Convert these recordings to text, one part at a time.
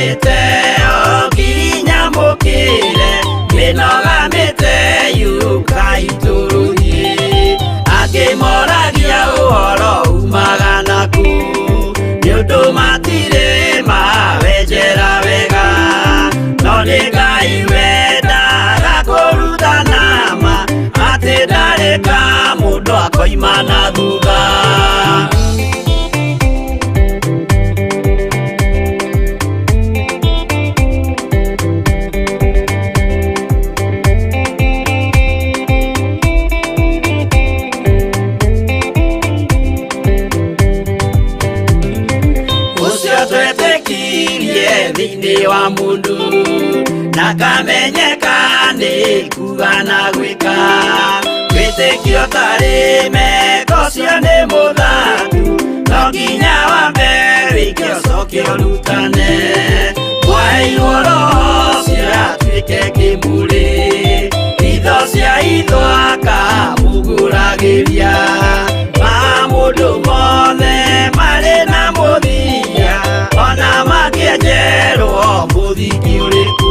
mite okinya mukire minogamite yuka ituruhi akimoragia uhoro umaga naku niundu matire mawenjera wega no ni Ngai wendaga kurutana ma ati ndareka mundu akoima na thutha. Thini wa mundu nakamenyeka ni kuga na gwika witikio tari meko cio ni muthangu no nginya wambe wike ucoke urutane wairwo roho cia atuike kimuri itho cia ithwaka muguragiria ma mundu mothe mari na muthia ona makienjerwo muthiki uriku.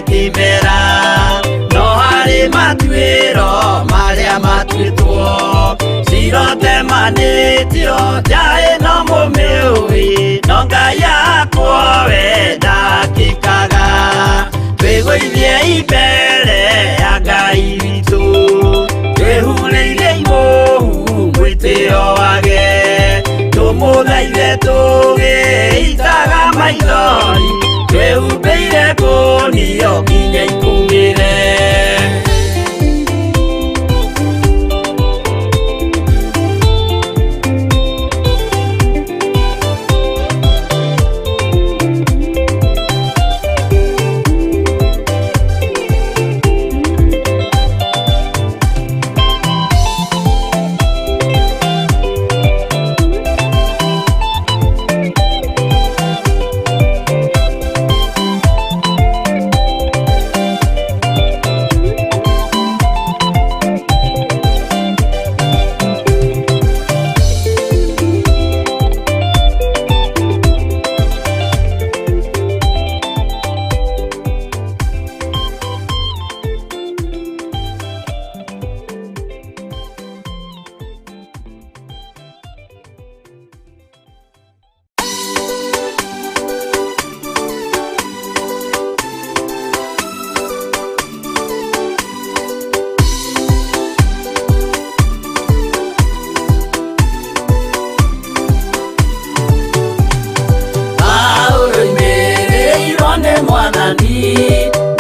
Kimera no hari matuiro maria matuitwo sirote manitio jae no mumiui no Ngai akwa wenda kikaga twiguithie imbere ya Ngai witu twihuriire imuhu mwitio wage tumuthaithe tugiitaga maithori twehumbeire ngunio nginya ikumire.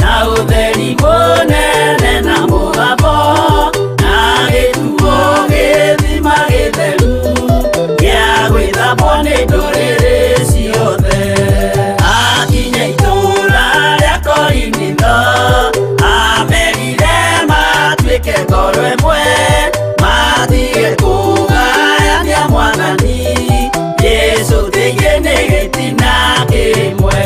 Na utheri munene na mugabo na gituo githima githeru gia gwithambwo ni nduriri ciothe akinya itura ria Korinitho amerire matuike ngoro imwe matige kugayania Mwathani Yesu thiini ni gitina kimwe.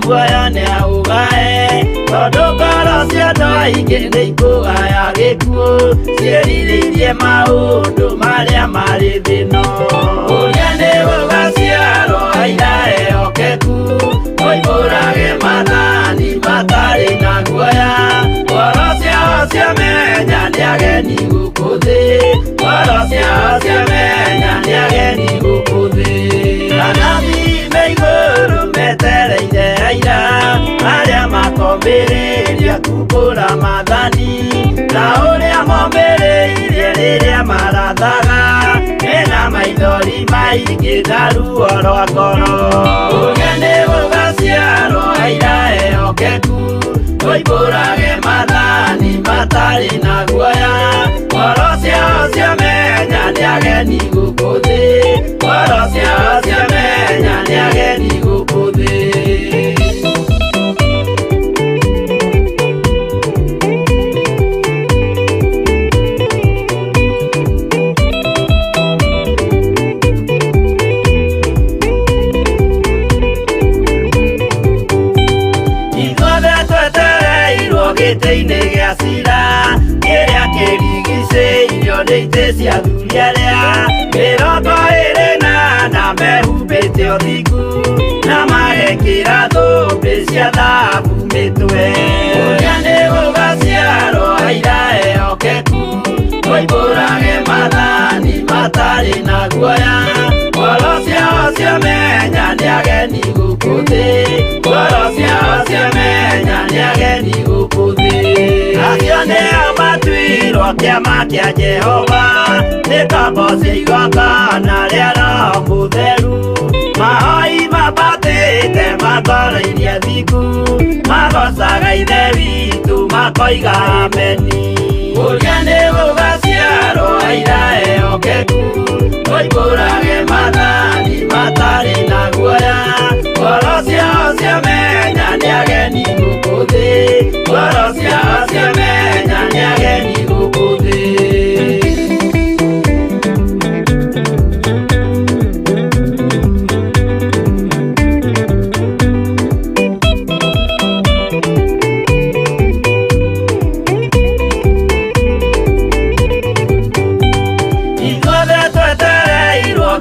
guoya nĩ augae tondũ ngoro cia andũ aingĩ nĩ ikũgaya gĩkuũ ciĩrirĩirie maũndũ marĩa marĩ thĩ-ĩno. Ũrĩa nĩ gũgaciarwo aira ehokeku moimbũrage mathani matarĩ na guoya ngoro ciao ciamenya nĩ ageni gũkũ thĩ ngoro ciao ciamenya nĩ ageni gũkũ thĩ. Anabii me igũrũ metereire aira arĩa makombĩrĩria kumbũra mathani na ũrĩa mombĩrĩirie rĩrĩa marathaga mena maithori maingĩ na ruo rwa ngoro. Ũrĩa nĩ gũgaciarwo aira ehokeku moimbũrage mathani matarĩ na guoya ngoro ciao ciamenya nĩ ageni gũkũ thĩ ngoro ciao ciamenya nĩ ageni gũkũ thĩ. Gĩtĩ-inĩ gĩa cira kĩrĩa kĩrigicĩirio nĩ itĩ cia athuri arĩa 24 mehumbĩte ũthingu na magekĩra thũmbĩ cia thahabu mĩtwe. Ũrĩa nĩ gũgaciarwo aira ehokeku moimbũrage mathani matarĩ na guoya ngoro ciao ciamenya nĩ ageni gũkũ thĩ ngoro ciao ciamenya nĩ ageni gũkũ thĩ. Acio nĩo matuirwo kĩama kĩa Jehova nĩ ngombo cia igongona rĩa Roho Mũtheru mahoi mabatĩte makoro-irie thingu magocaga ithe witũ makoiga ameni. Ũrĩa nĩ gũgaciarwo aira ehokeku moimbũrage mathani matarĩ na guoya ngoro ciao ciamenya nĩ ageni gũkũ thĩ ngoro ciao ciamenya nĩ ageni gũkũ thĩ.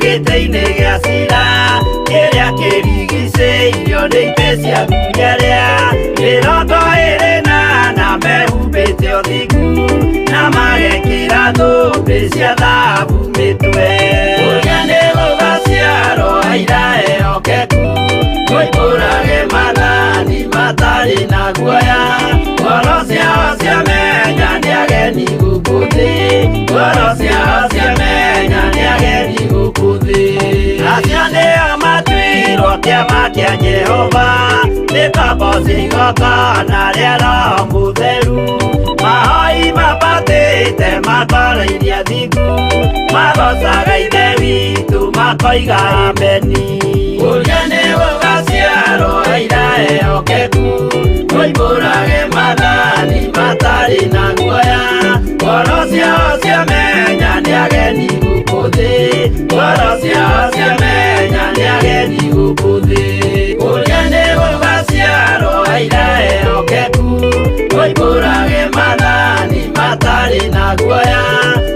Gĩtĩ-inĩ gĩa cira kĩrĩa kĩrigicĩirio nĩ itĩ cia athuri arĩa 24 mehumbĩte ũthingu na magekĩra thũmbĩ cia thahabu mĩtwe. Ũrĩa nĩ gũgaciarwo aira ehokeku moimbũrage mathani matarĩ na guoya ngoro ciao ciamenya nĩ ageni gũkũ thĩ ngoro ciao ciamenya nĩ ageni gũkũ thĩ. Acio nĩo matuirwo kĩama kĩa Jehova nĩ ngombo cia igongona rĩa Roho Mũtheru mahoi mabatĩte makoro-irie thingu magocaga ithe witũ makoiga ameni. Ũrĩa nĩ gũgaciarwo aira ehokeku moimbũrage mathani matarĩ na guoya ngoro ciao ciamenya nĩ ageni gũkũ thĩ ngoro ciao ciamenya nĩ ageni gũkũ thĩ. Ũrĩa nĩ gũgaciarwo aira ehokeku moimbũrage mathani matarĩ na guoya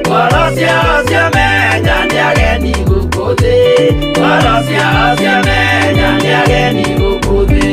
ngoro ciao ciamenya nĩ ageni gũkũ thĩ ngoro ciao ciamenya nĩ ageni gũkũ thĩ.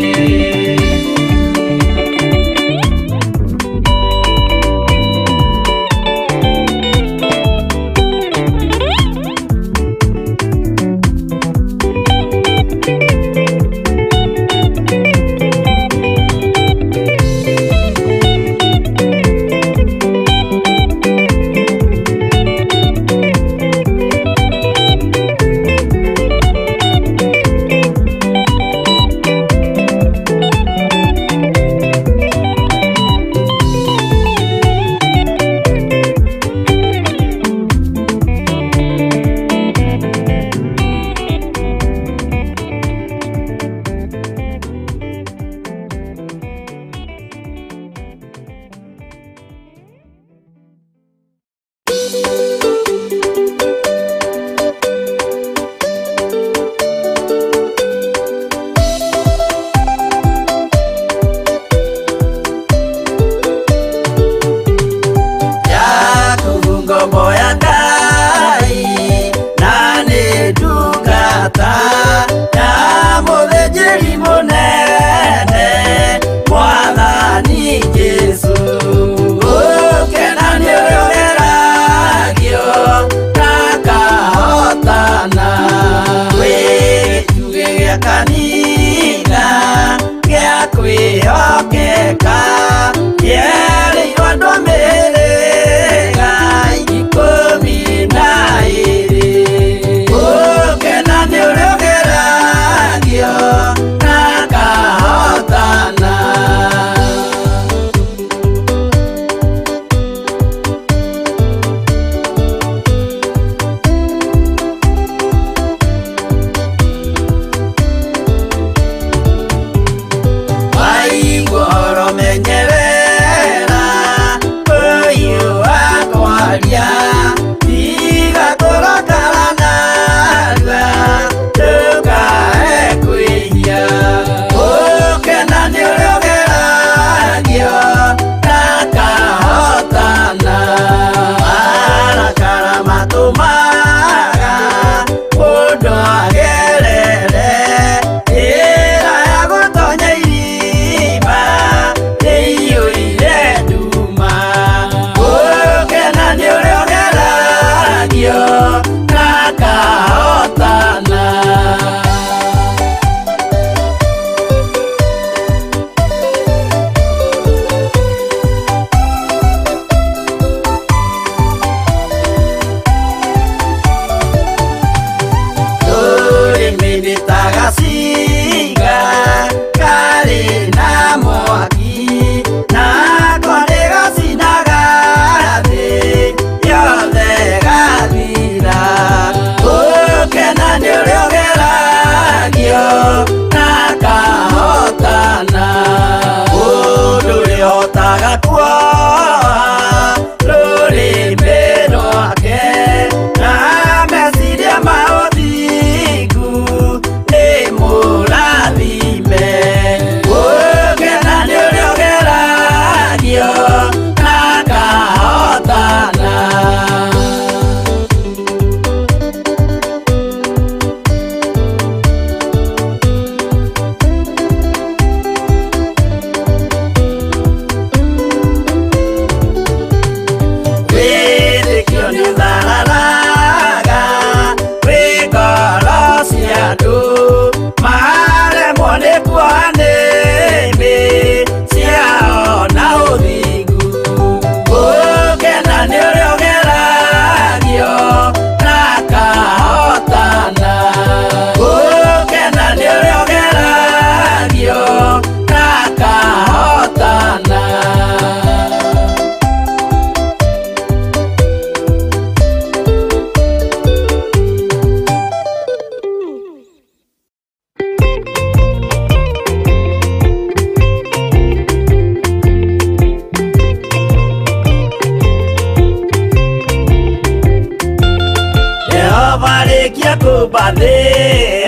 kũmba thĩ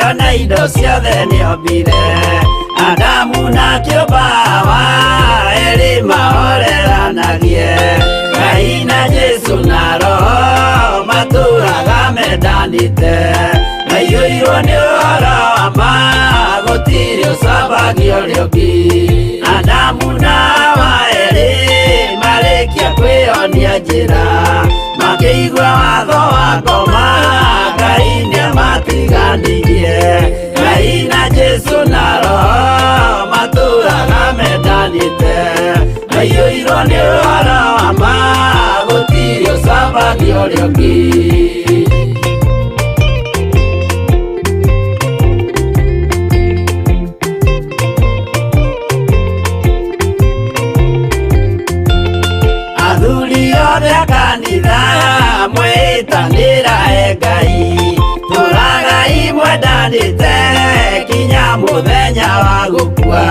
ona indo ciothe nĩombire Adamu na kĩũmba Hawa erĩ mahoreranagie Ngai na Jesu na Roho matũũraga mendanĩte maiyũirwo nĩ ũhoro wa ma gũtirĩ ũcambagia ũrĩa ũngĩ Adamu na Hawa erĩ marĩkia kwĩonia njĩra makĩigua watho wa ngoma Ngai nĩamatiganĩirie Ngai na Jesu na Roho matũũraga mendanĩte maiyũirwo nĩ ũhoro wa ma gũtirĩ ũcambagia ũrĩa ũngĩ kanitha mwĩtanĩra Ngai tũragai mwendanĩte kinya mũthenya wa gũkua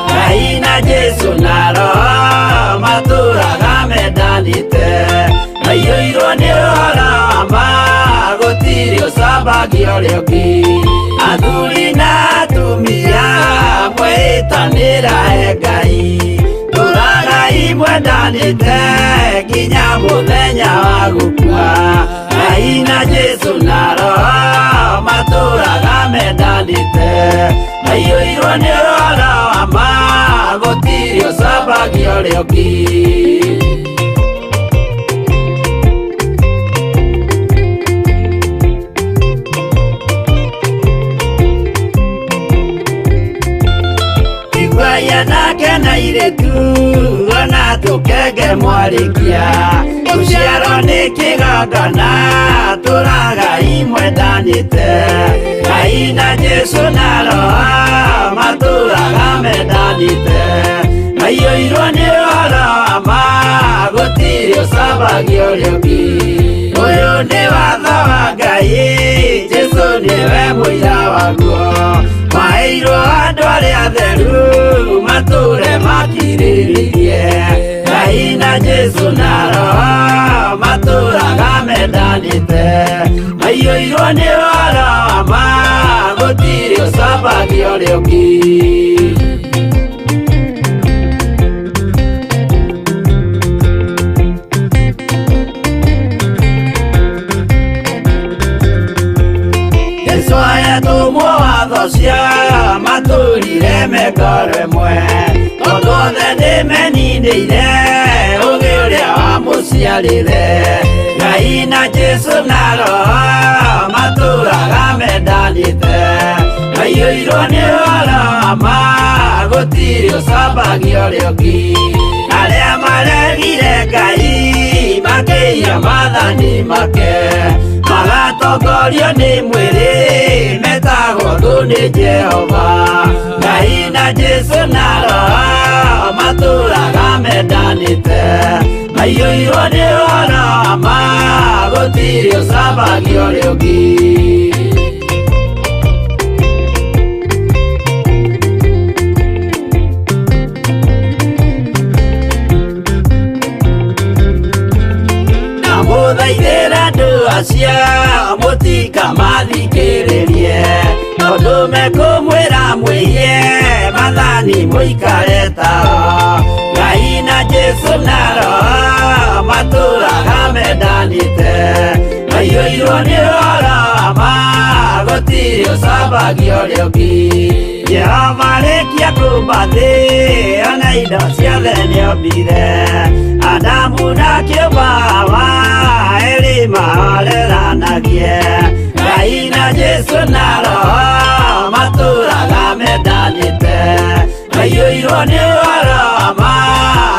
Ngai na Jesu na Roho matũũraga mendanĩte maiyũirwo nĩ ũhoro wa ma gũtirĩ ũcambagia ũrĩa ũngĩ athuri na atumia mwĩtanĩra Ngai tũragai mwendanĩte kinya mũthenya wa gũkua Ngai na Jesu na Roho matũũraga mendanĩte maiyũirwo nĩ ũhoro wa ma gũtirĩ ũcambagia ũrĩa ũngĩ nake na irĩtu ona tũkenge mwarĩkia gũciarwo nĩ kĩgongona tũragai mwendanĩte Ngai na Jesu na Roho matũũraga mendanĩte maiyũirwo nĩ ũhoro wa ma gũtirĩ ũcambagia ũrĩa ũngĩ ũyũ nĩ watho wa Ngai Jesu nĩwe mũira waguo maheirwo andũ arĩa atheru matũũre makirĩrĩirie Ngai na Jesu na Roho matũũraga mendanĩte maiyũirwo nĩ ũhoro wa ma gũtirĩ ũcambagia ũrĩa ũngĩ cia matũrire mekoro ĩmwe tondũ othe nĩmeninĩire ũgĩ ũrĩa wamũciarire Ngai na Jesu na Roho matũũraga mendanĩte maiyũirwo nĩ ũhoro wa ma gũtirĩ ũcambagia ũrĩa ũngĩ arĩa maregire Ngai makĩiya maathani make magatongorio nĩ mwĩrĩ metagwo thũ nĩ Jehova Ngai na Jesu na Roho matũũraga mendanĩte maiyũirwo nĩ ũhoro wa ma gũtirĩ ũcambagia ũrĩa ũngĩ mũthaithĩra andũ acio mũtikamathikĩrĩrie tondũ mekũmwĩra mwĩhie maathani mũikare tao Ngai na Jesu na Roho matũũraga mendanĩte maiyũirwo nĩ ũhoro wa ma gũtirĩ ũcambagia ũrĩa ũngĩ Jehova rĩkia kũmba thĩ ona indo ciothe nĩombire Adamu na kĩũmba Hawa erĩ mahoreranagie Ngai na Jesu na Roho matũũraga mendanĩte maiyũirwo nĩ ũhoro wa ma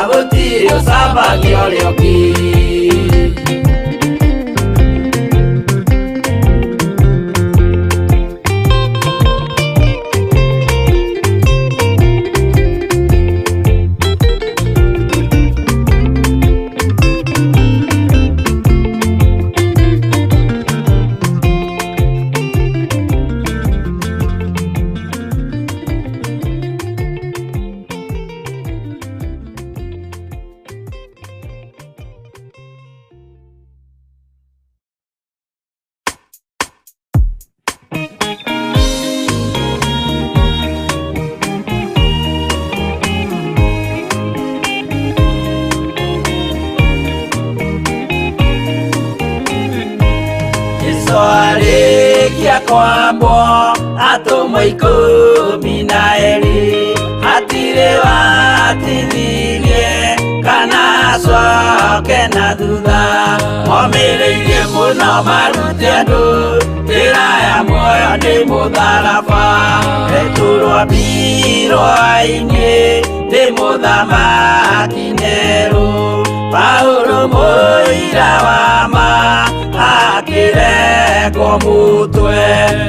gũtirĩ ũcambagia ũrĩa ũngĩ kwambo atumwo 12 hatirĩ watithirie kana acoke na thutha momĩrĩirie mũno marute andũ njĩra ya muoyo nĩ mũtharaba rĩturwo mbirwa-inĩ nĩ mũthamaki Nero Paulo mũira wa ma akĩrekwo mũtwe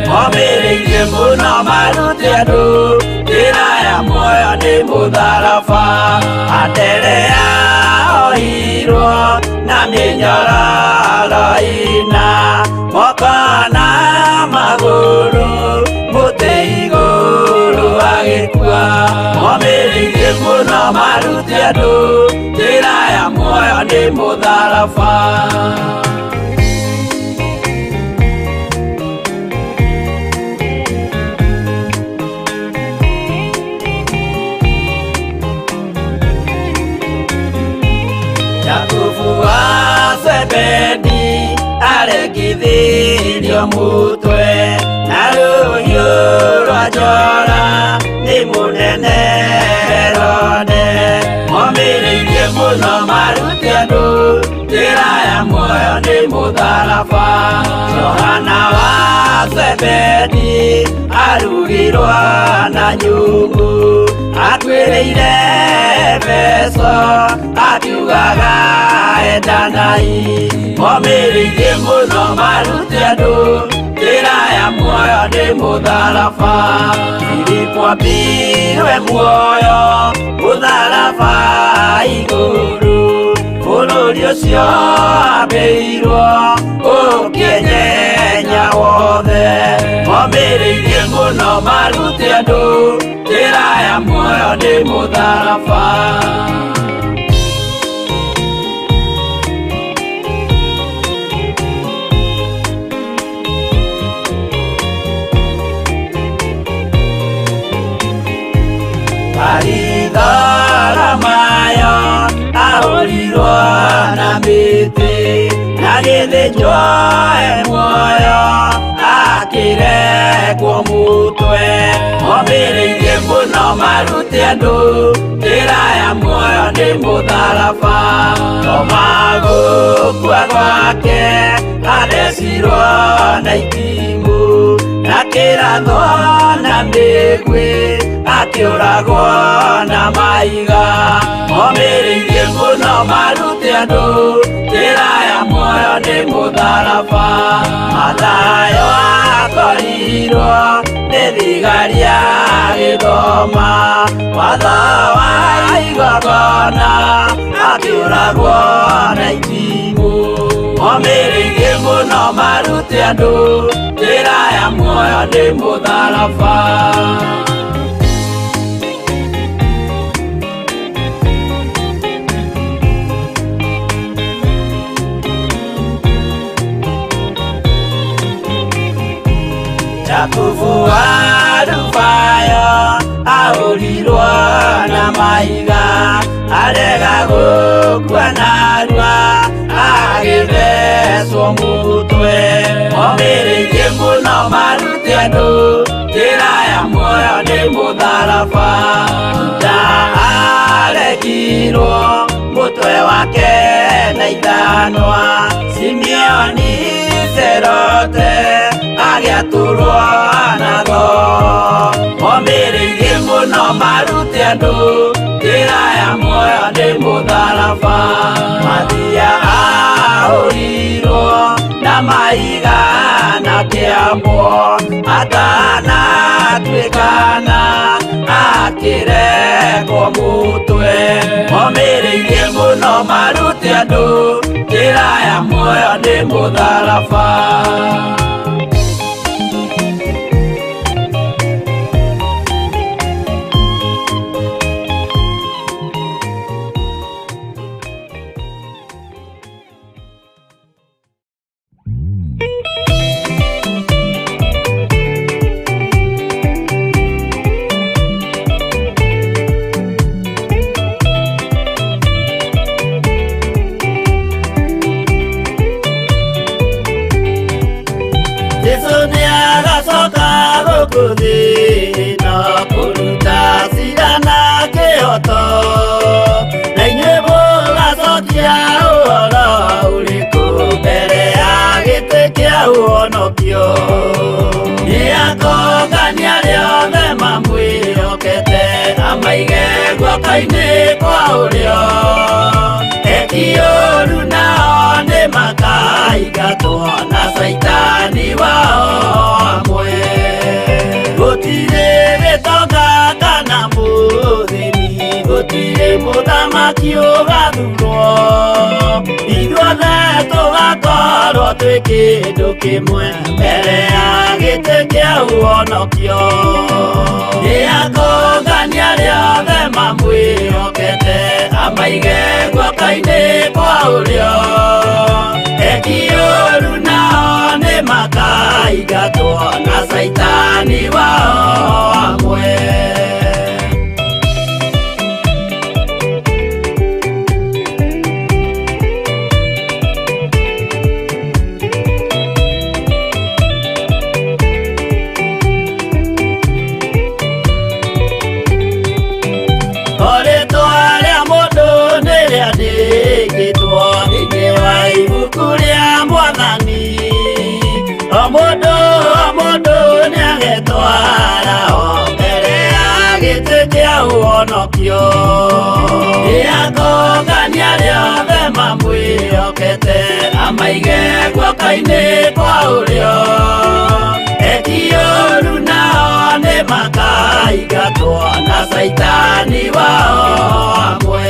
momĩrĩirie mũno marute andũ njĩra ya muoyo nĩ mũtharaba Anderea ohirwo na mĩnyororo ina moko na magũrũ mũtĩ igũrũ agĩkua momĩrĩirie mũno marute andũ njĩra ya muoyo nĩ mũtharaba Jakubu wa Zebedi aregithirio mũtwe na rũhiũ rwa njora nĩ mũnene Herode momĩrĩirie mũno marute andũ njĩra ya muoyo nĩ mũtharaba Johana wa Zebedi arugirwo na nyũngũ atuĩrĩire Efeso akiugaga endanai momĩrĩirie mũno marute andũ njĩra ya muoyo nĩ mũtharaba Filipo ambirwe muoyo mũtharaba igũrũ bũrũri ũcio ambĩirwo ũkĩnyenya wothe momĩrĩirie mũno marute andũ njĩra ya muoyo nĩ mũtharaba Mayo ahũrirwo na mĩtĩ na gĩthĩnjwo muoyo akĩrekwo mũtwe momĩrĩirie mũno marute andũ njĩra ya muoyo nĩ mũtharaba Toma gũkua gwake athecirwo na itimũ na kĩrathwo na mĩguĩ akĩũragwo na maiga momĩrĩirie mũno marute andũ njĩra ya muoyo nĩ mũtharaba Mathayo akorirwo nĩ thigari agĩthoma watho wa igongona akĩũragwo na itimũ momĩrĩirie mũno marute andũ njĩra ya muoyo nĩ mũtharaba Jakubu wa Rufayo ahũrirwo na maiga arega gũkua narua agĩthecwo mũtwe momĩrĩirie mũno marute andũ njĩra ya muoyo nĩ mũtharaba Juda aregirwo mũtwe wake na ithanwa Simeoni Zelote agĩatũrwo na thoo momĩrĩirie mũno marute andũ njĩra ya muoyo nĩ mũtharaba Mathia ahũrirwo na maiga na kĩambo atanatuĩkana akĩrekwo mũtwe momĩrĩirie mũno marute andũ njĩra ya muoyo nĩ mũtharaba gũkũ thĩ ĩno kũruta cira na kĩhoto, na inyuĩ mũgacokia ũhoro ũrĩkũ mbere ya gĩtĩ kĩa ũhonokio? Nĩ akongania arĩa othe mamwĩhokete, amaige guoko-inĩ kwa ũrĩo, eki ũũru nao nĩ makaingatwo na Saitani wao hamwe. Gũtirĩ gĩtonga kana mũthĩni, gũtirĩ mũthamaki ũgathurwo, ithuothe tũgakorwo twĩ kĩndũ kĩmwe mbere ya gĩtĩ kĩa ũhonokio. Nĩ akongania arĩa othe mamwĩhokete, amaige guoko-inĩ kwa ũrĩo, eki ũũru nao nĩ makaingatwo na Saitani wao hamwe. Rĩĩtwa rĩa mũndũ nĩ rĩandĩkĩtwo thĩinĩ wa ibuku rĩa Mwathani, o mũndũ nĩagetwara ho mbere ya gĩtĩ kĩa ũhonokio. Nĩ akongania arĩa othe mamwĩhokete, amaige guoko-inĩ kwa ũrĩo, eki ũũru nao nĩ makaingatwo na Saitani wao hamwe.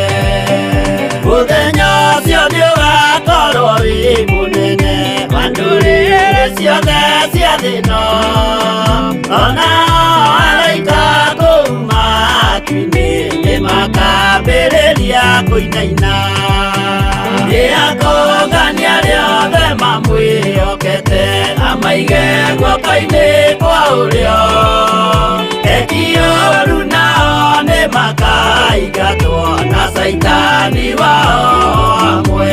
Mũthenya ũcio nĩũgakorwo wĩ mũnene wa ndũrĩrĩ ciothe cia thĩ ĩno, onao araika kũu matu-inĩ nĩ makambĩrĩria kũinaina. Nĩ akongania arĩa othe mamwĩhokete, amaige guoko-inĩ kwa ũrĩo, eki ũũru nao nĩ makaingatwo na Saitani wao hamwe.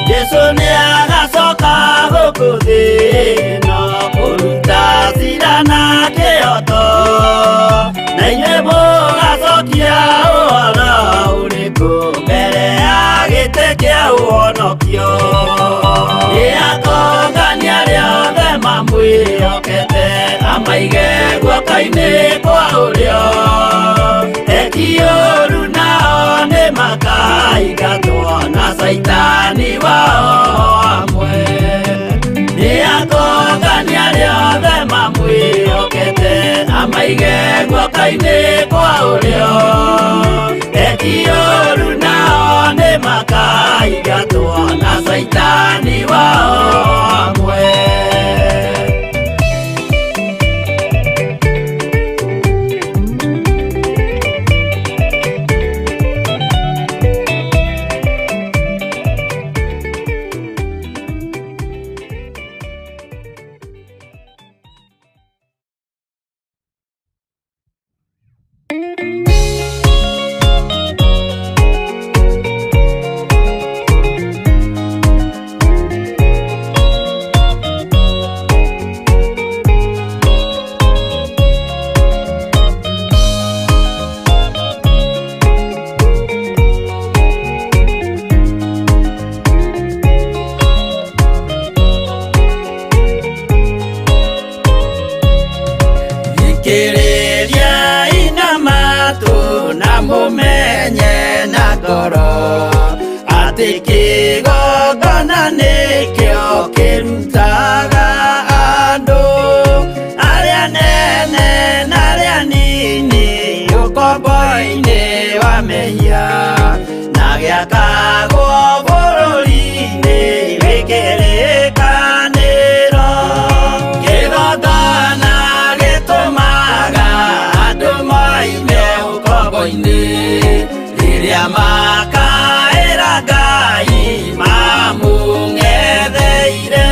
Jesũ nĩagacoka gũkũ thĩ ĩno kũruta cira na kĩhoto, na inyuĩ mũgacokia ũhoro ũrĩkũ mbere ya gĩtĩ kĩa ũhonokio? Nĩ akongania arĩa othe mamwĩhokete, amaige guoko-inĩ kwa ũrĩo, eki ũũru nao nĩ makaingatwo na Saitani wao hamwe. Nĩ akongania arĩa othe mamwĩhokete, amaige guoko-inĩ kwa ũrĩo, eki ũũru nao nĩ makaingatwo na Saitani wao hamwe. Thikĩrĩriai na matũ na mũmenye na ngoro, atĩ kĩgongona nĩkĩo kĩrutaga andũ arĩa nene na arĩa nini ũkombo-inĩ wa mehia, na gĩakagwo bũrũri-inĩ wĩ kĩrĩkanĩro. Kĩgongona gĩtũmaga andũ moime ũkombo-inĩ rĩrĩa makaĩra Ngai mamũng'etheire.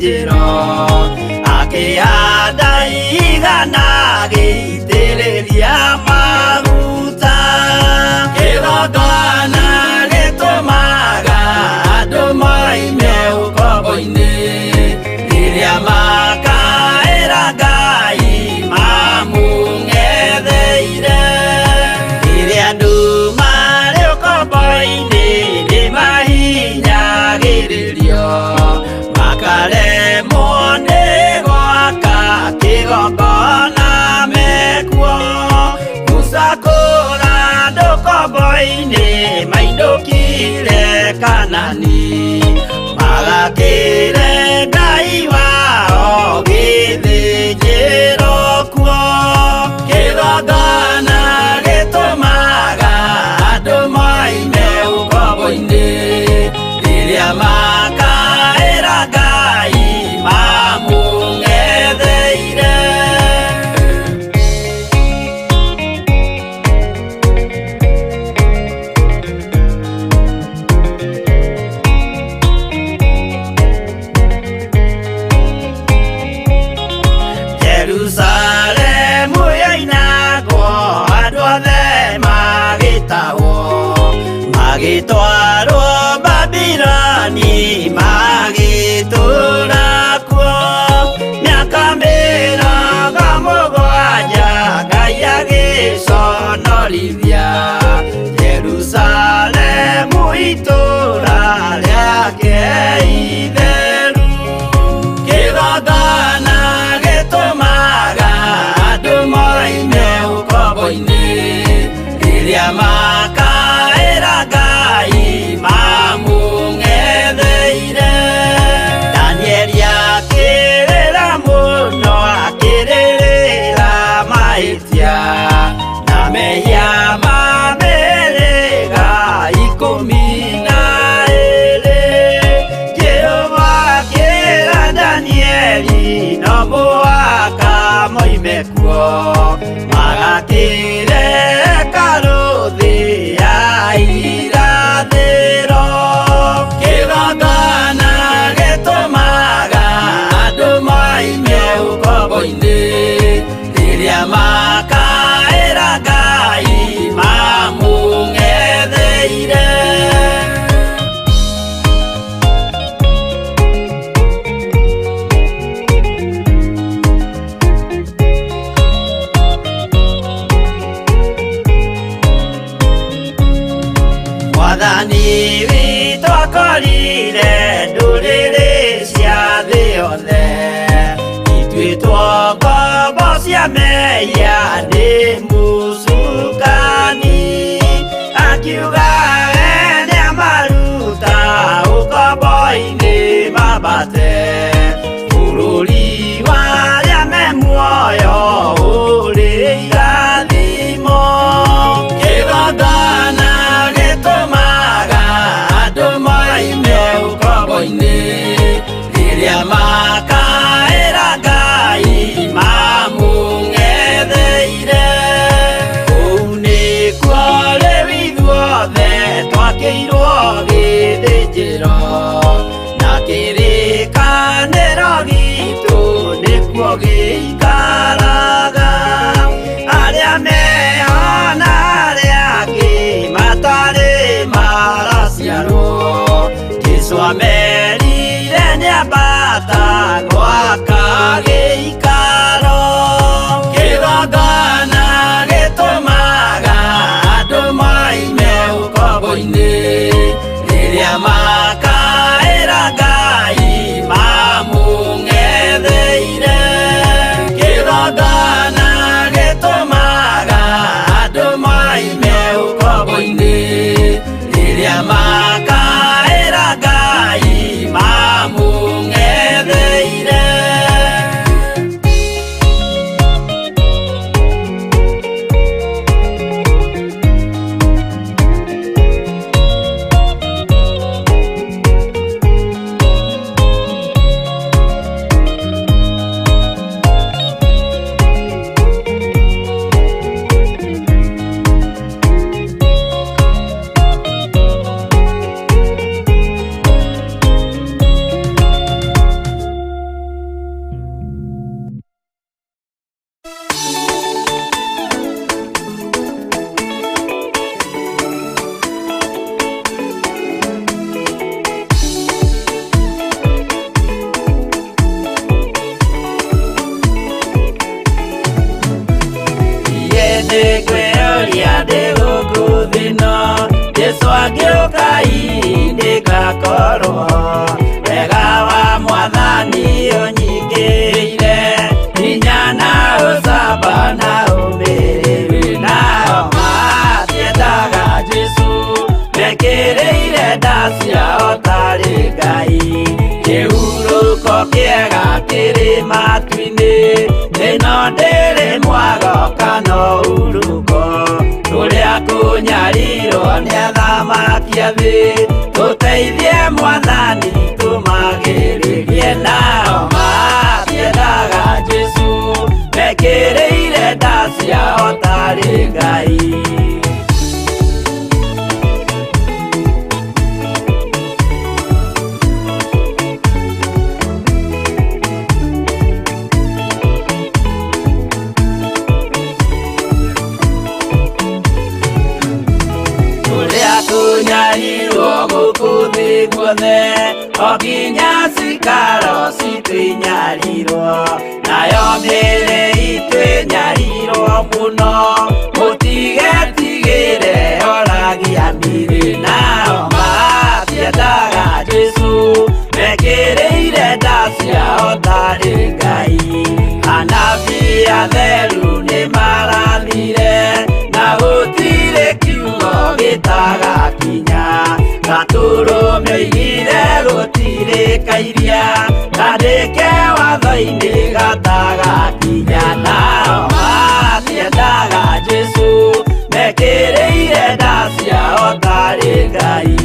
gĩthĩnjĩro akĩhanda igana gĩitĩrĩria maguta. Kĩgongona gĩtũmaga andũ moime ũkombo-inĩ rĩrĩa makaĩra Ngai mamũng'etheire. Rĩrĩa andũ marĩ ũkombo-inĩ nĩmahinyagĩrĩrio makaremwo nĩ gwaka kĩgongona mekuo. Gũcakũra andũ ũkombo-inĩ mainũkire Kanani magakĩre Ngai wao gĩthĩnjĩro kuo. Kĩgongona gĩtũmaga andũ moime ũkombo-inĩ rĩrĩa makaĩra Ngai mamũng'etheire. Jerusalemu yainagwo andũ othe magĩtahwo magĩtwarwo Babironi magĩtũũra kuo. Mĩaka mĩrongo mũgwanja Ngai agĩconorithia Jerusalemu itũũra rĩake itheru. Kĩgongona gĩtũmaga andũ moime ũkombo-inĩ rĩrĩa makaĩra Ngai mamũng'etheire. Danieli akĩrĩra mũno akĩrĩrĩra mahĩtia na mehia ma mĩhĩrĩga 12. Jehova akĩra Danieli no mũhaka moime kuo magakĩre hekarũ thĩ ya irathĩro. Kĩgongona gĩtũmaga andũ moime ũkombo-inĩ rĩrĩa makaĩra Ngai mamũng'etheire. Mwathani witũ akorire ndũrĩrĩ cia thĩ yothe ituĩtwo ngombo cia mehia nĩ mũcukani. Akiuga we nĩamaruta ũkombo-inĩ mambate bũrũri wa arĩa me muoyo ũrĩ irathimo. Kĩgongona gĩtũmaga andũ moime ũkombo-inĩ rĩrĩa makaĩra Ngai mamũng'etheire. Kũu nĩkuo rĩu ithuothe twakĩirwo gĩthĩnjĩro na kĩrĩkanĩro ciao tarĩ Ngai. Kĩhurũko kĩega kĩrĩ matu-inĩ, ĩno ndĩrĩ mwago kana ũruko. Tũrĩa kũnyarirwo nĩ athamaki a thĩ, tũteithie Mwathani tũmagĩrĩrie. Nao matiendaga Jesũ, mekĩrĩire nda ciao tarĩ Ngai. Tunyarirwo gũkũ thĩ guothe, o nginya cikaro citũ inyarirwo, nayo mĩĩrĩ itũ ĩnyarirwo mũno. Mũtigetigĩre oragia mĩĩrĩ. Nao matiendaga Jesũ, mekĩrĩire nda ciao tarĩ Ngai. Anabii atheru nĩ marathire, na gũtirĩ kiugo gĩtagakinya. Gatũrũme oigire gũtirĩ kairia, kandĩke watho-inĩ gatagakinya. Nao matiendaga Jesũ, mekĩrĩire nda ciao tarĩ Ngai.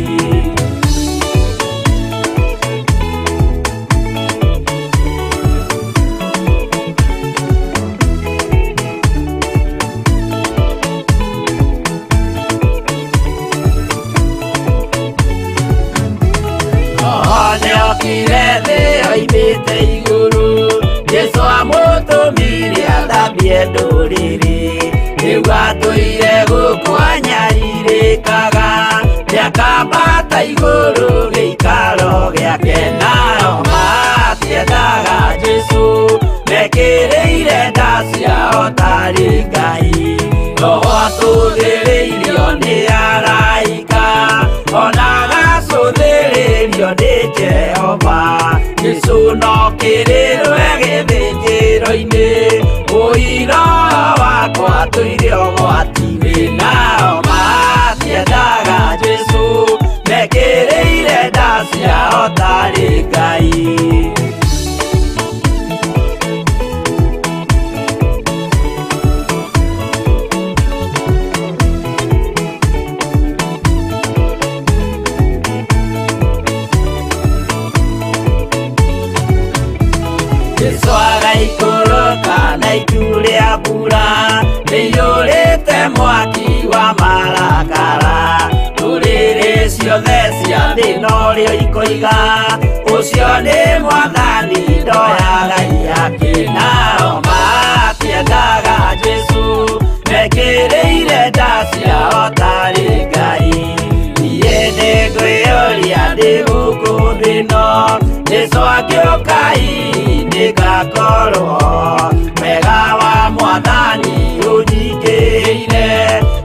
Nĩokire thĩ oimĩte igũrũ, Jesũ amũtũmire athambie ndũrĩrĩ. Rĩu atũire gũkũ anyarirĩkaga, nĩakambata igũrũ gĩikaro gĩake. Nao matiendaga Jesũ, mekĩrĩire nda ciao tarĩ Ngai. Roho atũthĩrĩirio nĩ araika, ona agacũthĩrĩrio nĩ Jehova. Jesũ no kĩrĩrwe gĩthĩnjĩro-inĩ, ũira wakwa tũire ũgwati-inĩ. Nao matiendaga Jesũ, mekĩrĩire nda ciao tarĩ Ngai. Jesũ agaikũrũka na itu rĩa mbura, rĩiyũrĩte mwaki wa marakara. Ndũrĩrĩ ciothe cia thĩ norĩo ikoiga, ũcio nĩ Mwathani ndoya Ngai yake. Nao matiendaga Jesũ, mekĩrĩire nda ciao tarĩ Ngai. Niĩ nĩngwĩyũria ndĩ gũkũ thĩ ĩno, Jesũ angĩũka ngakorwo wega wa Mwathani ũnyingĩrĩire,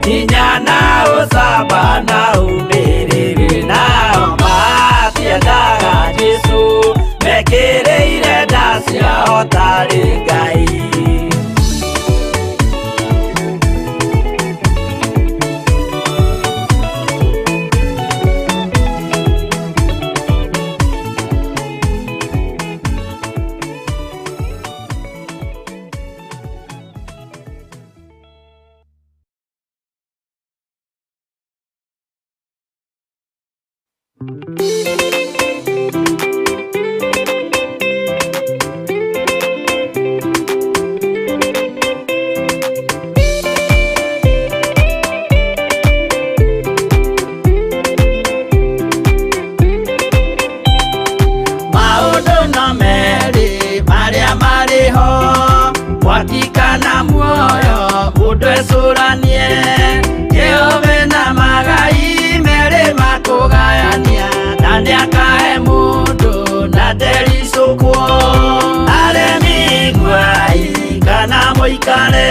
hinya na ũcamba na ũmĩrĩru. Nao matiendaga Jesũ, mekĩrĩire nda ciao tarĩ Ngai. Wakikana muoyo mũndũ ecũranie, Jehova na magai merĩ makũgayania, na nĩakahe mũndũ na ndericũkwo. Aremi nguai kana mũikare,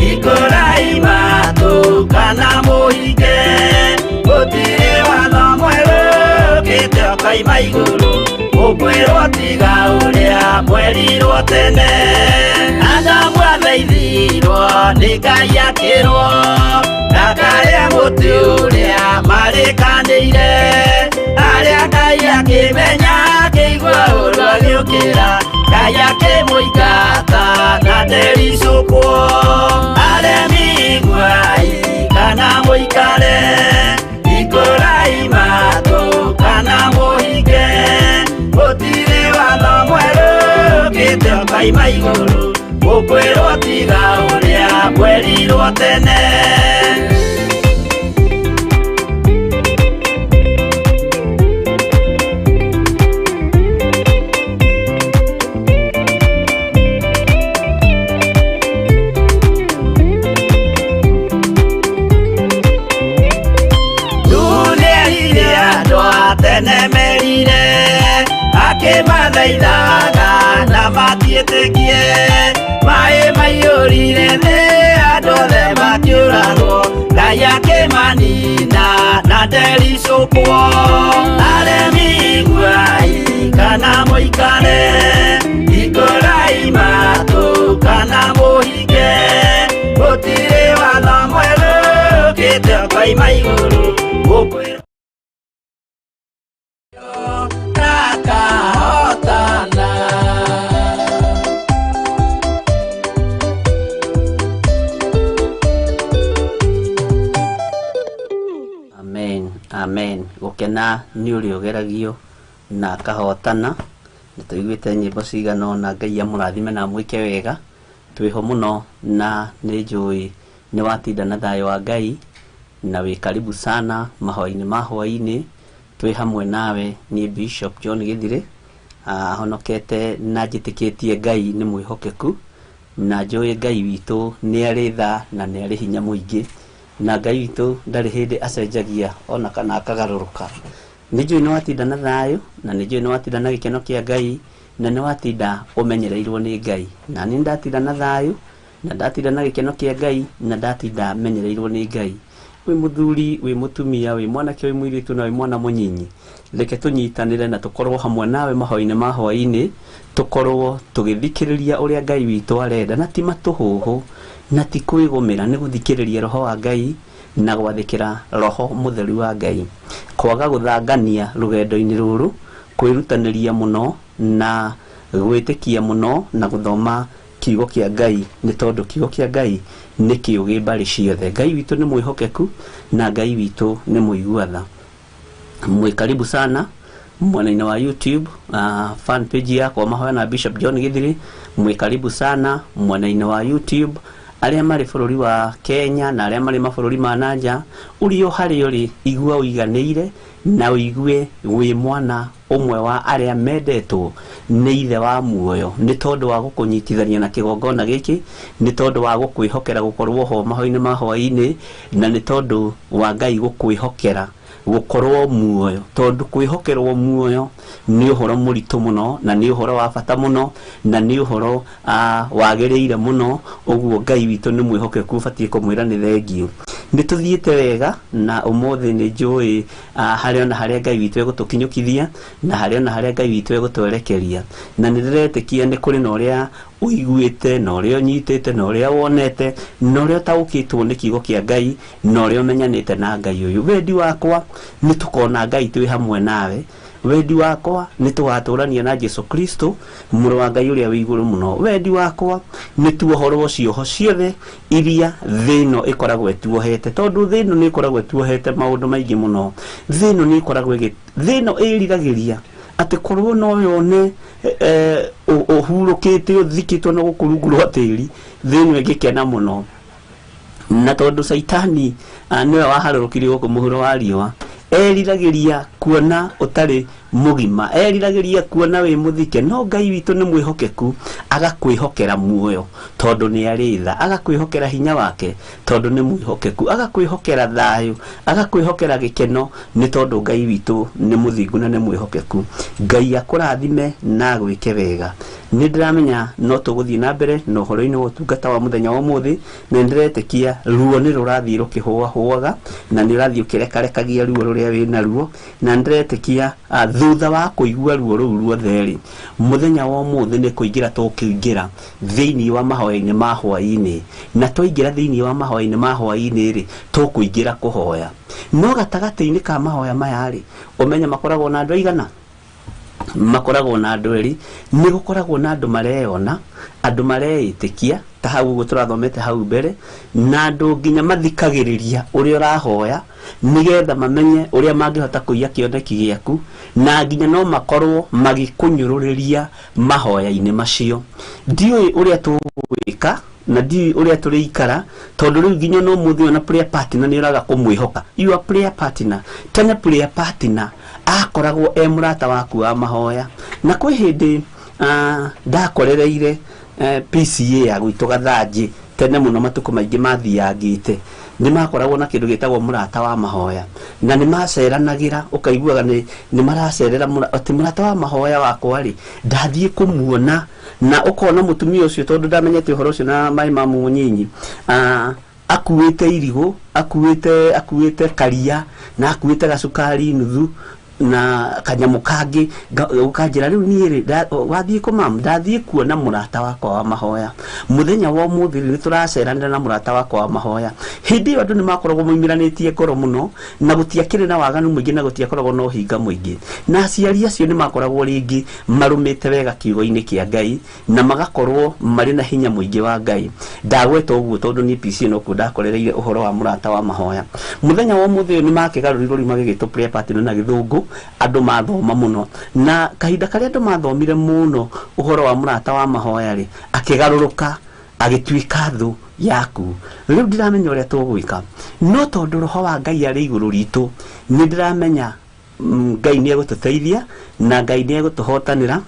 ikũrai matũ kana mũhinge, gũtirĩ watho mwerũ ũkĩte ũkoima igũrũ, Ukwirwo tiga uria mwerirwo tene Adamu athaithirwo nĩ Ngai akĩrwo ndakarĩe mũtĩ ũrĩa marĩkanĩire arĩa Ngai akĩmenya akĩigua ũndũ agĩũkĩra Ngai akĩmũingata na ndericũkwo aremi iguai kana mũikare ikũrai matũ kana mũhinge gũtirĩ watho mwerũ ũkĩte ũkaima igũrũ Ukwirwo tiga uria mwerirwo tene Nũnĩerire andũ a tene merire akĩmathaithaga na matiĩtĩkie Maĩ maiyũrire thĩ andũ othe makĩũragwo Ngai akĩmanina na ndericũkwo aremi iguai kana mũikare ikũrai matũ kana mũhinge gũtirĩ watho mwerũ ũkĩte ũkaima igũrũ Ũkwĩrwo ndakahotana Amen. Gukena ni uri ugeragio na kahotana nituiguite nyimbo cigana ona Ngai amurathime na mwike wega twiho muno na ni njui ni watinda na thayo wa Ngai na wi karibu sana mahoini mahwaini twi hamwe nawe ni Bishop John Githire honokete na njitikitie Ngai ni mwihokeku na njui Ngai witu ni ari tha na ni ari hinya muingi na Ngai witu ndari hindi acenjagia ona kana akagaruruka nijui ni watinda na thayo na nijui ni watinda na gikeno kia Ngai na ni watinda umenyereirwo ni Ngai na ni ndatinda na thayo na ndatinda na gikeno kia Ngai na ndatinda menyereirwo ni Ngai wi muthuri wi mutumia wi mwanake wi mwiritu na wi mwana munyinyi reke tunyitanire na tukorwo hamwe nawe mahoine mahwaini tukorwo tugithikiriria uria Ngai witu arenda na ti matuhuhu na ti kwigumira ni guthikiriria roho wa Ngai na gwathikira roho mutheru wa Ngai kwaga guthangania rugendo-ini ruru kwirutaniria muno na gwitikia muno na guthoma kiugo kia Ngai ni tondu kiugo kia Ngai ni kiugi mbari ciothe Ngai witu ni mwihokeku na Ngai witu ni muiguatha mwi karibu sana mwena wa YouTube fan page yako mahoya na Bishop John Githire mwi karibu sana mwena wa YouTube aria mari bururi wa Kenya na aria mari mabũrũri ma nanja urio hari uri igua uiganĩire na uigue wi mwana umwe wa aria mendetwo ni ithe wa muoyo ni tondu wa gukunyitithania na kigongona giki ni tondu wa gukwihokera gukorwo ho mahoini mahwaini na ni tondu wa Ngai gukwihokera gukorwo muoyo tondu kwihokerwo muoyo ni uhoro muritu muno na ni uhoro wa bata muno na ni uhoro wagiriire muno uguo Ngai witu ni mwihokeku batie kumwira ni thengio ni tuthiite wega na umuthi ni njui haria na haria Ngai witu egutukinyukithia na haria na haria Ngai witu egutwerekeria na ni ndiretikia ni kuri na uria uiguite na uria unyitite na uria wonete na uria taukitwo ni kiugo kia Ngai na uria umenyanite na Ngai uyu wendi wakwa ni tukona Ngai twi hamwe nawe wendi wakwa ni tugaturania na Jesu Kristo muru wa Ngai uria wi iguru muno wendi wakwa ni tuohorwo cioho ciothe iria thino ikoragwo etuohete tondu thino ni ikoragwo etuohete maundu maingi muno thino ni ikoragwo thino iriragiria ati korwo no yone uhurukite uthikitwo na gukurungurwa tiri thino igikena muno na tondu Saitani niwe waharurukire guku muhuro wa riwa eriragiria kuona utari mugima eriragiria kuona wi muthike no Ngai witu ni mwihokeku agakwihokera muoyo tondu ni aritha agakwihokera hinya wake tondu ni mwihokeku agakwihokera thayu agakwihokera gikeno ni tondu Ngai witu ni muthingu na ni mwihokeku Ngai akurathime na gwike wega Nindramenya no tuguthii na mbere no horo-ini wa utungata wa muthenya wa umuthi na ndiretekia ruo ni rurathii rukihuaga na ni urathii ukirekarekagia ruo ruria wina ruo na ndiretekia thutha wa kuigua ruo ruu ruothe muthenya wa umuthi ni kuingira tukiingira thiini wa mahoya-ini ma hwaini na twaingira thiini wa mahoya-ini ma hwaini tukuingira kuhoya no gatagati-ini ka mahoya maya umenya makoragwo na andu aigana makoragwo na andu eri ni gukoragwo na andu mareona andu mareitikia ta hau uguo turathomete hau mbere na andu nginya mathikagiriria uria urahoya nigetha mamenye uria mangihota kuiya kioneki giaku na nginya no makorwo magikunyururiria mahoya-ini macio ndiui uria tugwika na ndi uria turiikara tondu riu nginya no muthi ona prayer partner ni uraga kumwihoka your prayer partner tena prayer partner akoragwo murata waku wa mahoya na kwi hindi ndakorereire PCA ya gwitu Gathanji tene muno matuko maingi mathiangite ni makoragwo na kindu gitagwo murata wa mahoya na ni maceranagira ukaiguaga ni maracerera murata wa mahoya wakwa ndathie kumuona na ukona mutumia ucio tondu ndamenyete uhoro ucio na mai mamu nyinyi akuite irigo akuite karia na akuite gacukari nuthu na kanyamu kangi ukanjira riu ni wathie ku mam ndathie kuona murata wakwa wa mahoya muthenya wa umuthi ni turaceranira na murata wakwa wa mahoya hindi andu ni makoragwo muimiranitie ngoro muno na gutiakire na waganu mwingi na gutiakoragwo no hinga mwingi na aciari acio ni makoragwo ringi marumite wega kiugo-ini kia Ngai na magakorwo mari na hinya mwingi wa Ngai ndagweta uguo tondu ni PC no kundakorereire uhoro wa murata wa mahoya muthenya wa umuthi ni makigarurirwo magigito prayer partner na githungu andu mathoma muno na kahinda karia andu mathomire muno uhoro wa murata wa mahoya akigaruruka agituika thu yaku riu ndiramenya uria tugwika no tondu roho wa Ngai ari iguru ritu ni ndiramenya Ngai ni egututeithia na Ngai ni egutuhotanira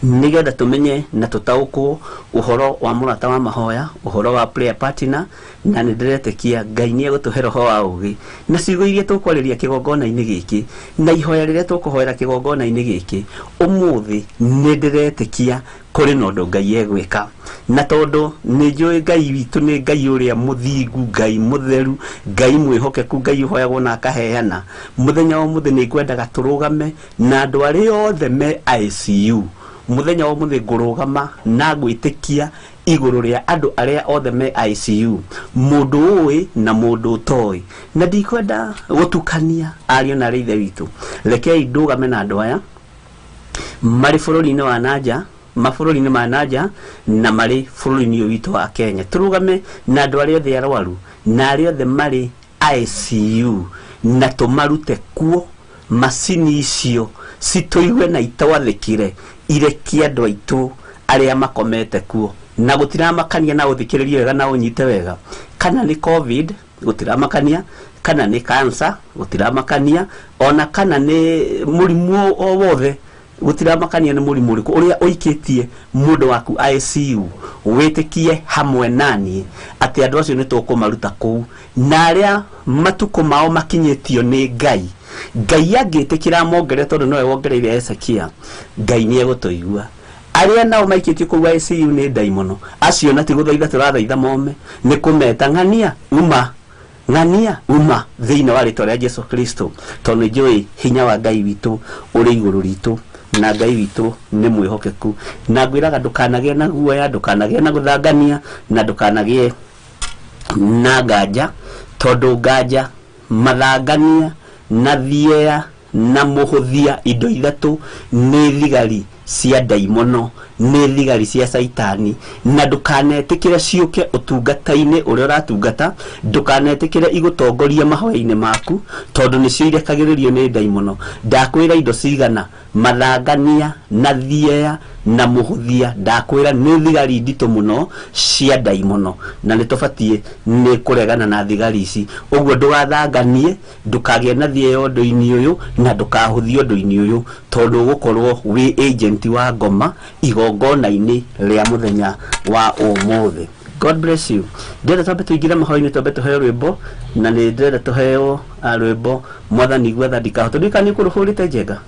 nigetha tumenye na tutaukwo uhoro wa murata wa mahoya uhoro wa prayer partner na ndiretekia Ngai ni egutuhe roho wa ugi na ciugo iria tukwariria kigongona-ini giki na ihoya riria tukuhoera kigongona-ini giki umuthi ni ndiretekia kuri na undu Ngai egwika na tondu ni njui Ngai witu ni Ngai uria muthingu Ngai mutheru Ngai mwihokeku Ngai uhoyagwo na akaheana muthenya wa umuthi ni ngwendaga turugame na andu aria othe me ICU muthenya wa umuthi ngurugama na gwitikia iguru ria andu aria othe me ICU mundu uwi na mundu utoi na ndikwenda gutukania ario na rithe witu rekei ndugame na andu aya mari bururi-ini wa nanja mabũrũri-inĩ ma nanja na mari bũrũri-inĩ witu wa Kenya turugame na andu aria othe arwaru na aria othe mari ICU na tumarute kuo macini icio cituigue na itawathikire irekia andu aitu aria makomete kuo na gutiramakania na uthikiririe wega na unyite wega kana ni COVID gutiramakania kana ni cancer gutiramakania ona kana ni murimu o wothe gutiramakania ni murimu uriku uria uikitie mundu waku ICU witikie hamwe nani ati andu acio ni tukumaruta kuu na aria matuko mao makinyitio ni Ngai Ngai angitikira mongere tondu noe wongereire Ezekia Ngai ni egutuigua aria nao maikitio kuu ICU ni daimono acio na tiguthaitha turathaitha mome ni kumeta ng'ania uma thiini wa ritwa ria Jesu Kristo tondu njui hinya wa Ngai witu uri iguru ritu na Ngai witu ni mwihokeku na ngwiraga ndukanagie na guoya ndukanagie na guthangania na ndukanagie na nganja tondu nganja mathangania na thiea na muhuthia indo ithatu ni thigari cia daimono ni thigari cia saitani na ndukanetikire ciuke utungata-ini uria uratungata ndukanetikire igutongoria mahoya-ini maku tondu nicio irekagiririo ni daimono ndakwira indo cigana mathangania na thiea na muhuthia ndakwira ni thigari ndito muno cia daimono na nitubatie ni kuregana na thigari ici uguo ndugathanganie ndukagie na thiea undu-ini uyu na ndukahuthio undu-ini uyu tondu gukorwo wi agent wa ngoma igongona-ini ria muthenya wa umuthi. God bless you. Ndenda twambe tuingire mahoya-ini twambe tuheo rwimbo na ni ndenda tuheo rwimbo mwathani gwetha ndikahota ndikani kuruhurite njenga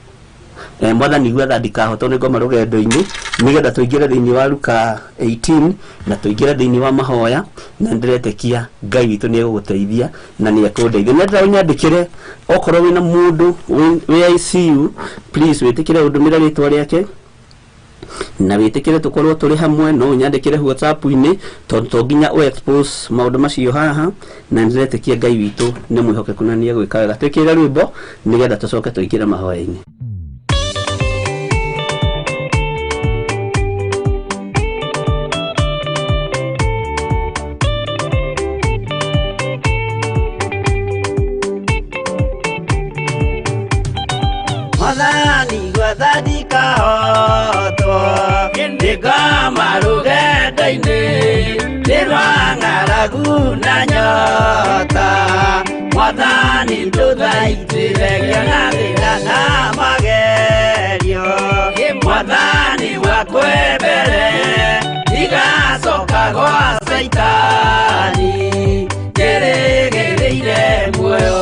mwathani gwetha ndikahotwo nĩ ngoma rũgendo-inĩ nĩgetha tũingĩre thĩinĩ wa Luka 18 na tũingĩre thĩinĩ wa mahoya na ndĩretĩkia Ngai witũ nĩ egũgũteithia na nĩ ekũndeithia. Nĩndĩra ũnyandĩkĩre okorwo wĩna mũndũ wĩ ICU, please wĩtĩkĩre ũndũmĩre rĩtwa rĩake na wĩtĩkĩre tũkorwo tũrĩ hamwe. No ũnyandĩkĩre WhatsApp-inĩ tondũ to nginya expose maũndũ macio haha, na ndĩretĩkia Ngai witũ nĩ mwĩhokeku na nĩ egwĩka wega. Twĩkĩre rwĩmbo nĩgetha tũcoke tũingĩre mahoya-inĩ. Mwathani gwetha ndikahotwo nĩ ngoma rũgendo-inĩ nĩ rwa ng'aragu na nyota. Mwathani ndũthaitĩre na thĩna na magerio. Mwathani wakwe mbere igacoka gwa Saitani njĩrĩgĩrĩire muoyo.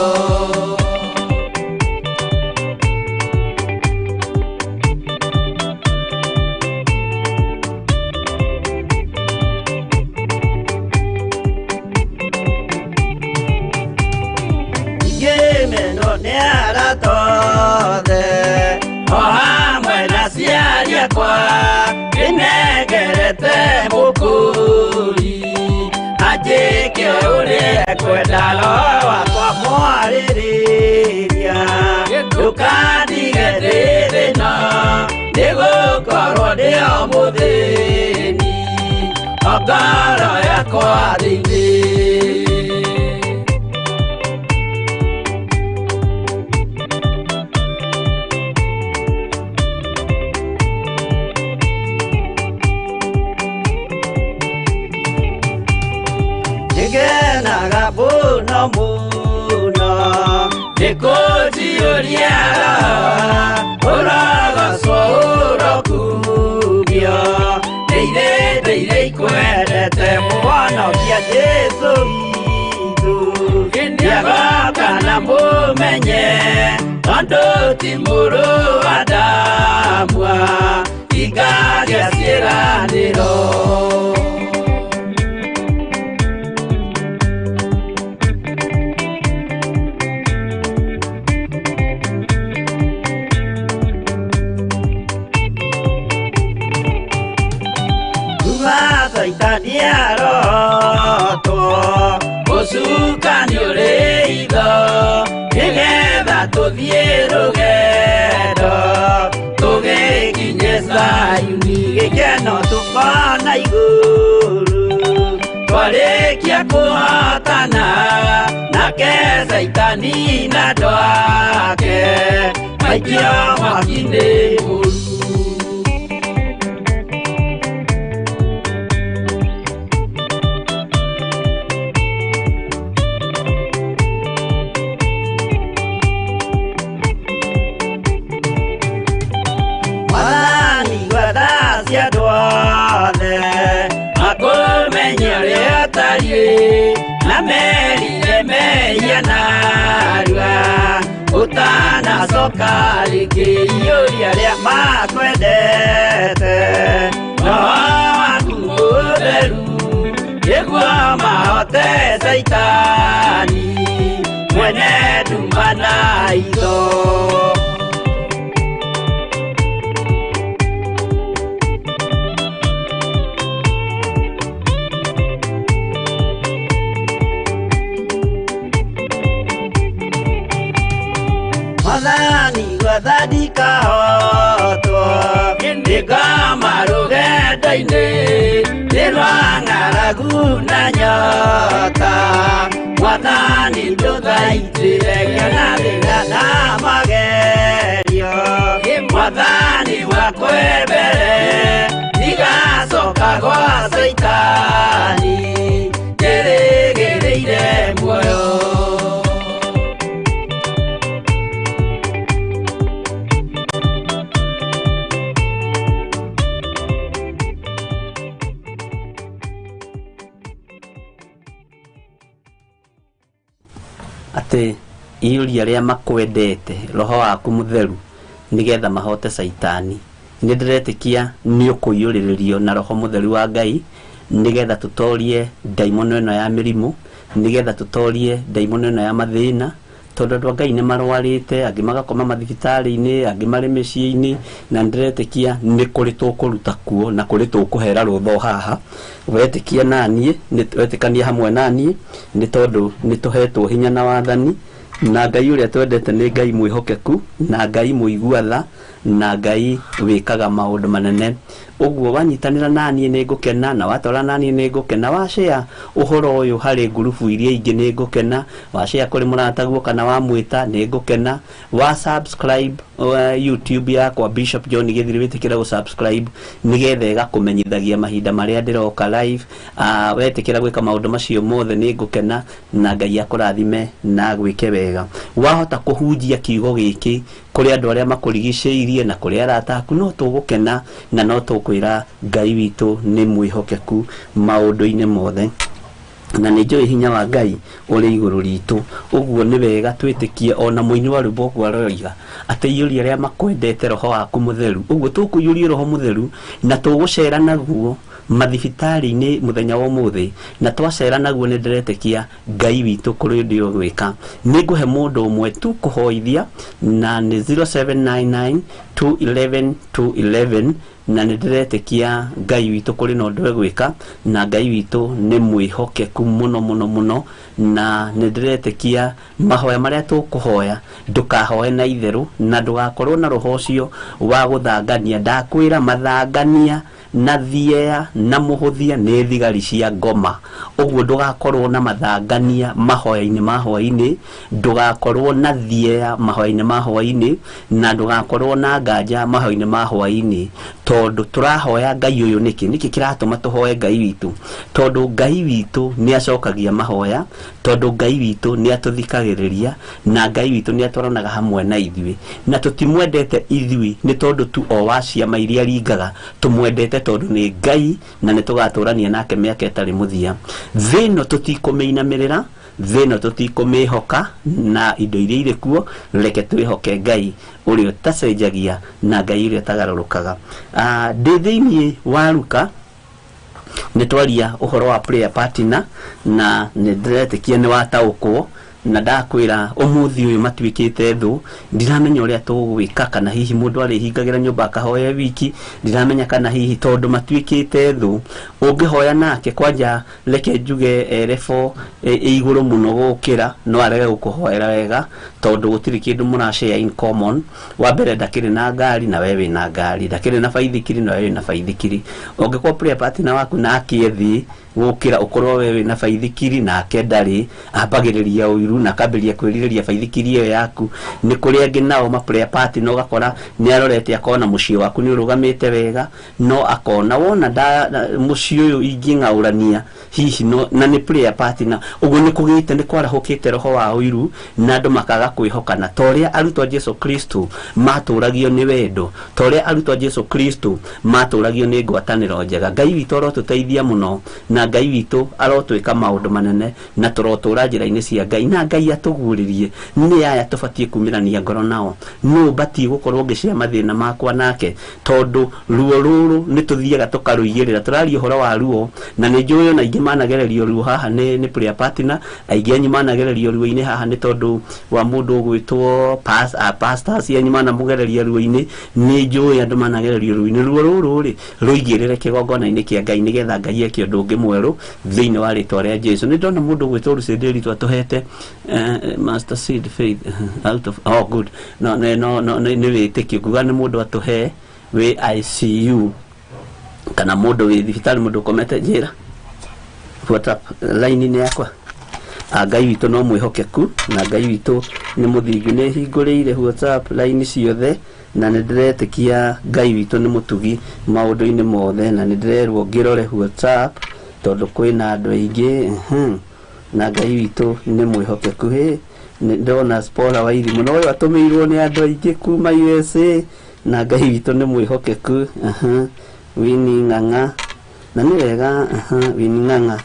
Nĩnegerete mũkũri anjĩke ũrĩa kwenda roho wakwa mwarĩrĩria. Ndũkandige ndĩ thĩna nĩgũkorwo ndĩo mũthĩni ngoro yakwa thĩinĩ. Ngenaga mũno mũno nĩkũnjiyũria ũrogocwo ũrokugio. Ndeithĩrĩire ikwendete mũhonokia Jesũ witũ. Ndiagoka na mũmenye tondũ ti mũrũ wa ndamwa ingagĩa ciĩranĩro. Saitani arotwo gũcukani ũrĩ itho nĩgetha tũthiĩ rũgendo tũgĩkinye Zayuni gĩkeno tũkona igũrũ. Twarĩkia kũhotana nake Saitani na andũ ake maikio mwaki-inĩ mũru. Na merire meia narua utanacoka rĩngĩ iyũria rĩa makwendete. Roho waku mũtheru nĩguo mahote Saitani mwene nduma na itho. Mwathani gwetha ndikahotwo nĩ ngoma rũgendo-inĩ nĩ rwa ng'aragu na nyota. Mwathani ndũthaitĩre na thĩna na magerio. Mwathani wakwe mbere igacoka gwa Saitani njĩrĩgĩrĩire muoyo. Atĩ iyũria rĩa makwendete Roho waku mũtheru nigetha mahote saitani. Nĩ ndĩretĩkia nĩ ũkũiyũrĩrĩrio na roho mũtheru wa Ngai nigetha tutorie daimono ĩno ya mĩrimũ, nigetha tutorie daimono ĩno ya mathĩna, tondu andũ a Ngai nĩ marwarĩte, angĩ magakoma mathibitarĩ-inĩ, angĩ marĩ mĩciĩ-inĩ, na ndĩretĩkia nĩ kũrĩ tũkũruta kuo na kũrĩ tũkũhera rũtho haha. Wetĩkia naniĩ, wetĩkania hamwe naniĩ, nĩ tondũ nĩ tũhetwo hinya na wathani, na Ngai ũrĩa twendete nĩ Ngai mwĩhokeku, na Ngai mũigua-tha, na Ngai wĩkaga maũndũ manene. Ũguo wanyitanĩra naniĩ nĩ ngũkena, na watwara naniĩ nĩ ngũkena, wa share ũhoro ũyũ harĩ ngurubu iria ingĩ nĩ ngũkena, wa share kũrĩ mũrataguo kana wa mwĩta nĩ ngũkena, wa subscribe YouTube yakwa Bishop John Gĩthiri, wĩtĩkĩra gũ-subscribe nigetha ĩgakũmenyithagia mahinda marĩa ndĩroka live. Wetĩkĩra gwĩka maũndũ macio mothe nĩ ngũkena, na Ngai akũrathime na gwĩke wega. Wahota kũhunjia kiugo gĩkĩ kũrĩ andũ arĩa makũrigicĩirie na kũrĩ arata aku, no tũgũkena na no tũkwĩra Ngai witũ nĩ mwĩhokeku maũndũ-inĩ mothe, na nĩ njũĩ hinya wa Ngai ũrĩ igũrũ ritũ. Ũguo nĩ wega twĩtĩkie, ona mũini wa rwĩmbo ũguo aroiga atĩ iyũria arĩa makwendete roho waku mũtheru. Ũguo tũkũiyũria roho mũtheru na tũgũcera naguo mathibitarĩ-inĩ mũthenya wa ũmũthĩ, na twacera naguo nĩ ndĩretĩkia Ngai witũ kũrĩ ũndũ ũgwĩka. Nĩ ngũhe mũndũ ũmwe tu kũhoithia, na nĩ 0799 211 211, na nĩ ndĩretĩkia Ngai witũ kũrĩ na ũndũ ũgwĩka, na Ngai witũ nĩ mwĩhokeku mũno mũno mũno, na nĩ ndĩretĩkia mahoya marĩa tũkũhoya ndũkahoe na itherũ, na ndũgakorwo na roho ũcio wa gũthangania. Ndakwĩra mathangania na thiea na mũhũthia nĩ thigari cia ngoma. Ũguo ndũgakorwo na mathangania mahoya-inĩ ma hwaĩ-inĩ, ndũgakorwo na thiea mahoya-inĩ ma hwaĩ-inĩ, na ndũgakorwo na nganja mahoya-inĩ ma hwaĩ-inĩ, tondũ tũrahoya Ngai ũyũ nĩkĩ kĩratũma tũhoe Ngai witũ? Tondũ Ngai witũ nĩ acokagia mahoya, tondũ Ngai witũ nĩ atũthikagĩrĩria, na Ngai witũ nĩ atwaranaga hamwe na ithuĩ, na tũtimwendete ithuĩ nĩ tondũ tu o wa ciama iria ringaga, tũmwendete tondũ nĩ Ngai, na nĩ tũgatũrania nake mĩaka ĩtarĩ mũthia. Thĩno tũtikũmĩinamĩrĩra, thĩno tũtikũmĩhoka na indo iria irĩ kuo, reke twĩhoke Ngai ũrĩa ũtacenjagia na Ngai ũrĩa ũtagarũrũkaga. Ndĩ thĩinĩ wa Luka nĩ twaria ũhoro wa prayer partner, na nĩ ndĩretĩkia nĩ wataũkwo, na ndakwĩra ũmũthĩ ũyũ matuĩkĩte thũ. Ndiramenya ũrĩa tũgwĩka, kana hihi mũndũ arĩhingagĩra nyũmba akahoya wiki, ndiramenya kana hihi tondũ matuĩkĩte thũ ũngĩhoya nake kwanja reke njuge level igũrũ mũno gũkĩra, no arege gũkũhoera wega tondũ gũtirĩ kĩndũ mũrashare in common. Wa mbere ndakĩrĩ na ngari na wewe wĩna ngari, ndakĩrĩ na baithikiri na wewe wĩna baithikiri. Ũngĩkorwo prayer partner waku nake thĩ gũkĩra ũkorwo wewe na baithikiri nake ndarĩ, ambagĩrĩria ũiru na akambĩrĩria kwĩrirĩria baithikiri ĩyo yaku. Nĩ kũrĩ angĩ nao ma prayer partner ũgakora nĩ arorete akona mũciĩ waku nĩ ũrũgamĩte wega, no akona wona mũciĩ ũyũ ingĩng'aũrania hihi no, na nĩ prayer partner. Ũguo nĩ kũgĩte nĩ kwarahũkĩte roho wa ũiru, na andũ makaga kwĩhokana. Ta ũrĩa arutwo a Jesu Kristo matũragio nĩ wendo, ta ũrĩa arutwo a Jesu Kristo matũragio nĩ ngwatanĩro njega. Ngai witũ arotũteithia mũno, na Ngai witũ arotwĩka maũndũ manene, na tũrotũra njĩra-inĩ cia Ngai, na Ngai atũguũrĩrie. Nĩ aya tũbatiĩ kumĩrania ngoro nao, nũ batiĩ gũkorwo ngĩcia mathĩna makwa nake, tondũ ruo rũrũ nĩ tũthiaga tũkarũigĩrĩra. Tũraria ũhoro wa ruo, na nĩ njũĩ ona aingĩ managererio ruo haha nĩ prayer partner, aingĩ anyu managererio ruo-inĩ haha nĩ tondũ wa mũndũ ũgwĩtwo pastors, anyu manamũgereria ruo-inĩ. Nĩ njũĩ andũ managererio ruo-inĩ. Ruo rũrũ rĩ rũigĩrĩre kĩgongona-inĩ kĩa Ngai nĩgetha Ngai eke ũndũ ũngĩ mwerũ thĩinĩ wa rĩtwa rĩa Jesu. Nĩ ndona mũndũ ũgwĩtwo Lucindĩri twatũhete Master Seed Faith out of good no nĩ wĩtĩkio kuga nĩ mũndũ atũhe wĩ ICU kana mũndũ wĩ thibitarĩ, mũndũ ũkomete njĩra. WhatsApp line-inĩ yakwa, Ngai witũ no mwĩhokeku, na Ngai witũ nĩ mũthingu. Nĩ hingũrĩire WhatsApp line ciothe, na nĩ ndĩretĩkia Ngai witũ nĩ mũtugi maũndũ-inĩ mothe, na nĩ ndĩrerwo ngĩrore WhatsApp tondũ kwĩna andũ aingĩ. Na Ngai witũ nĩ mwĩhokeku. Nĩ ndona Spola wa Irimũ no ũyũ atũmĩirwo nĩ andũ aingĩ kuma USA, na Ngai witũ nĩ mwĩhokeku. Wini Ng'ang'a, na nĩ wega. Wini Ng'ang'a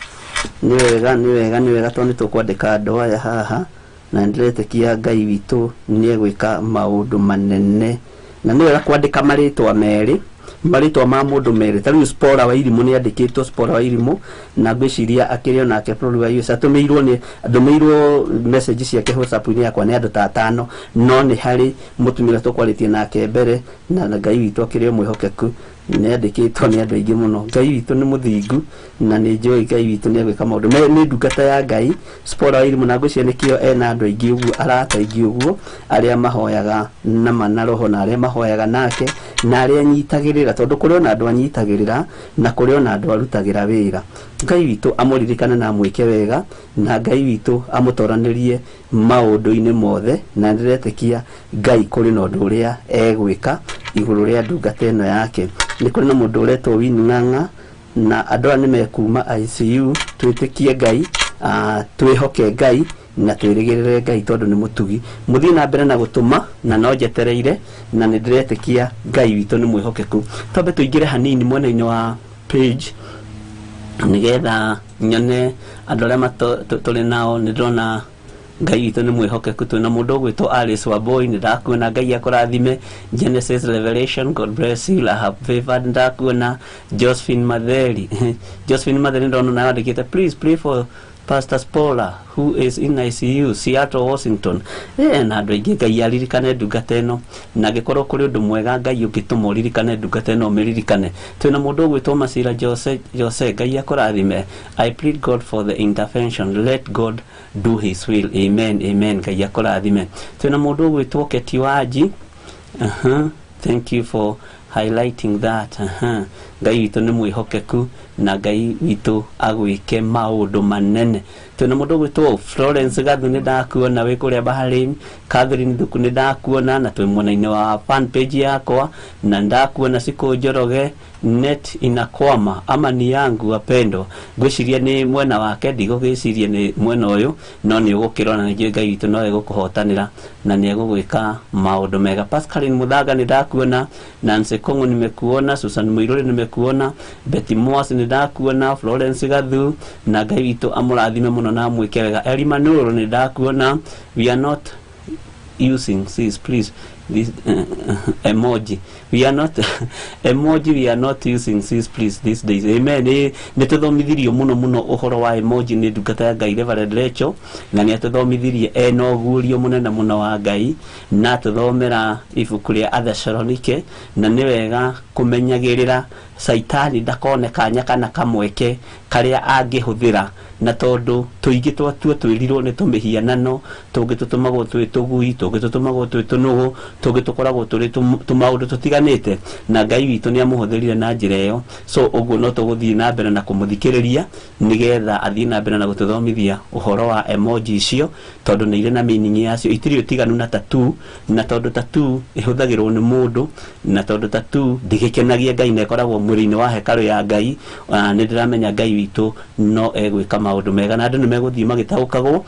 nĩ wega tondũ nĩ tũkwandĩka andũ aya haha, na ndĩretĩkia Ngai witũ nĩ egwĩka maũndũ manene na nĩ wega kwandĩka marĩtwa merĩ, marĩtwa ma mũndũ merĩ. Ta rĩu Spora wa Irimũ nĩ andĩkĩtwo Spora wa Irimũ, na ngwĩciria akĩrĩ onake bũrũri wa US. Atũmĩirwo message ciake WhatsApp-inĩ yakwa nĩ andũ ta 5, no nĩ harĩ mũtumia tũkwarĩtie nake mbere, na Ngai witũ akĩrĩ mwĩhokeku, nĩ andĩkĩtwo nĩ andũ aingĩ mũno. Ngai witũ nĩ mũthingu, na nĩ njũĩ Ngai witũ nĩ agwĩka maũndũ. Nĩ ndungata ya Ngai Spora wa Irimũ, na ngwĩciria nĩkĩo ena andũ aingĩ ũguo, arata aingĩ ũguo, arĩa mahoyaga na mana roho, na arĩa mahoyaga nake, na arĩa anyitagĩrĩra, tondũ kũrĩ ona andũ anyitagĩrĩra na kũrĩ ona andũ arutagĩra wĩra. Ngai witũ amũririkane na amwĩke wega, na Ngai witũ amũtoranĩrie maũndũ-inĩ mothe, na ndĩretĩkia Ngai kũrĩ na ũndũ ũrĩa egwĩka igũrũ rĩa ndungata ĩno yake. Nĩ kũrĩ na mũndũ ũretwo Win Ng'ang'a, na andũ aya nĩ mekuma ICU. Twĩtĩkie Ngai, twĩhoke Ngai, na twĩrĩgĩrĩre Ngai tondũ nĩ mũtugi. Mũthiĩ na mbere na gũtũma, na no njetereire, na nĩ ndĩretĩkia Ngai witũ nĩ mwĩhokeku. Twambe tũingĩre hanini mwena-inĩ wa page, nĩgetha nyone andũ arĩa tũrĩ nao. Nĩ ndĩrona Ngai witũ nĩ mwĩhokeku. Twĩna mũndũ ũgwĩtwo Alice Wamboi, nĩ ndakuona. Ngai akũrathime. Genesis Revelation, God bless you. I have favored, ndakuona. Josephine Matheri Josephine Matheri ndona nayo andĩkĩte, please pray for Pastor Spora who is in ICU, Seattle, Washington. Na andũ aingĩ Ngai aririkane ndungata ĩno, na angĩkorwo kũrĩ ũndũ mwega Ngai ũngĩtũma ũririkane ndungata ĩno, ũmĩririkane. Twĩna mũndũ ũgwĩtwo Masira Jose, Ngai akũrathime. I plead God for the intervention, let God do his will. Amen, amen. Ngai akũrathime. Twĩna mũndũ ũgwĩtwo Keti Wanji. Thank you for highlighting that. Ngai witũ nĩ mwĩhokeku, na Ngai witũ agwĩke maũndũ manene. Twĩna mũndũ ũgwĩtwo Florence Gathu, nĩ ndakuona wĩ kũrĩa Bahrain. Catherine Thuku nĩ ndakuona, na twĩ mwena-inĩ wa fan page yakwa, na ndakuona Siku Njoroge. Net inakwama ama ni yangu wapendo, ngwĩciria nĩ mwena wake, ndigũgĩciria nĩ mwena ũyũ, no nĩ ũgũkĩrona. Nĩ Ngai witũ no egũkũhotanĩra, na nĩ egũgwĩka maũndũ mega. Pascaline Muthanga nĩ ndakuona, Nancy Kongo nimekuona, Susan Muiruri nimekuona, Betty Moas nĩ ndakuona, Florence Gathu, na Ngai witũ amũrathime mũno na amwĩke wega. Elimanuro nĩ ndakuona. We are not using this, please, this emoji. We are not emoji, we are not using this, please, these days. Amen. Nĩ tũthomithirio mũno ũhoro wa emoji nĩ ndungata ya Ngai Reverend Rachel, na nĩ atũthomithirie ena ũguũrio mũnene mũno wa Ngai, na tũthomera ibuku rĩa Athessalonike, na nĩ wega kũmenyagĩrĩra Saitani ndakone kanya kana kamweke karĩa angĩhũthĩra, na tondũ tũingĩ twĩrirwo nĩ tũmĩhianano, tũngĩ tũtũmagwo twĩ tũgui, tũngĩ tũtũmagwo twĩ tũnũgũ, tũngĩ tũkoragwo tũrĩ tũmaũndũ tũtiganĩte, na Ngai witũ nĩ amũhũthĩrire na njĩra ĩyo. So ũguo no tũgũthiĩ na mbere na kũmũthikĩrĩria, nĩgetha athiĩ na mbere na gũtũthomithia ũhoro wa emoji icio, tondũ nĩ irĩ na meaning yacio. Itirĩ ũtiganu na tattoo, na tondũ tattoo ĩhũthagĩrwo nĩ mũndũ, na tondũ tattoo ndĩgĩkenagia Ngai, na ĩkoragwo mwĩrĩ-inĩ wa hekarũ ya Ngai. Nĩ ndĩramenya Ngai witũ no egwĩka maũndũ mega, na andũ nĩ megũthiĩ magĩtaũkagwo,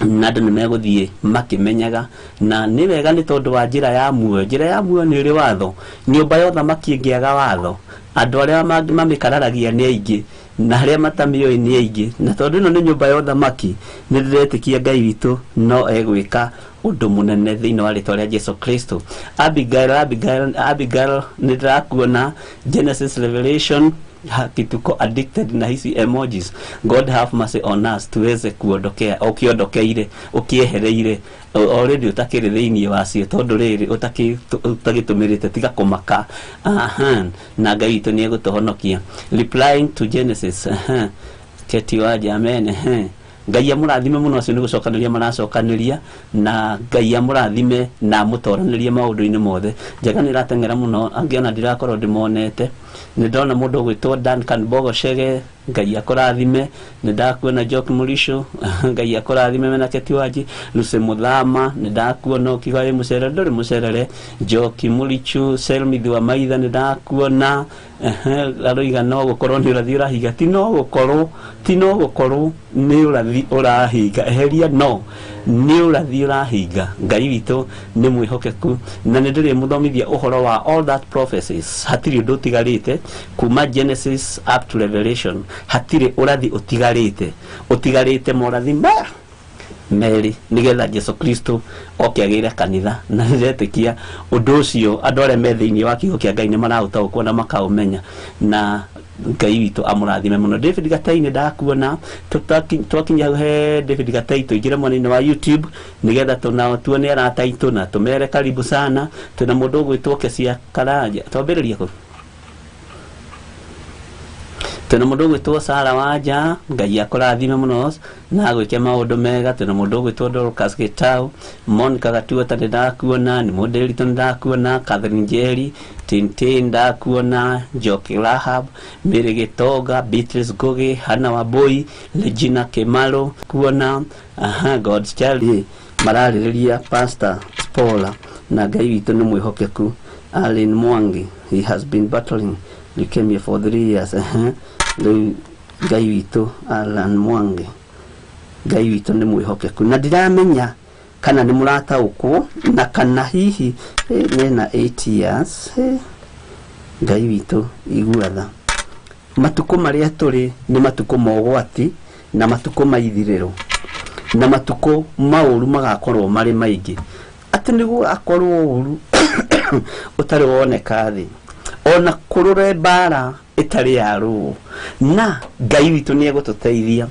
na andũ nĩ megũthiĩ makĩmenyaga. Na nĩ wega nĩ tondũ wa njĩra ya muoyo. Njĩra ya muoyo nĩ ĩrĩ watho. Nyũmba ya ũthamaki ĩngĩaga watho, andũ arĩa mamĩkararagia nĩ aingĩ, na arĩa matamĩoĩ nĩ aingĩ, na tondũ ĩno nĩ nyũmba ya ũthamaki, nĩ ndĩretĩkia Ngai witũ no egwĩka ũndũ mũnene thĩinĩ wa rĩtwa rĩa Jesu Kristo. Abigail nĩ ndĩrakuona. Genesis Revelation, kituko addicted na hizi emojis. God have mercy on us, tuweze kuondokea, ukiondokeire, ukiehereire, already utakĩrĩ thĩinĩ wacio, tondũ rĩrĩ utagĩtũmĩrĩte tiga kũmaka. Na Ngai witũ nĩ egũtũhonokia. Replying to Genesis, Keti Wanji, amen. Ngai amũrathime mũno, acio nĩ gũcokanĩria maracokanĩria, na Ngai amũrathime na amũtoranĩrie maũndũ-inĩ mothe. Njega nĩ irateng'era mũno, angĩona ndirakorwo ndĩmonete. Nĩ ndona mũndũ ũgwĩtwo Duncan Bogochege, Ngai akũrathime. Nĩ ndakuona Jock Murisho, Ngai akũrathime. Mena Keti Wanji. Lucy Muthama, nĩ ndakuona ũkiuga wĩ mũcerere, ndũrĩ mũcerere. Jock Murichu, Selmithi wa Maitha, nĩ ndakuona. Aroiga no gũkorwo nĩ ũrathi ũrahinga, ti no gũkorwo nĩ ũrathi ũrahinga, eheria no, nĩ ũrathi ũrahinga. Ngai witũ nĩ mwĩhokeku, na nĩ ndĩrĩ mũthomithia ũhoro wa all that prophecies. Hatirĩ ũndũ ũtigarĩte kuma Genesis up to Revelation, hatirĩ ũrathi ũtigarĩte morathi meri nigetha Jesu Kristo oke agire kanitha na ndiretikia undu ucio andu arĩa me thĩinĩ wa kiugo kĩa Ngai nĩ marautaũkwo na makaũmenya na Ngai witũ amũrathime mũno. David Gatai nĩ ndakuona twakinya he David Gatai tuingire mwena-inĩ wa YouTube nigetha tuone arata aitũ na tumere karibu sana. Twina mũndũ ũgwĩtwo Kecia Karanja, twambĩrĩria kũ twina mũndũ ũgwĩtwo Sara Wanja, Ngai akũrathime mũno na agwĩke maũndũ mega. Twina mũndũ ũgwĩtwo Dorcas Gitau, Monica Gatuota nĩ ndakuona, nĩ mũndũ Ndĩritũ nĩ ndakuona, Catherine Njeri, Tintin ndakuona, Njoki Rahab, Mary Gĩtonga, Beatrice Ngugi, Hannah Wambui, Regina Kimaro kuona God's Child mararĩrĩria Pastor Spola na Ngai witũ nĩ mwĩhokeku. Allen Mwangi, he has been battling leukemia for 3 years. Rĩu Ngai witũ Allen Mwangi, Ngai witũ nĩ mwĩhokeku na ndiramenya kana nĩ mũrataũkwo na kana hihi mena 8 years. Ngai witũ iguatha matukũ marĩa tũrĩ nĩ matukũ mogwati na matukũ maithirĩro na matukũ maũru magakorwo marĩ maingĩ atĩ nĩguo akorwo ũru ũtarĩ woneka thĩ ona kũrũre mbara ĩtarĩ ya rũũ na Ngai witũ nĩ egũtũteithia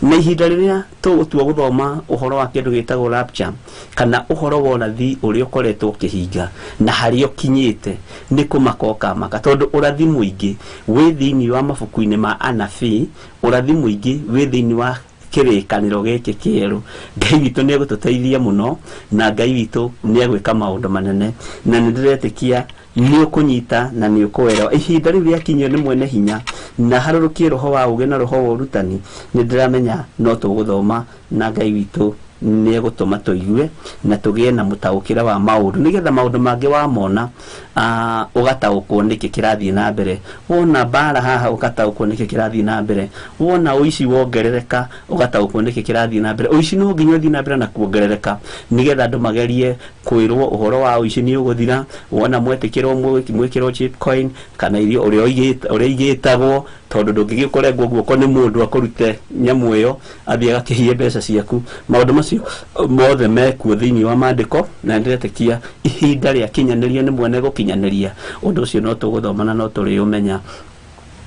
na ihinda rĩrĩa tũgũtua gũthoma ũhoro wa kĩndũ gĩtagwo rapture kana ũhoro wa ũrathi ũrĩa ũkoretwo ũkĩhinga na harĩa ũkinyĩte nĩ kũmaka maka tondũ ũrathi mũingĩ wĩ thĩinĩ wa mabuku-inĩ ma anabii, ũrathi mũingĩ wĩ thĩinĩ wa kĩrĩkanĩro gĩkĩ kĩerũ. Ngai witũ nĩ egũtũteithia mũno na Ngai witũ nĩ egwĩka maũndũ manene na nĩ ndĩretĩkia nĩ ũkũnyita na nĩ ũkũelewa ihinda rĩu rĩakinyio nĩ mwene hinya na harũrũkie roho wa ũgĩ na roho wa ũrutani. Nĩ ndĩramenya no tũgũthoma na Ngai witũ nĩ egũtũma tũigue na tũgĩe na mũtaũkĩre wa maũndũ nĩgetha maũndũ mangĩ wamona ũgataũkwo nĩkĩ kĩrathiĩ na mbere. Wona mbara haha ũgataũkwo nĩkĩ kĩrathiĩ na mbere. Wona ũici wongerereka ũgataũkwo nĩkĩ kĩrathiĩ na mbere. Ũici no nginya ũthiĩ na mbere na kuongerereka nĩgetha andũ magerie kwĩrwo ũhoro wa ũici nĩ ũgũthira. Wona mwetĩkĩrwo mwĩkĩrwo chip coin kana irio ũrĩa igĩtagwo tondũ ndũngĩgĩkorengwo guoko nĩ mũndũ akũrute nyamũ ĩyo athiĩ agakĩhie mbeca ciaku. Maũndũ macio mothe mekuo thĩinĩ wa maandĩko na ndĩretĩkia ihinda rĩakinyanĩria nĩ mwene gũkinyanĩria ũndũ ũcio no tũgũthoma na no tũrĩũmenya.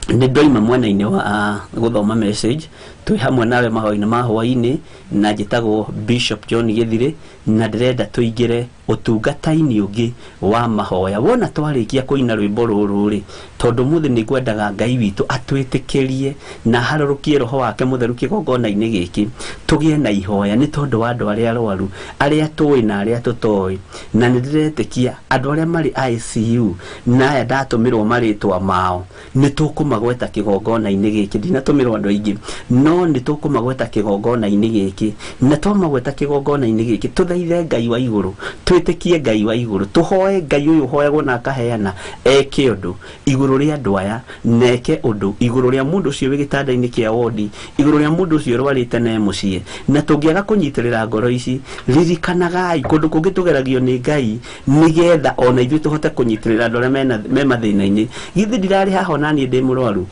Nĩ ndoima mwena-inĩ wa gũthoma message twĩ hamwe nawe mahoya-inĩ ma hwaĩ-inĩ na njĩtagwo Bishop John Gĩthirĩ na ndĩrenda tũingĩre ũtungata-inĩ ũngĩ wa mahoya. Wona twarĩkia kũina rwĩmbo rũrũ rĩ tondũ mũthĩ nĩ ngwendaga Ngai witũ atwĩtĩkĩrie na harũrũkie roho wake mũtheru kĩgongona-inĩ gĩkĩ tũgĩe na ihoya nĩ tondũ wa andũ arĩa arwaru arĩa tũĩ na arĩa tũtoĩ. Na nĩ ndĩretĩkia andũ arĩa marĩ ICU na aya ndatũmĩrwo marĩtwa mao nĩ tũkũmagweta kĩgongona-inĩ gĩkĩ. Ndinatũmĩrwo andũ aingĩ no nĩ tũkũmagweta kĩgongona-inĩ gĩkĩ na twamagweta kĩgongona-inĩ gĩkĩ tũthaithe Ngai wa igũrũ, twĩtĩkie Ngai wa igũrũ, tũhoe Ngai ũyũ ũhoyagwo na akaheana eke ũndũ igũrũ rĩa andũ aya na eke ũndũ igũrũ rĩa mũndũ ũcio wĩ gĩtanda-inĩ kĩa wodi, igũrũ rĩa mũndũ ũcio ũrwarĩte na mũciĩ. Na tũngĩaga kũnyitĩrĩra ngoro ici ririkanagai kũndũ kũngĩ tũgeragio nĩ Ngai nĩgetha ona ithuĩ tũhote kũnyitĩrĩra andũ arĩa me mathĩna-inĩ. Githĩ ndirarĩ haha ona niĩ ndĩ mũrwaru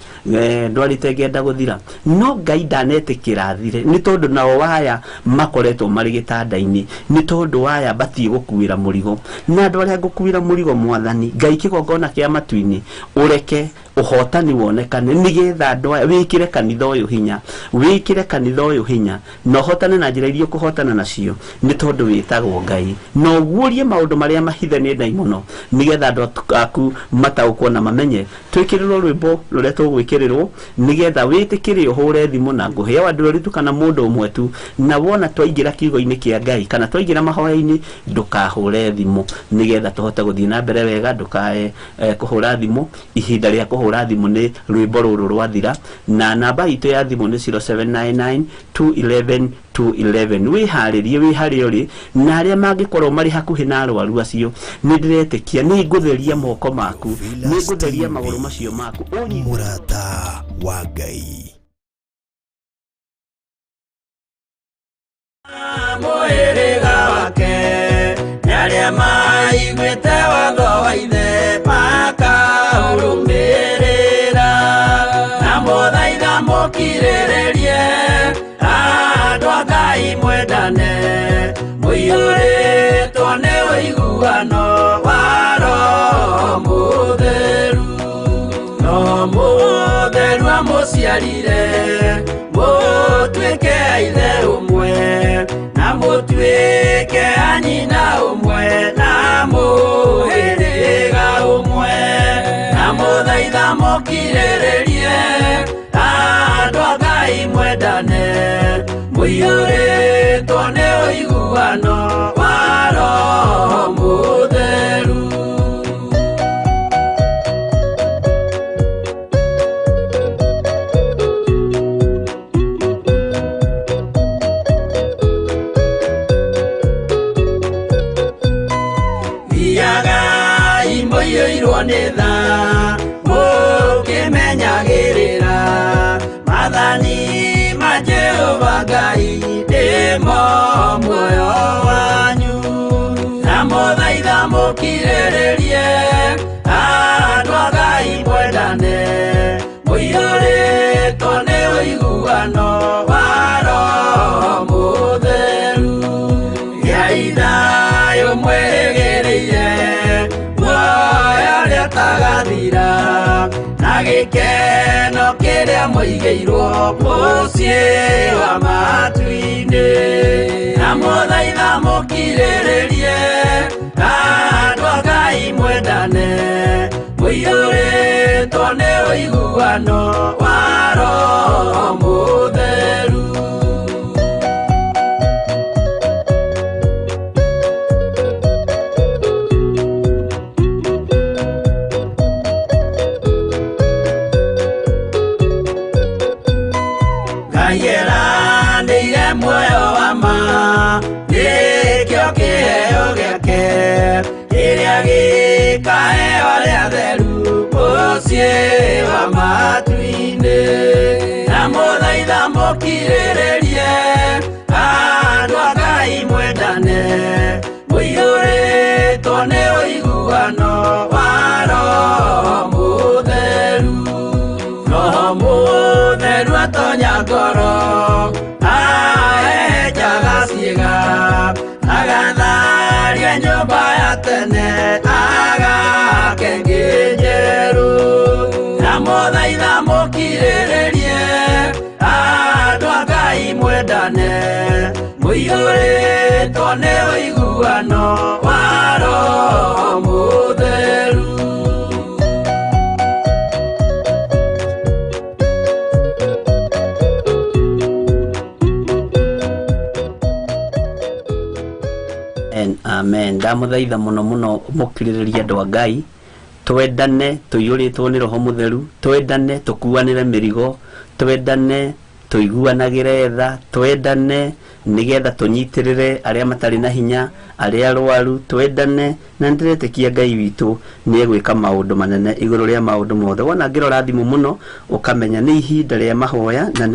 ndwarĩte ngenda gũthira no Ngai ndanetĩkĩra thire nĩ tondũ nao waya makoretwo marĩ gĩtanda-inĩ nĩ tondũ waya batie gũkuĩra mũrigo na andũ arĩa ngũkuĩra mũrigo Mwathani Ngai kĩgongona kĩa matu-inĩ ũreke ũhotani wonekane nĩgetha andũ aya wĩkĩre kanitha ũyũ hinya, wĩkĩre kanitha ũyũ hinya na ũhotane na njĩra iria ũkũhotana nacio nĩ tondũ wĩtagwo Ngai na ũguũrie maũndũ marĩa mahithe nĩ Ngai mũno nĩgetha andũ aku mataũkwo na mamenye. Twĩkĩrĩrwo rwĩmbo rũrĩa tũgwĩkĩrĩrwo nĩgetha wĩtĩkĩre ũhũre thimũ na ngũheo andũ ũritũ kana mũndũ ũmwe tu na wona twaingĩra kiugo-inĩ kĩa Ngai kana twaingĩra mahoya-inĩ ndũkahũre thimũ nĩgetha tũhote gũthiĩ na mbere wega. Ndũkae kũhũra thimũ ihinda rĩa kũhũra thimũ nĩ rwĩmbo rũrũ rwathira na namba itũ ya thimũ nĩ 0799 211 211. Wĩharĩrie wĩharĩa ũrĩ na arĩa mangĩkorwo marĩ hakuhĩ na arwaru acio nĩ ndĩretĩkia nĩ ngũtheria moko maku, nĩ ngũtheria magũrũ macio maku. Mũrata wa Ngai mũhĩrĩga wake nĩ arĩa maiguĩte watho wa ithe makaũrũmĩrĩra na mũthaitha mũkirĩrĩrie andũ a Ngai mwendane. mũciarire mũtuĩke ithe ũmwe na mũtuĩke anyina ũmwe na mũhĩrĩga ũmwe na mũthaitha mũkirĩrĩrie andũ a Ngai mwendane mũiyũrĩtwo nĩ ũiguano wa Roho Mũtheru. Thiagai mũiyũirwo nĩ tha mũkĩmenyagĩrĩra mathani ma Jehova Ngai nĩmo muoyo wanyu na mũthaitha mũkirĩrĩrie andũ a Ngai mwendane mũiyũrĩtwo nĩ ũiguano wa Roho Mũtheru. Gĩai thayũ mwĩgĩrĩire muoyo ũrĩa ũtagathira na gĩkeno kĩrĩa mũigĩirwo mũciĩ wa matu-inĩ na mũthaitha mũkirĩrĩrie andũ a Ngai mwendane mũiyũrĩtwo nĩ ũiguano wa Roho Mũtheru. Ngai muoyo wa ma nĩkĩo kĩheo gĩake kĩrĩa gĩkaheo arĩa atheru mũciĩ wa matu-inĩ na mũthaitha mũkirĩrĩrie andũ a Ngai mwendane mũiyũrĩtwo nĩ ũiguano wa Roho Mũtheru. Roho Mũtheru atonya ngoro ahejaga ciĩga agatharia nyũmba ya tene agake ngĩ njerũ na mũthaitha mũkirĩrĩrie andũ a Ngai mwendane mũiyũrĩtwo nĩ ũiguano wa Roho Mũtheru. Amen. Ndamũthaitha mũno mũno mũkirĩrĩrie andũ a Ngai twendane tũiyũrĩtwo nĩ Roho Mũtheru twendane tũkuanĩre mĩrigo twendane tũiguanagĩre tha twendane nĩgetha tũnyitĩrĩre arĩa matarĩ na hinya arĩa arwaru twendane na ndĩretĩkia Ngai witũ nĩ egwĩka maũndũ manene igũrũ rĩa maũndũ mothe. Wona ngĩrora thimũ mũno ũkamenya nĩ ihinda rĩa mahoya na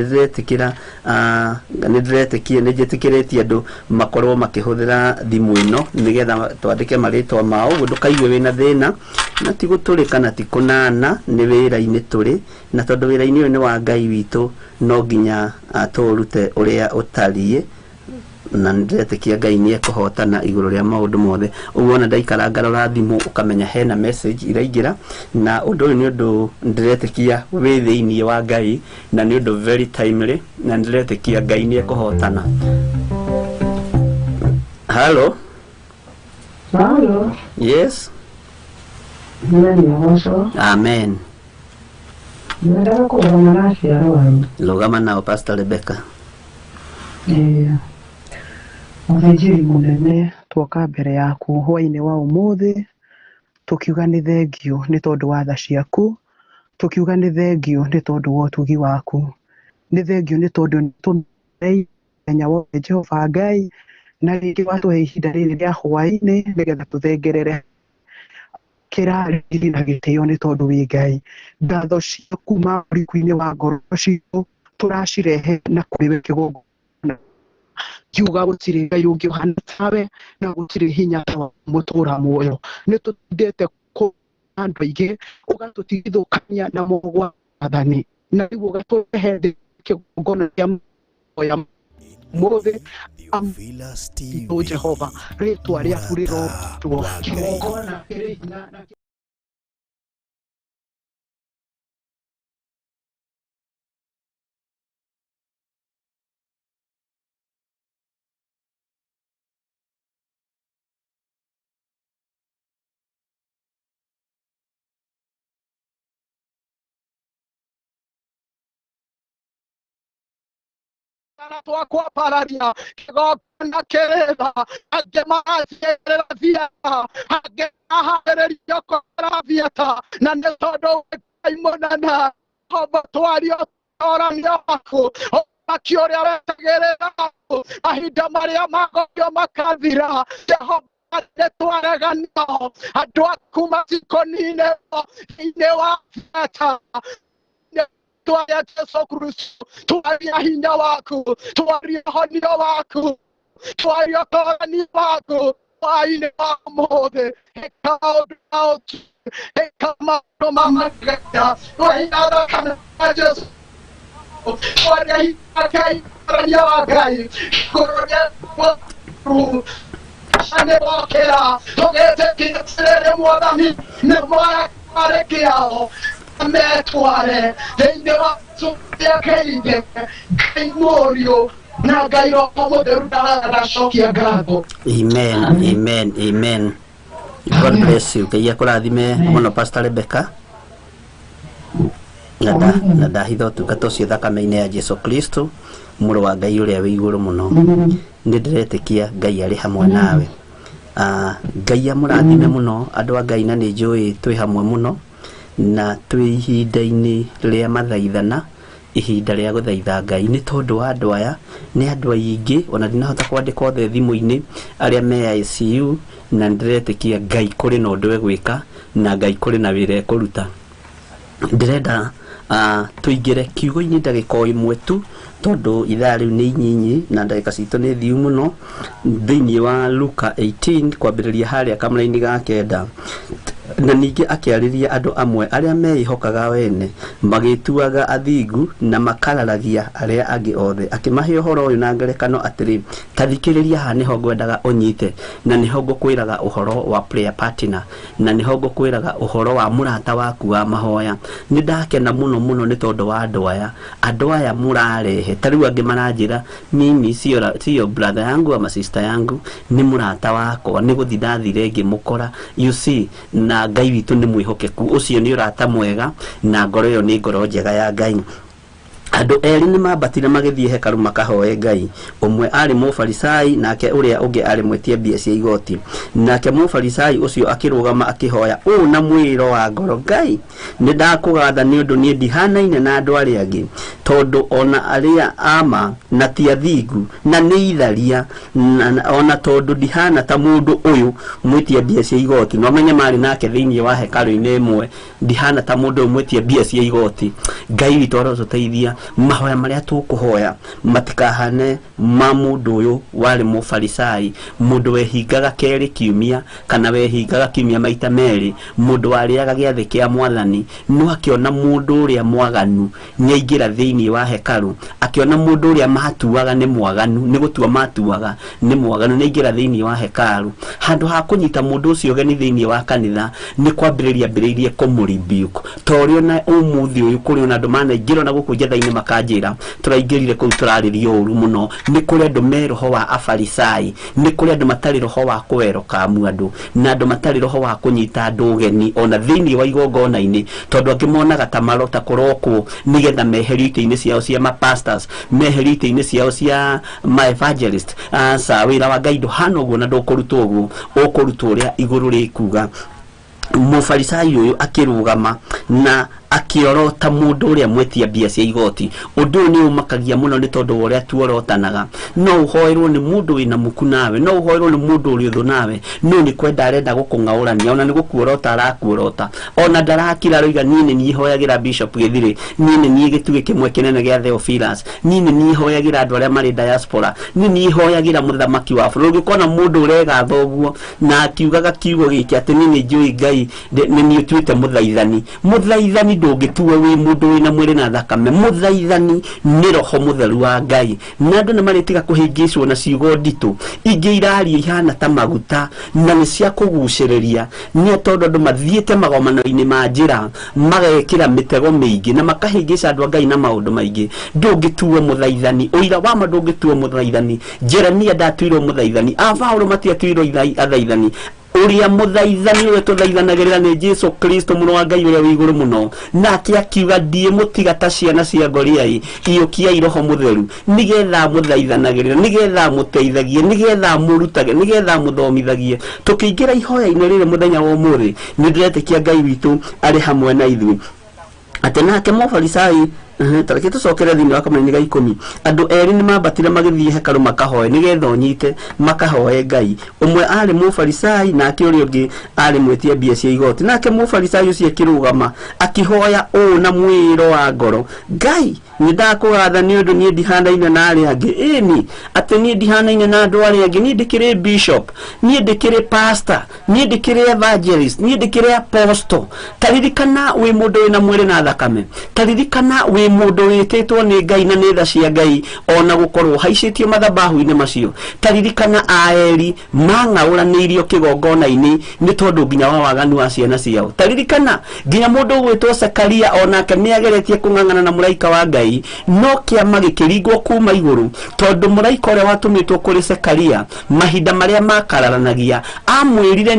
nĩnjĩtĩkĩrĩtie andũ makorwo makĩhũthĩra thimũ ĩno nĩgetha twandĩke marĩtwa mao ũguo ndũkaigue wĩna thĩna na ti gũtũrĩka na ti kũnana nĩ wĩra-inĩ tũrĩ na tondũ wĩra-inĩ ũyũ nĩ wa Ngai witũ no nginya tũũrute ũrĩa ũtariĩ na ndĩretĩkia Ngai nĩ ekũhotana igũrũ rĩa maũndũ mothe. Ũguo ona ndaikara ngarora thimũ ũkamenya hena message iraingĩra na ũndũ ũyũ nĩ ũndũ ndĩretĩkia wĩ thĩinĩ wa Ngai na nĩ ũndũ very timely na ndĩretĩkia Ngai nĩ ekũhotana. Hello. Hello. Yes. Amen. Lugama nao Pastor Rebecca. Mũthĩnjĩri mũnene tuoka mbere yaku hwaĩ-inĩ wa ũmũthĩ tukiuga nĩ thengio nĩ tondũ wa tha ciaku tukiuga nĩ thengio nĩ tondũ wa ũtugi waku nĩ thengio nĩ tondũ nĩtũmenya wothe Jehova Ngai na rĩngĩ watũhe ihinda rĩrĩ rĩa hwaĩ-inĩ nĩgetha tũthengerere kĩrariri na gĩtĩo nĩ tondũ wĩ Ngai. Ngatho ciaku maũriku-inĩ wa ngoro citũ tũracirehe na kũrĩwe kĩgongona kiuga gũtirĩ Ngai ũngĩ ũhana tawe na gũtirĩ hinya ta mũtũra muoyo. Nĩtũtindĩte andũ aingĩ ũgatũtigithũkania na mũgwa wathani na rĩu ũgatũrehe kĩgongona kĩa muoya mũthĩ Jehova rĩtwa rĩaku rĩrotwo kĩgongona kĩrĩ hinya. Twa kwa pararia kigokona kereba age macerera thiata age ahareria kora thiata na nĩ tondũ imonana hoba twario orania wako makio ria retagĩrĩra ahinda marĩa magorio makathira Jehova twaregania andũ aku matikonine thĩinĩ wa thiata Tuaria Jesu Kristo, tuaria hinya wako, tuaria honio wako, tuaria korani wako, tuaine wamode, ekama mama kaya, tuaina kana Jesu, tuaria hinya kai, tuaria wakai, tuaria wako, ane wakera, togete kinasere muadami, ne moya karekiao. Metware thĩinĩ wa cũkia kainde kaimorio na Ngai roho mũtheru ndagacokia ngatho. Amen. God bless you. Ngai akũrathime mũno Pastor Rebecca. Na ndahitha ũtungata ũcio thakame-inĩ ya Jesu Kristo mũrũ wa Ngai ũrĩa wĩ igũrũ mũno. Nĩ ndĩretĩkia Ngai arĩ hamwe nawe. Ngai amũrathime mũno andũ a Ngai, na nĩ njũĩ twĩ hamwe mũno na twĩ ihinda-inĩ rĩa mathaithana, ihinda rĩa gũthaitha Ngai nĩ tondũ wa andũ aya nĩ andũ aingĩ ona ndinahota kwandĩka othe thimũ-inĩ arĩa me ICU, na ndĩretĩkia Ngai kũrĩ na ũndũ egwĩka na Ngai kũrĩ na wĩra ekũruta. Ndĩrenda tũingĩre kiugo-inĩ ndagĩka ĩmwe tu tondũ ithaa rĩu nĩ inyinyi na ndagĩka citũ nĩ thiu mũno, thĩinĩ wa Luka 18 kwambĩrĩria harĩa kamũra-inĩ ga kenda. Na ningĩ akĩarĩria andũ amwe arĩa meihokaga wene magĩtuaga athingu na makararagia arĩa angĩ othe, akĩmahe ũhoro ũyũ na ngerekano atĩrĩ, ta thikĩrĩria haha nĩho ngwendaga ũnyite, na nĩho ngũkwĩraga ũhoro wa prayer partner, na nĩho ngũkwĩraga ũhoro wa mũrata waku wa mahoya. Nĩ ndakena mũno nĩ tondũ wa andũ aya mũrarehe. Ta rĩu angĩ maranjĩra mimi sio brother yangu ama sister yangu, nĩ mũrata wakwa, nĩ gũthi ndathire ngĩmũkora. You see, na Ngai witũ nĩ mwĩhokeku, ũcio nĩ ũrata mwega na ngoro ĩyo nĩ ngoro njega ya Ngai. Andũ erĩ nĩ mambatire magĩthiĩ hekalu makahoe Ngai. Ũmwe arĩ mũfarisai nake ũrĩa ũngĩ arĩ mwetia mbia cia igoti. Nake mũfarisai ũcio akĩrũgama akĩhoya ũũ na mwĩro wa ngoro, Ngai nĩ ndakũgatha nĩ ũndũ niĩ ndihanaine na andũ arĩa angĩ, tondũ ona arĩa ama na ti athingu na nĩ itharia, ona tondũ ndihana ta mũndũ ũyũ mwetia mbia cia igoti. No menye marĩ nake thĩinĩ wa hekalu-inĩ ĩmwe, ndihana ta mũndũ ũyũ mwetia mbia cia igoti. Ngai witũ arotũteithia mahoya marĩa tũkũhoya matikahane ma mũndũ ũyũ warĩ mũfarisai, mũndũ wehingaga kerĩ kiumia kana wehingaga kiumia maita merĩ, mũndũ warĩaga gĩathĩ kĩa Mwathani. No akĩona mũndũ ũrĩa mwaganu nĩaingĩra thĩinĩ wa hekalu, akĩona mũndũ ũrĩa matuaga nĩ mwaganu, nĩ gũtua matuaga nĩ mwaganu, nĩaingĩra thĩinĩ wa hekalu. Handũ ha kũnyita mũndũ ũcio ũgeni thĩinĩ wa kanitha, nĩ kwambĩrĩria kũmũrebuke. Ta ũrĩa na ũmũthĩ ũyũ kũrĩ na andũ manaingĩra na gũkũ njetha-inĩ makanjĩra tũraingĩrire kũu tũrarĩrio ũru mũno. Nĩ kũrĩ andũ me roho wa afarisai, nĩ kũrĩ andũ matarĩ roho wa kũwerokamu andũ, na andũ matarĩ roho wa kũnyita andũ ũgeni ona thĩinĩ wa igongona-inĩ, tondũ angĩ monaga ta marota kũrokwo nĩgetha meherio itĩ-inĩ ciao cia mapastors, meherio itĩ-inĩ ciao cia maevangelist. Wĩra wa Ngai ndũhana ũguo na ndũkũrutwo ũguo, ũkũrutwo ũrĩa igũrũ rĩkuga. Mũfarisai ũyũ akĩrũgama na akiorota mũndũ ũrĩa mwetia mbia cia igoti. Ũndũ ũyũ nĩ ũmakagia mũno nĩ tondũ wa ũrĩa tuorotanaga. No ũhoerwo nĩ mũndũ wĩna muku nawe, no ũhoerwo nĩ mũndũ ũrĩ ũthũ nawe, no nĩ kwenda arenda gũkũng'aũrania, ona nĩ gũkuorota arakuorota. Ona ndarakira aroiga niĩ nĩ niĩ hoyagĩra Bishop Gĩthirĩ, niĩ nĩ niĩ gĩtugĩ kĩmwe kĩnene gĩa Theophilus, niĩ nĩ niĩ hoyagĩra andũ arĩa marĩ diaspora, niĩ nĩ hoyagĩra mũthamaki wa bũrũri. Ũngĩkona mũndũ ũregatha ũguo na akiugaga kiugo gĩkĩ atĩ niĩ nĩ njũĩ Ngai, nĩ niĩ ũtuĩte mũthaithani. Mũthaithani ndũngĩtua wĩ mũndũ wĩna mwĩrĩ na thakame. Mũthaithani nĩ roho mũtheru wa Ngai, na andũ nĩ marĩtiga kũhĩngĩcwo na ciugo nditũ ingĩ iraria ihana ta maguta na nĩ cia kũgucĩrĩria, nĩ tondũ andũ mathiĩte magomano-inĩ ma njĩra magekĩra mĩtego mĩingĩ na makahĩngĩca andũ a Ngai na maũndũ maingĩ. Ndũngĩtuo mũthaithani, ũira wa ma ndũngĩtuo mũthaithani. Jeremia ndatuirwo mũthaithani, Paũlũ matiatuirwo athaithani. uria muthaithani we tuthaithanagirira ni Jesu Kristo muno wa Ngai uria wi iguru muno nake akiuga ndie mutiga ta ciana cia ngoriai iyukiai roho mutheru nigetha muthaithanagirira nigetha muteithagie nigetha murutage nigetha muthomithagie tukiingira ihoya-ini riri muthenya wa umuthi ni ndiretikia Ngai witu ari hamwe na ithui ati nake Mũfarisai tareke tucokere thini wa Kamũira ga 10 andu eri ni mambatire magithie hekalu makahoe nigetha onyite makahoe Ngai umwe ari Mũfarisai nake uri ungi ari mwetia mbia cia igoti nake Mũfarisai ucio akirugama akihoya na mwiro wa ngoro Ngai ni ndakugatha ni undu ni ndihanaine na ari angi eni ati ni ndihanaine na andu ari angi ni ndikire bishop ni ndikire pastor ni ndikire evangelist ni ndikire apostle taririkana wi mundu wina mwiri na thakame taririkana wi mundu wititwo ni Ngai na ni tha cia Ngai ona gukorwo haicitio mathabahu-ini macio taririkana aeri mang'aũranĩirio kĩgongona-inĩ ni tondu nginya wa waganu wa ciana ciao taririkana nginya mundu gwitwo Zekaria onake ni ageretie kung'ang'ana na mũraika wa Ngai no kiama gĩkĩringwo kuma igũrũ tondu mũraika ũrĩa watũmĩtwo kũrĩ Zekaria mahinda marĩa makararanagia amwĩrire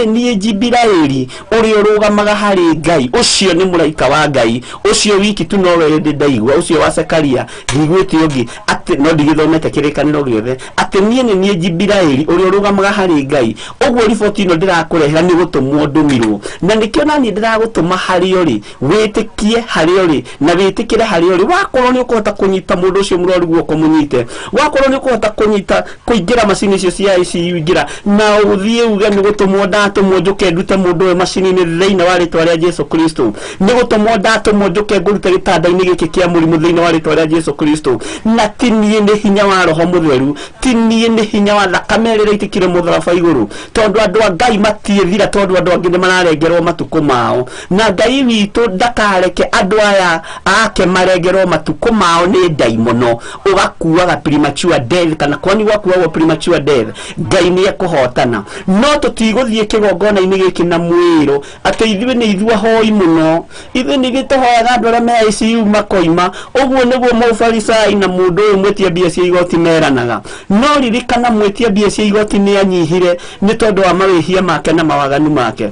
nie Jibiraeli ũrĩa ũrũgamaga harĩ Ngai ũcio ni mũraika wa Ngai ũcio wiki tu no ndaigua ucio wa Zekaria ndigwite ungi ati no ndigithomete kirikaniro giothe ati nie Jibiraeli uri urugamaga hari Ngai ogwo riboti ino ndirakurehera ni gutumwo ndumirwo na nikio nani ndiragutuma hari uri witikie hari uri na witikire hari uri wakorwo ni ukuhota kunyita mundu ucio murori guoko munyite wakorwo ni ukuhota kunyita kuingira macini icio cia ICU ingira na uthie uge ni gutumwo ndatumwo njuke ndute mundu we macini-ini thiini wa ritwa ria Jesu Kristo ni gutumwo ndatumwo njuke ngurute gitanda-ini giki kia murimu thiini wa ritwa ria Jesu Kristo na tinie ni hinya wa roho mutheru tinie ni hinya wa thakame rĩrĩa itikire mutharaba iguru tondu andu a Ngai matiethira tondu andu angi ni mararengerwo matuko mao na Ngai witu ndakareke andu aya ake marengerwo matuko mao ni ndaimono ugakuaga premature death kana kwani wakuagwo premature death Ngai ni ekuhotana no tutigũthie kĩgongona-inĩ gĩkĩ na mwĩro atĩ ithuĩ nĩ ithuĩ ahoi mũno ithuĩ nĩ gĩtũhoyaga andũ arĩa me ICU makoima ũguo nĩguo Mũfarisai na mũndũ ũyũ mwetia mbia cia igoti meranaga no ririkana mwetia mbia cia igoti nĩ anyihire nĩ tondũ wa mawĩhia make na mawaganu make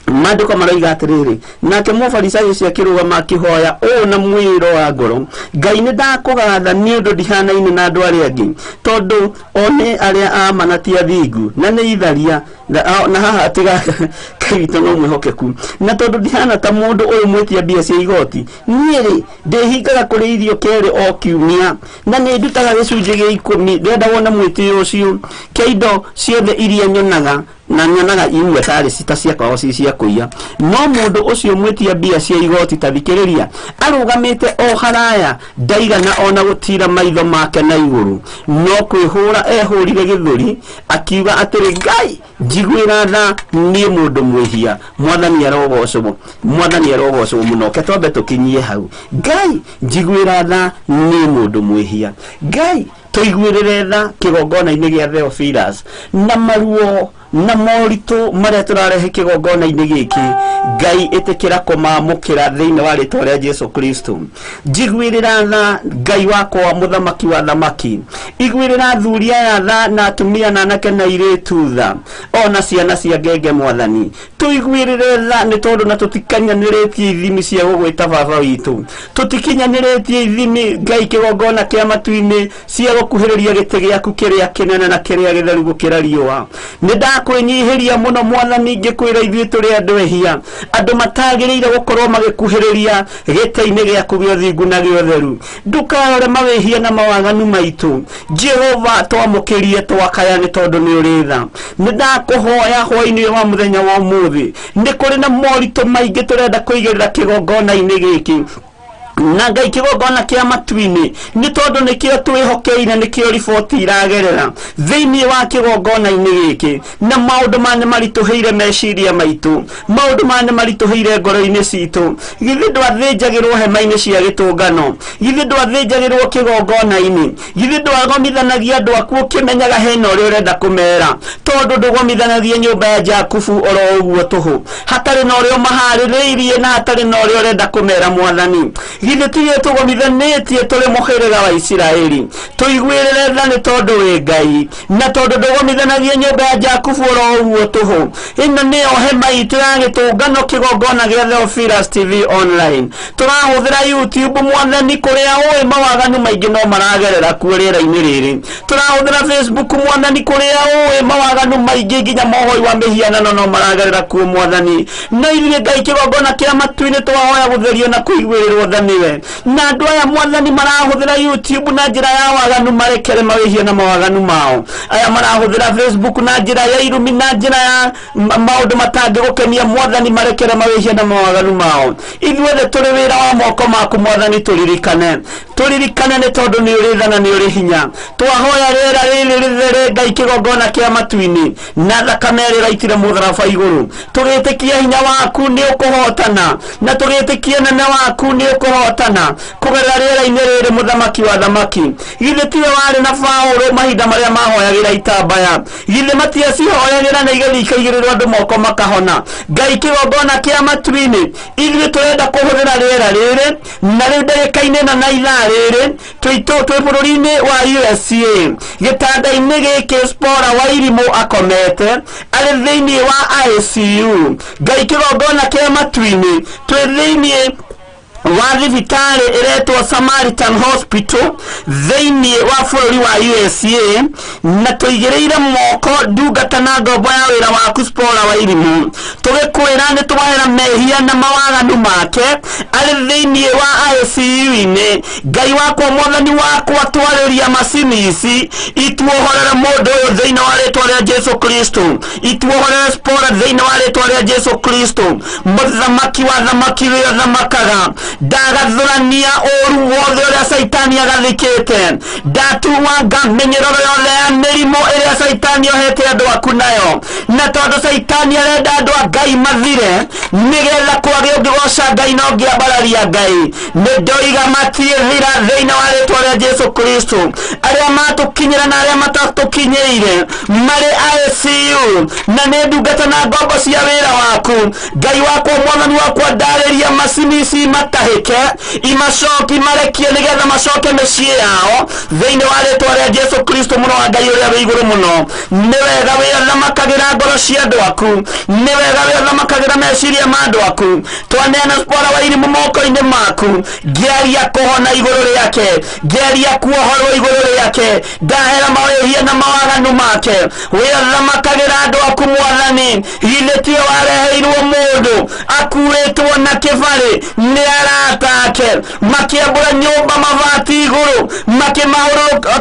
Maandĩko maroiga atiriri nake Mũfarisai ucio akĩrũgama akĩhoya na mwĩro wa ngoro Ngai nĩ ndakũgatha nĩ ũndũ ndihanaine na andũ arĩa angĩ tondu one arĩa amanatia thingu na nĩ itharia na haha atiga kaito no mwihokeku na tondu ndihana ta mundu ũyũ mwetia mbia cia igoti niĩ ndĩhingaga kũrĩ irio kerĩ o kiumia na nĩ ndutaga gĩcunjĩ gĩa 10 ndenda wona mwĩtĩo ũcio kĩa indo ciothe iria nyonaga na nyonaga imwe tarĩ cita cia kwao cia kũiya no mundu ũcio mwetia mbia cia igoti tathikĩrĩria arũgamĩte o haraya ndaigana ona gũtira maitho make na igũrũ no kwĩhũra ehũrire gĩthũri akiuga atĩrĩ Ngai njiguĩra tha niĩ mũndũ mwĩhia mwathani arogocwo mũno ke twambe tũkinyie hau Ngai njiguĩra tha niĩ mũndũ mwĩhia Ngai tũiguĩrĩre tha kĩgongona-inĩ gĩa Theophilus na maruo na moritũ marĩa tũrarehe kĩgongona-inĩ gĩkĩ Ngai ĩtĩkĩra kũmamũkĩra thĩinĩ wa rĩtwa rĩa Jesu Kristo njiguĩrĩra tha Ngai wakwa mũthamaki wa thamaki iguĩrĩra athuri aya tha na atumia na anake na airĩtu tha ona ciana cia ngenge mwathani tũiguĩrĩre tha nĩ tondũ na tũtikinyanĩrĩtie ithimi cia gũgwĩta baba witũ tũtikinyanĩrĩtie ithimi Ngai kĩgongona kĩa matu-inĩ cia gũkuhĩrĩria gĩtĩ gĩaku kĩrĩa kĩnene na kĩrĩa gĩtheru gũkĩra riũa kwĩnyihĩria mũno mwathani ngĩkwĩra ithuĩ tũrĩ andũ ehia andũ matagĩrĩire gũkorwo magĩkuhĩrĩria gĩtĩ-inĩ gĩaku gĩa ũthingu na gĩa ũtheru ndukarore mawĩhia na mawaganu maitũ Jehova twamũkĩrie twakaya nĩ tondũ nĩ ũrĩ tha nĩ ndakũhoya hwaĩ-inĩ wa mũthenya wa ũmũthĩ nĩ kũrĩ na moritũ maingĩ tũrenda kũigĩrĩra kĩgongona-inĩ gĩkĩ na Ngai kĩgongona kĩa matu-inĩ nĩ tondũ nĩkĩo twĩhokeire nĩkĩo riboti iragerera thĩinĩ wa kĩgongona-inĩ gĩkĩ na maũndũ manĩ maritũhĩire meciria maitũ maũndũ manĩ maritũhĩire ngoro-inĩ citũ githĩ ndwathĩnjagĩrwo hema-inĩ cia gĩtũngano githĩ ndwathĩnjagĩrwo kĩgongona-inĩ githĩ ndwagomithanagia andũ aku ũkĩmenyaga hena ũrĩa ũrenda kũmera tondũ ndũgomithanagia nyũmba ya Jakubu oro ũguo tũhũ hatarĩ na ũrĩa ũmaharĩrĩirie na hatarĩ na ũrĩa ũrenda kũmera mwathani githe tiye tugomithanĩtie tũrĩ mũhĩrĩga wa Isiraeli tũiguĩrĩre tha nĩ tondũ wĩ Ngai na tondũ ndũgomithanagia nyũmba ya Jakubu oro ũguo tũhũ. Ĩno nĩyo hema itũ ya gĩtũngano kĩgongona gĩa Theophilus TV online. Tũrahũthĩra YouTube Mwathani kũrĩa ũĩ mawaganu maingĩ no maragerera kuo rĩera-inĩ rĩrĩ. Tũrahũthĩra Facebook Mwathani kũrĩa ũĩ mawaganu maingĩ nginya mohoi wa mĩhianano no maragerera kuo Mwathani. No ithuĩ Ngai kĩgongona kĩa matu-inĩ twahoya gũtherio na kũiguĩrĩrwo tha nĩwe. Na andũ aya Mwathani marahũthĩra YouTube na njĩra ya waganu marekere mawĩhia na mawaganu mao. Aya marahũthĩra Facebook na njĩra ya irumi na njĩra ya maũndũ matangĩgũkenia Mwathani marekere mawĩhia na mawaganu mao. Ithuothe tũrĩ wĩra wa moko maku Mwathani tũririkane nĩ tondũ nĩ ũrĩ tha na nĩ ũrĩ hinya. Twahoya rĩera rĩrĩ rĩthere Ngai kĩgongona kĩa matu-inĩ na thakame ĩrĩa ĩraitire mũtharaba igũrũ. Tũgĩtĩkia hinya waku nĩ ũkũhotana na tũgĩtĩkia nene waku nĩ ũkũhotana kũgerera rĩera-inĩ rĩrĩ mũthamaki wa thamaki. Githĩ tiwe warĩ na Paũlũ mahinda marĩa mahoyagĩra itambaya? Githĩ matiacihoyagĩra na igathiĩ ikaigĩrĩrwo andũ moko makahona? Ngai kĩgongona kĩa matu-inĩ ithuĩ tũrenda kũhũthĩra rĩera rĩrĩ na rĩu ndagĩka-inĩ na ithaa rĩrĩ twĩ bũrũri-inĩ wa USA. Gĩtanda-inĩ gĩkĩ Spora wa Irimũ akomete arĩ thĩinĩ wa ICU. Ngai kĩgongona kĩa matu-inĩ twĩ thĩinĩ wa thibitarĩ ĩretwo Samaritan Hospital thĩinĩ wa bũrũri wa USA na tũigĩrĩire moko ndungata na ngombo ya wĩra waku Spora wa Irimũ. Tũgĩkwĩra nĩ twahera mehia na mawaganu make arĩ thĩinĩ wa ICU-inĩ. Ngai wakwa Mwathani wakwa twarĩria macini ici ituohorere mũndũ ũyũ thĩinĩ wa rĩtwa rĩa Jesu Kristo. Ituohorere Spora thĩinĩ wa rĩtwa rĩa Jesu Kristo. Mũthamaki wa thamaki wĩra thamakaga ndagathũrania ũru wothe ũrĩa Saitani agathĩkĩte. Ndatuanga mĩnyororo yothe ya mĩrimũ ĩrĩa Saitani ohete andũ aku nayo. Na tondũ Saitani arenda andũ a Ngai mathire nĩgetha kwage ũngĩgoca Ngai na ũngĩambararia Ngai, nĩ ndoiga matiĩthira thĩinĩ wa rĩtwa rĩa Jesu Kristo. Arĩa matũkinyĩra na arĩa matatũkinyĩire marĩ ICU na nĩ ndungata na ngombo cia wĩra waku. Ngai wakwa Mwathani wakwa ndarĩria macini ici matahĩke imacoki marekie nĩgetha macoke mĩciĩ yao thĩinĩ wa rĩtwa rĩa Jesu Kristo mũno wa Ngai ũrĩa wĩ igũrũ mũno. Nĩ wega wĩthamakagĩra ngoro cia andũ aku, nĩ wega wĩthamakagĩra meciria ma andũ aku. Twaneana Spora wa Irimũ moko-inĩ maku, ngĩaria kũhona igũrũ rĩake, ngĩaria kuohorwo igũrũ rĩake, ndahera mawĩhia na mawaganu make. Wĩthamakagĩra andũ aku Mwathani, githĩ tiwe wareheirwo mũndũ akuĩtwo na kĩbarĩ nĩ arata ake makĩambũra nyũmba mabati igũrũ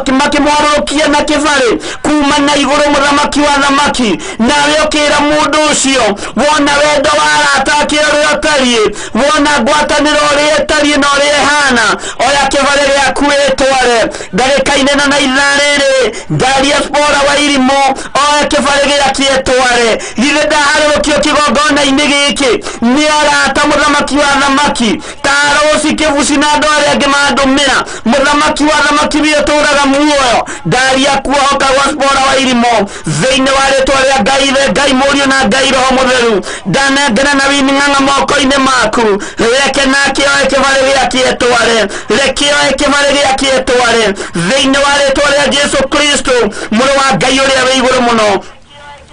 makĩmũharũrũkia na kĩbarĩ kuma na igũrũ mũthamaki wa thamaki. Nawe ũkĩra mũndũ ũcio wona wendo wa arata ake ũrĩa ũtariĩ, wona ngwatanĩro ũrĩa ĩtariĩ na ũrĩa ĩhana, oya kĩbarĩ gĩaku wĩtware ndagĩka-inĩ na ithaa rĩrĩ. Ndaria Spora wa Irimũ oya kĩbarĩ gĩake etware. Githĩ ndaharũrũkio kĩgongona-inĩ gĩkĩ nĩ arata mũthamaki wa thamaki taroci kĩbuci na andũ arĩa angĩ mandũmĩra mũthamaki wa thamaki wĩ ũtũũraga muoyo. Ndaria kuohoka gwa Spora wa Irimũ thĩinĩ wa rĩtwa rĩa Ngai Ithe, Ngai Mũriũ na Ngai Roho Mũtheru. Ndanengera na Wining'ang'a moko-inĩ maku, reke nake oe kĩbarĩ gĩake etware, reke oe kĩbarĩ gĩake etware thĩinĩ wa rĩtwa rĩa Jesu Kristo mũrũ wa Ngai ũrĩa wĩ igũrũ mũno.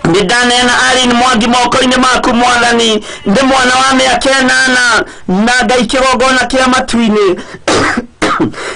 Nĩ ndaneana Irene Mwangi moko-inĩ maku Mwathani, nĩ mwana wa mĩaka 8 na Ngai kĩgongona kĩa matu-inĩ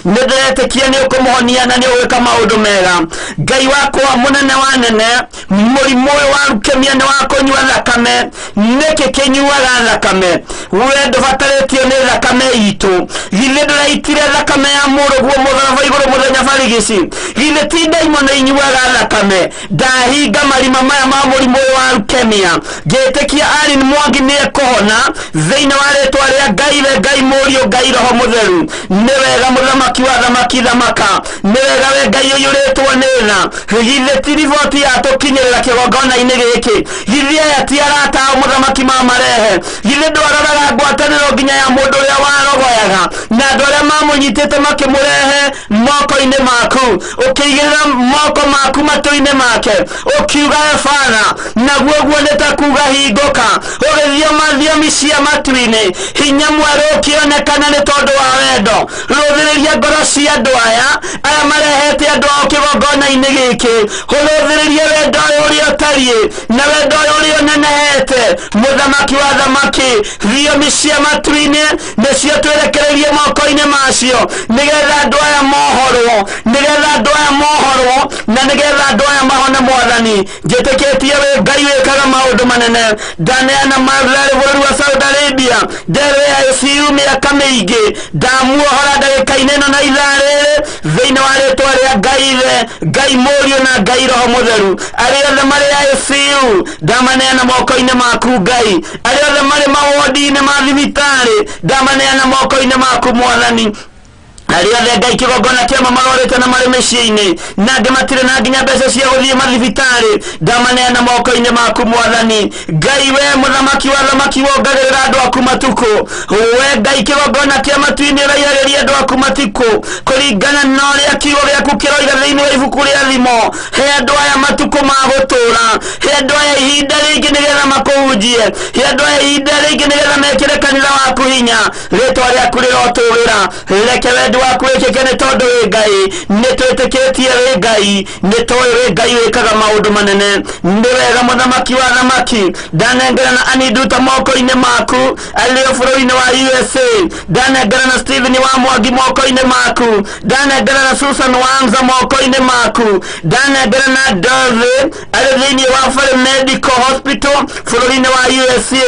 nĩ ndĩretĩkia nĩ ũkũmũhonia na nĩ ũgwĩka maũndũ mega. Ngai wakwa mũnene wa nene, mũrimũ ũyũ wa leukemia nĩ wa kũnyua thakame. Nĩkĩ kĩnyuaga thakame? We ndũbatarĩtio nĩ thakame itũ. Githĩ ndũraitire thakame ya mũrũguo mũtharaba igũrũ mũthenya barigici? Githĩ ti ndaimono inyuaga thakame? Ndahinga marima maya ma mũrimũ ũyũ wa leukemia, ngĩtĩkia Irene Mwangi nĩ ekũhona thĩinĩ wa rĩtwa rĩa Ngai Ithe, Ngai Mũriũ, Ngai Roho Mũtheru. Nĩ wega mũthamaki wa thamaki thamaka, nĩ wega we Ngai ũiyũrĩtwo nĩ tha. Githĩ ti riboti yatũkinyĩrĩra kĩgongona-inĩ gĩkĩ? Githĩ aya ti arata ao mũthamaki mamarehe? Githĩ ndwaroraga ngwatanĩro nginya ya mũndũ ũrĩa warogoyaga na andũ arĩa mamũnyitĩte makĩmũrehe moko-inĩ maku, ũkĩigĩrĩra moko maku matũ-inĩ make, ũkiuga Efana, naguo guo nĩ ta kuuga hingũka. Ũgĩthiĩ mathiomi cia matu-inĩ hinya mwerũ ũkĩonekana nĩ tondũ wa wendo rũthĩrĩria ngoro cia andũ aya marehete andũ ao kĩgongona-inĩ gĩkĩ hũthĩrĩria wendo ũrĩa ũtariĩ na wendo ũrĩa ũnenehete mũthamaki wa thamaki thiomi cia matu-inĩ nĩcio twerekereirie moko-inĩ macio nĩgetha andũ aya mohorwo na nĩgetha andũ aya mahone Mwathani njĩtĩkĩtie wĩ Ngai wĩkaga maũndũ manene ndaneana Martha bũrũri wa Saudi Arabia nderwe ya ICU mĩaka mĩingĩ ndamuohora ndagĩka-inĩ ĩno na ithaa rĩrĩ thĩinĩ wa rĩtwa rĩa Ngai Ithe Ngai Mũriũ na Ngai Roho Mũtheru arĩa othe marĩ ICU ndamaneana moko-inĩ maku Ngai arĩa othe marĩ mawodi-inĩ ma thibitarĩ ndamaneana moko-inĩ maku Mwathani arĩa othe Ngai kĩgongona kĩama marorete na marĩ mĩciĩ-inĩ na angĩ matirĩ na nginya mbeca cia gũthiĩ mathibitarĩ ndamaneana moko-inĩ maku Mwathani Ngai we mũthamaki wa thamaki wongagĩrĩra andũ aku matukũ we Ngai kĩgongona kĩa matu-inĩ ũraihagĩria andũ aku matukũ kũringana na ũrĩa kiugo gĩaku kĩroiga thĩinĩ wa ibuku rĩa thimo he andũ aya matukũ ma gũtũũra he andũ aya ihinda rĩngĩ nĩgetha makũhunjie he andũ aya ihinda rĩngĩ nĩgetha mekĩre kanitha waku hinya rĩtwa rĩaku rĩrotũũrĩra reke wendi waku wĩkĩke nĩ tondũ wĩ Ngai nĩtwĩtĩkĩtie wĩ Ngai nĩtũĩ wĩ Ngai wĩkaga maũndũ manene nĩ wega mũthamaki wa thamaki ndanengerana Aniduta moko-inĩ maku arĩ bũrũri-inĩ wa USA ndanengerana Stephen wa Mwangi moko-inĩ maku ndanengerana Susan Wanza moko-inĩ maku ndanengerana Dove arĩ thĩinĩ wa Fare Medical Hospital bũrũri-inĩ wa USA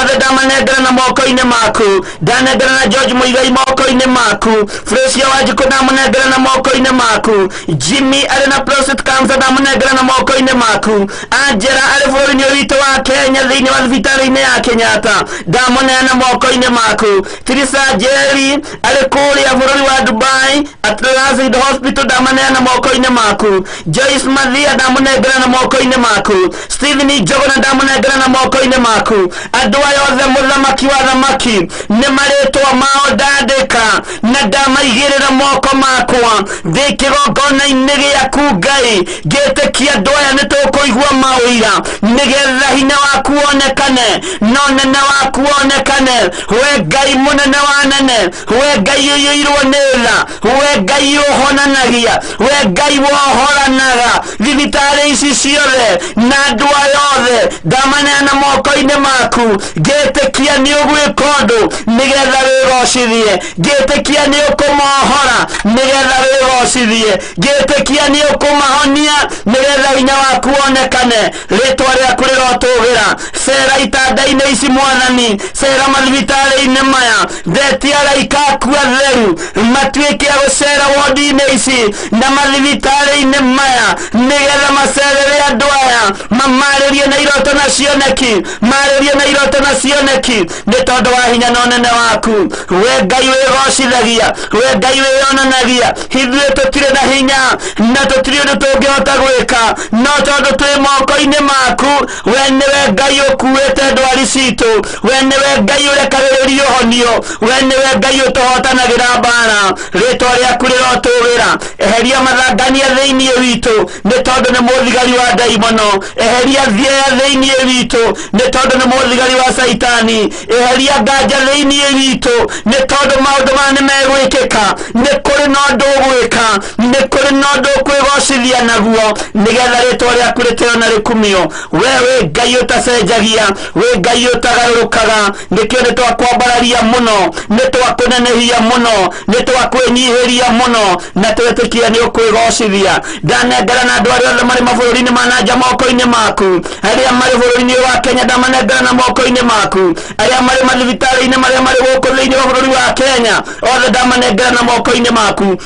othe ndamanengerana moko-inĩ maku ndanengerana George Muigai moko-inĩ maku Fresia Wanjiku ndamunengerana moko-inĩ maku Jimmy arĩ na prostate cancer ndamunengerana moko-inĩ maku Angela arĩ bũrũri-inĩ witũ wa Kenya thĩinĩ wa thibitarĩ-inĩ ya Kenyatta ndamuneana moko-inĩ maku Teresa Jerry arĩ kũrĩa bũrũri wa Dubai Atlassian Hospital ndamuneana moko-inĩ maku Joyce Mathia ndamunengerana moko-inĩ maku Stephen Njogona ndamunengerana moko-inĩ maku andũ aya othe mũthamaki wa thamaki nĩ marĩtwa mao ndandĩka na ndamaigĩrĩra moko makwa thĩ kĩgongona-inĩ gĩaku Ngai ngĩtĩkia andũ aya nĩtũkũigua maũira nĩgetha hinya waku wonekane na ũnene waku wonekane we Ngai mũnene wa nene we Ngai ũiyũirwo nĩ tha we Ngai ũhonanagia we Ngai wohoranaga thibitarĩ ici ciothe na andũ aya othe ndamaneana moko-inĩ maku ngĩtĩkia nĩ ũgwĩka ũndũ nĩgetha wĩgocithie ngĩtĩkia nĩ ũkũmohora nĩgetha wĩgocithie ngĩtĩkia nĩ ũkũmahonia nĩgetha hinya waku wonekane rĩtwa rĩaku rĩrotũũgĩra cera itanda-inĩ ici Mwathani cera mathibitarĩ-inĩ maya ndetia araika aku atheru matuĩke a gũcera wodi-inĩ ici na mathibitarĩ-inĩ maya nĩgetha macerere andũ aya mamarĩrie na iroto na cioneki marĩrie na iroto na cioneki nĩ tondũ wa hinya na ũnene waku we Ngai wĩgocithagia we Ngai wĩyonanagia ithuĩ tũtirĩ na hinya na tũtirĩ ũndũ tũngĩhota gwĩka no tondũ twĩ moko-inĩ maku we nĩwe Ngai ũkuĩte ndwari citũ we nĩwe Ngai ũrekagĩrĩria ũhonio we nĩwe Ngai ũtũhotanagĩra mbara rĩtwa rĩaku rĩrotũũgĩra eheria mathangania thĩinĩ witũ nĩ tondũ nĩ mũthigari wa ndaimono eheria thieya thĩinĩ witũ nĩ tondũ nĩ mũthigari wa Saitani eheria nganja thĩinĩ witũ nĩ tondũ maũndũ maya nĩ megwĩkĩka nĩ kũrĩ na ũndũ ũgwĩka nĩ kũrĩ na ũndũ ũkwĩgocithia naguo nĩgetha rĩtwa rĩaku rĩtĩo na rĩkumio we wĩ Ngai ũtacenjagia wĩ Ngai ũtagarũrũkaga nĩkĩo nĩ twakwambararia mũno nĩ twakũnenehia mũno nĩ twakwĩnyihĩria mũno na twĩtĩkia nĩ ũkwĩgocithia ndanengerana andũ arĩa othe marĩ mabũrũri-inĩ ma nanja moko-inĩ maku arĩa marĩ bũrũri-inĩ wa Kenya ndamanengerana moko-inĩ maku arĩa marĩ mathibitarĩ-inĩ marĩa marĩ gũkũ thĩinĩ wa bũrũri wa Kenya othe ndamanengerana moko-inĩ maku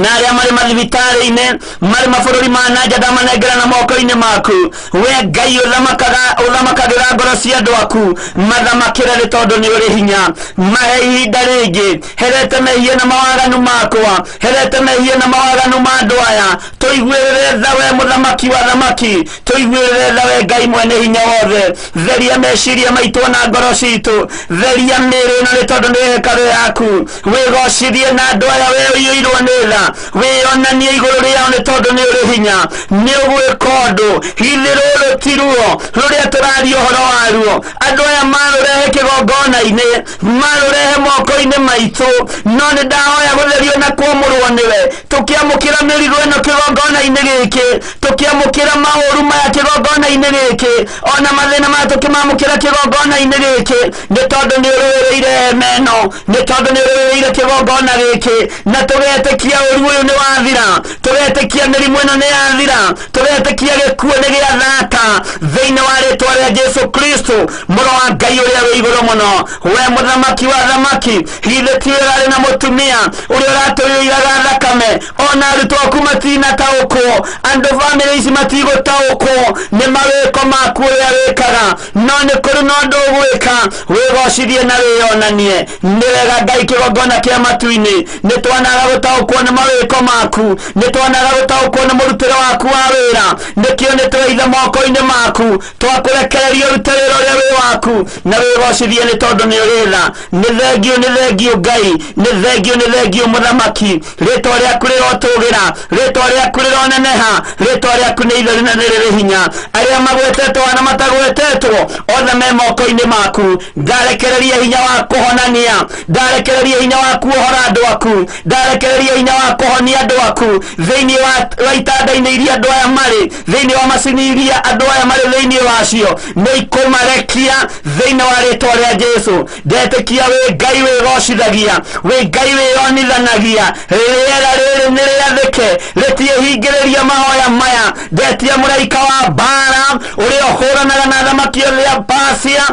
na arĩa marĩ mathibitarĩ-inĩ marĩ mabũrũri ma nanja ndamanengerana moko-inĩ maku we Ngai ũthamakagĩra ngoro cia andũ aku mathamakĩre nĩ tondũ nĩ ũrĩ hinya mahe ihinda rĩngĩ herete mehia na mawaganu makwa herete mehia na mawaganu ma andũ aya tũiguĩrĩre tha we mũthamaki wa thamaki tũiguĩrĩre tha we Ngai mwene hinya wothe theria meciria maitũ na ngoro citũ theria mĩĩrĩ ĩno nĩ tondũ nĩ hekarũ yaku wĩgocithie na andũ aya we ũiyũirwo nĩ tha wĩonanie igũrũ rĩao nĩ tondũ nĩ ũrĩ hinya nĩ ũgwĩka ũndũ hithĩ rũrũ ti ruo rũrĩa tũraria ũhoro waruo andũ aya marũrehe kigongona-inĩ marũrehe moko-inĩ maitũ no nĩ ndahoya gũtherio na kuomũrwo nĩwe tũkĩamũkĩra mĩrigo ĩno kigongona-inĩ gĩkĩ tũkĩamũkĩra maũru maya kigongona-inĩ gĩkĩ ona mathĩna maya tũkĩmamũkĩra kigongona-inĩ gĩkĩ nĩ tondũ nĩ ũrũĩrĩire meno nĩ tondũ nĩ ũrũĩrĩire kigongona gĩkĩ na tũgetĩkia ũru ũyũ nĩ wathira tũgetĩkia mĩrimũ ĩno nĩ yathira tũgetĩkia gĩkuũ nĩ gĩathata thĩinĩ wa rĩĩtwa rĩa Jesũ Kristo mũro wa Ngai ũrĩa wĩ igũrũ mũno we mũthamaki wa thamaki githĩ ti wĩra arĩ na mũtumia ũrĩa ũratũiyũiraga thakame ona arutwo aku matinataũkwo andũ bamĩrĩ ici matigũtaũkwo nĩ mawĩko maku ũrĩa wĩkaga no nĩ kũrĩ na ũndũ ũgwĩka wĩgocithie na wĩonanie nĩ wega Ngai kĩgongona kĩa matu-inĩ nĩ twanaga gũtaũkwo nĩ mawĩko maku nĩ twanaga gũtaũkwo nĩ mũrutĩre waku wa wĩra nĩkĩo nĩ tũraitha moko-inĩ maku twakũrekereria ũrute wĩra ũrĩa wĩ waku na wĩgocithie nĩ tondũ nĩ ũrĩ tha nĩ thengio Ngai nĩ thengio mũthamaki rĩtwa rĩaku rĩrotũgĩra rĩtwa rĩaku rĩroneneha rĩtwa rĩaku nĩ itheru na nĩ rĩrĩ hinya arĩa magwetetwo na matagwetetwo othe me moko-inĩ maku ndarekereria hinya wa kũhonania ndarekereria hinya wa kuohora andũ aku ndarekereria hinya wa kũhonia andũ aku thĩinĩ wa itanda-inĩ iria andũ aya marĩ thĩinĩ wa macini iria andũ aya marĩ thĩinĩ wacio nĩ ikũmarekia thĩinĩ wa rĩtwa rĩa Jesũ ndetĩkia wĩ Ngai wĩgocithagia wĩ Ngai wĩonithanagia rĩera rĩrĩ nĩ rĩathĩke rĩtiĩhingĩrĩria mahoya maya ndetia mũraika wa mbara ũrĩa ũhũranaga na thamaki othe ya Persia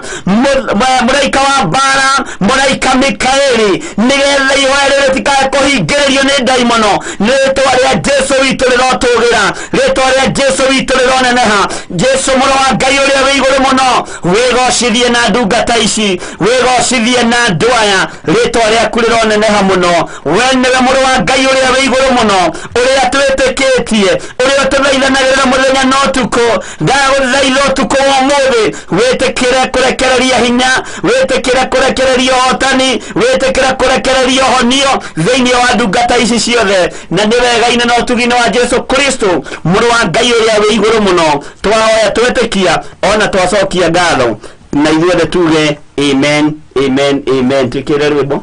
mũraika wa mbara mũraika Mikaeli nĩgetha ihoya rĩrĩ rĩtikae kũhingĩrĩrio nĩ ndaimono nĩ rĩtwa rĩa Jesũ witũ rĩrotũgĩra rĩtwa rĩa Jesũ witũ rĩroneneha Jesũ mũro wa Ngai ũrĩa wĩ igũrũ mũno wĩgocithie na ndungata ici wĩgocithie na andũ aya rĩtwa rĩaku rĩroneneha mũno we nĩwe mũro wa Ngai ũrĩa wĩ igũrũ mũno ũrĩa twĩtĩkĩtie ũrĩa tũthaithanagĩrĩra mũthenya na ũtukũ ndagũthaitha ũtukũ wa ũmũthĩ wĩtĩkĩre kũrekereria hinya wĩtĩkĩre kũrekereria ũhotani wĩtĩkĩre kũrekereria ũhonio thĩinĩ wa ndungata ici ciothe na nĩ wega-inĩ na ũtugi-inĩ wa Jesũ Kristo mũro wa Ngai ũrĩa wĩ igũrũ mũno twahoya twĩtĩkia ona twacokia ngatho na ithuothe tuge amen amen amen twĩkĩre rwĩmbo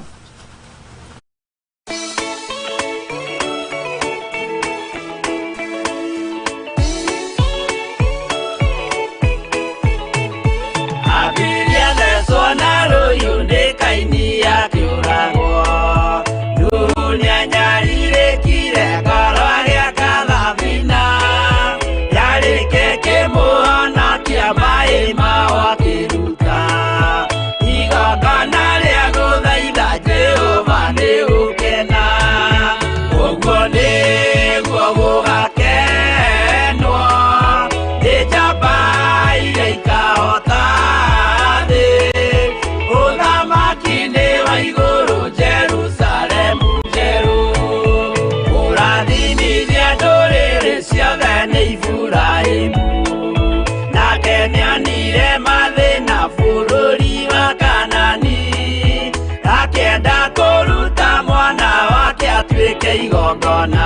igongona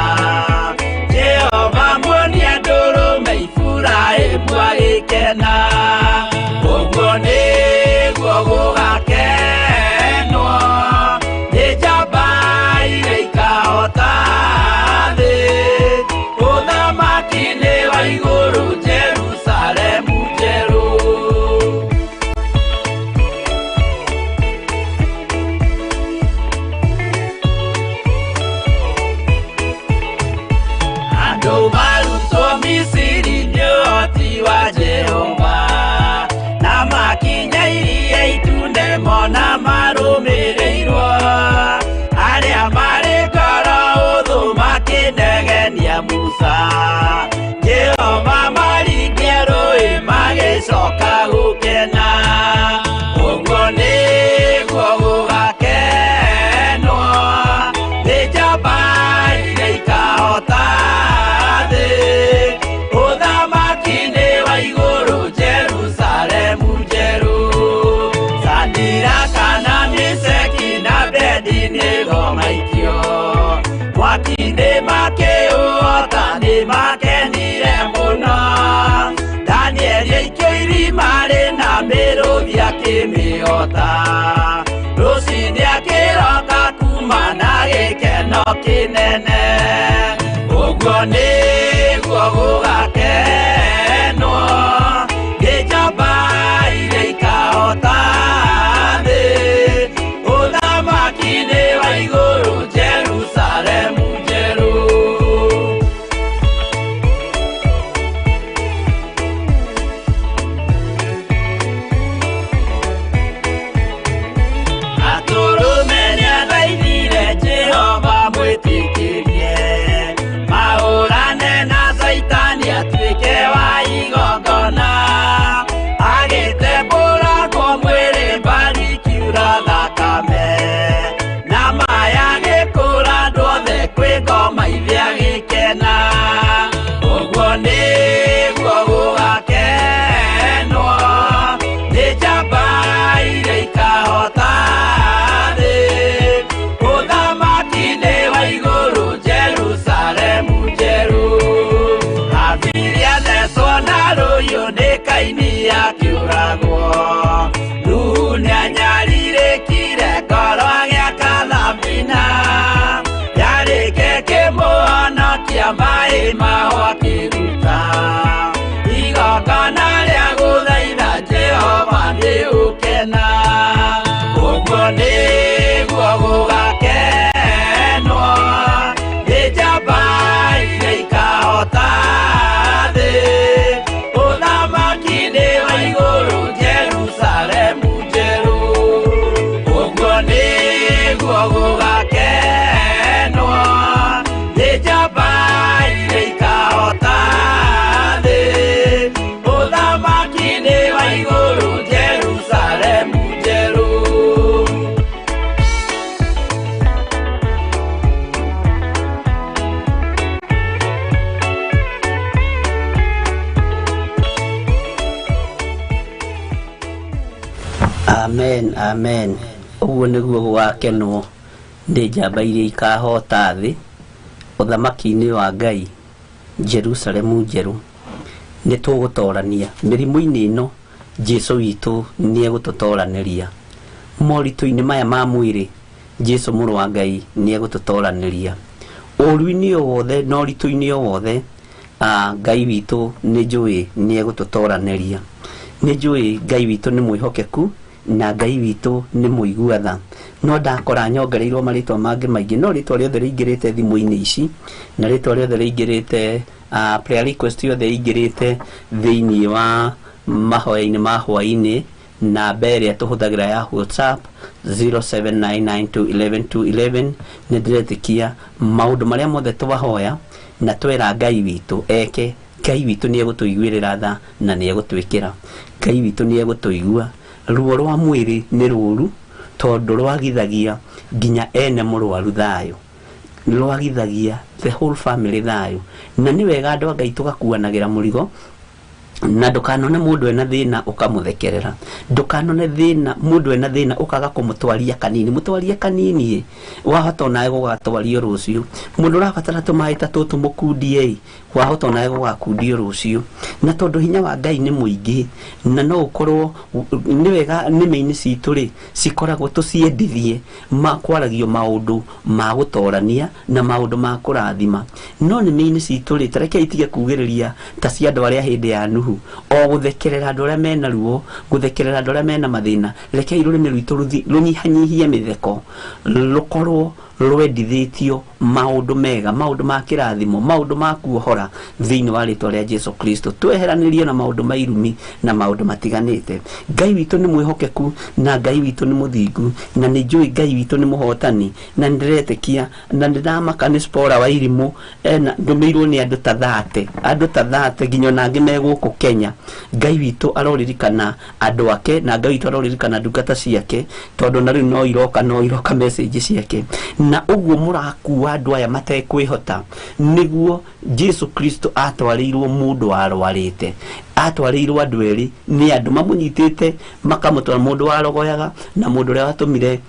Jehova muonia ndũrũme Iburahĩmu agĩkena ũguo nĩguo gũgakenwo nĩ njamba iria ikahota thĩ ũthamaki-inĩ wa igũrũ Jerusalemu njerũ Marutwo Misiri nĩ ũhoti wa Jehova mĩrũthi akĩmĩota rũcinĩ akĩroka kuma na gĩkeno kĩnene ũguo nĩguo gũgakenwo nĩ njamba iria ikahota thĩ ũthamaki-inĩ wa igũrũ Jerusalemu njerũ. Atũrũme nĩathaithire Jehova mwĩtĩkĩrie mahũrane na Saitani atuĩke wa igongona agĩtembũragwo mwĩrĩ mbari kiura thakame na maya gĩkũra andũ othe kwĩ ngoma iria gĩkena ũguo nĩguo gũgakenwo nĩ njamba iria ikahota thĩ ũthamaki-inĩ wa igũrũ Jerusalemu njerũ. Habiri athecwo na rũhiũ nĩ Kaini akĩũragwo Nuhu nĩanyarirĩkire ngoro agĩaka thabina yarĩke kĩmũhonokia maĩ maho akĩruta igongona rĩa gũthaitha Jehova nĩ ũkena ũguo nĩguo gũgakenwo nĩ njamba iria ikahota thĩ ũthamaki-inĩ wa igũrũ Jerusalemu njerũ ũguo nĩguo gũgakenwo nĩ njamba iria ikahota thĩ ũthamaki-inĩ wa igũrũ Jerusalemu njerũ. Amen, amen. Ũguo nĩguo gũgakenwo nĩ njamba iria ikahota thĩ ũthamaki-inĩ wa Ngai Jerusalemu njerũ. Nĩ tũgũtorania mĩrimũ-inĩ ĩno, Jesu witũ nĩ egũtũtoranĩria moritũ-inĩ maya ma mwĩrĩ. Jesu mũrũ wa Ngai nĩ egũtũtoranĩria ũru-inĩ o wothe na ũritũ-inĩ o wothe. Ngai witũ nĩ njũĩ nĩ egũtũtoranĩria. Nĩ njũĩ Ngai witũ nĩ mwĩhokeku na Ngai witũ nĩ mũigua tha. No ndakora nyongereirwo marĩtwa mangĩ maingĩ, no rĩtwa rĩothe rĩingĩrĩte thimũ-inĩ ici na rĩtwa rĩothe rĩingĩrĩte prayer request yothe ĩingĩrĩte thĩinĩ wa mahoya-inĩ ma hwaĩ-inĩ namba ĩrĩa tũhũthagĩra ya WhatsApp 0799211211. nĩ ndĩretĩkia maũndũ marĩa mothe twahoya na twera Ngai witũ eke, Ngai witũ nĩ egũtũiguĩrĩra tha na nĩ egũtwĩkĩra. Ngai witũ nĩ egũtũigua. Ruo rwa mwĩrĩ nĩ rũru tondũ rwagithagia nginya ene mũrwaru thayũ, rwagithagia the whole family thayũ, na nĩ wega andũ a Ngai tũgakuanagĩra mũrigo na ndukanone mũndũ ena thĩna ũkamũthekerera, ndukanone thĩna mũndũ ena thĩna ũkaga kũmũtwaria kanini, mũtwarie kanini wahota onawe gũgatwario rũciũ. Mũndũ ũrabatara tũmaĩ ta tũtũ mũkundie wahota onawe gũgakundio rũciũ. Na tondũ hinya wa Ngai nĩ mũingĩ na no ũkorwo nĩ wega nĩmĩ-inĩ citũ rĩ cikoragwo tũciendithie makwaragia maũndũ ma gũtorania na maũndũ ma kũrathima. No nĩmĩ-inĩ citũ rĩ tareke itige kugĩrĩria ta cia andũ arĩa hĩndĩ ya Nuhu o gũthekerera andũ arĩa mena ruo, gũthekerera andũ arĩa mena mathĩna. Rekei rũrĩmĩ rwitũ rũnyihanyihie mĩtheko, rũkorwo rwendithĩtio maũndũ mega, maũndũ ma kĩrathimo, maũndũ ma kuohora thĩinĩ wa rĩtwa rĩa Jesu Kristo. Tweheranĩrie na maũndũ ma irumi na maũndũ matiganĩte. Ngai witũ nĩ mwĩhokeku na Ngai witũ nĩ mũthingu na nĩ njũĩ Ngai witũ nĩ mũhotani na nĩndĩretĩkia na ndĩramaka nĩ Spora wa Irimũ ndũmĩirwo nĩ andũ ta 30 nginya nangĩ me gũkũ Kenya. Ngai witũ aroririkana andũ ake na Ngai witũ aroririkana ndungata ciake tondũ na rĩu no iroka message ciake. Na ũguo mũrakua andũ aya matekwĩhota nĩguo Jesu Kristo atwarĩirwo mũndũ warwarĩte, atwarĩirwo andũ erĩ, nĩ andũ mamũnyitĩte makamũtwara mũndũ warogoyaga na mũndũ ũrĩa watũmire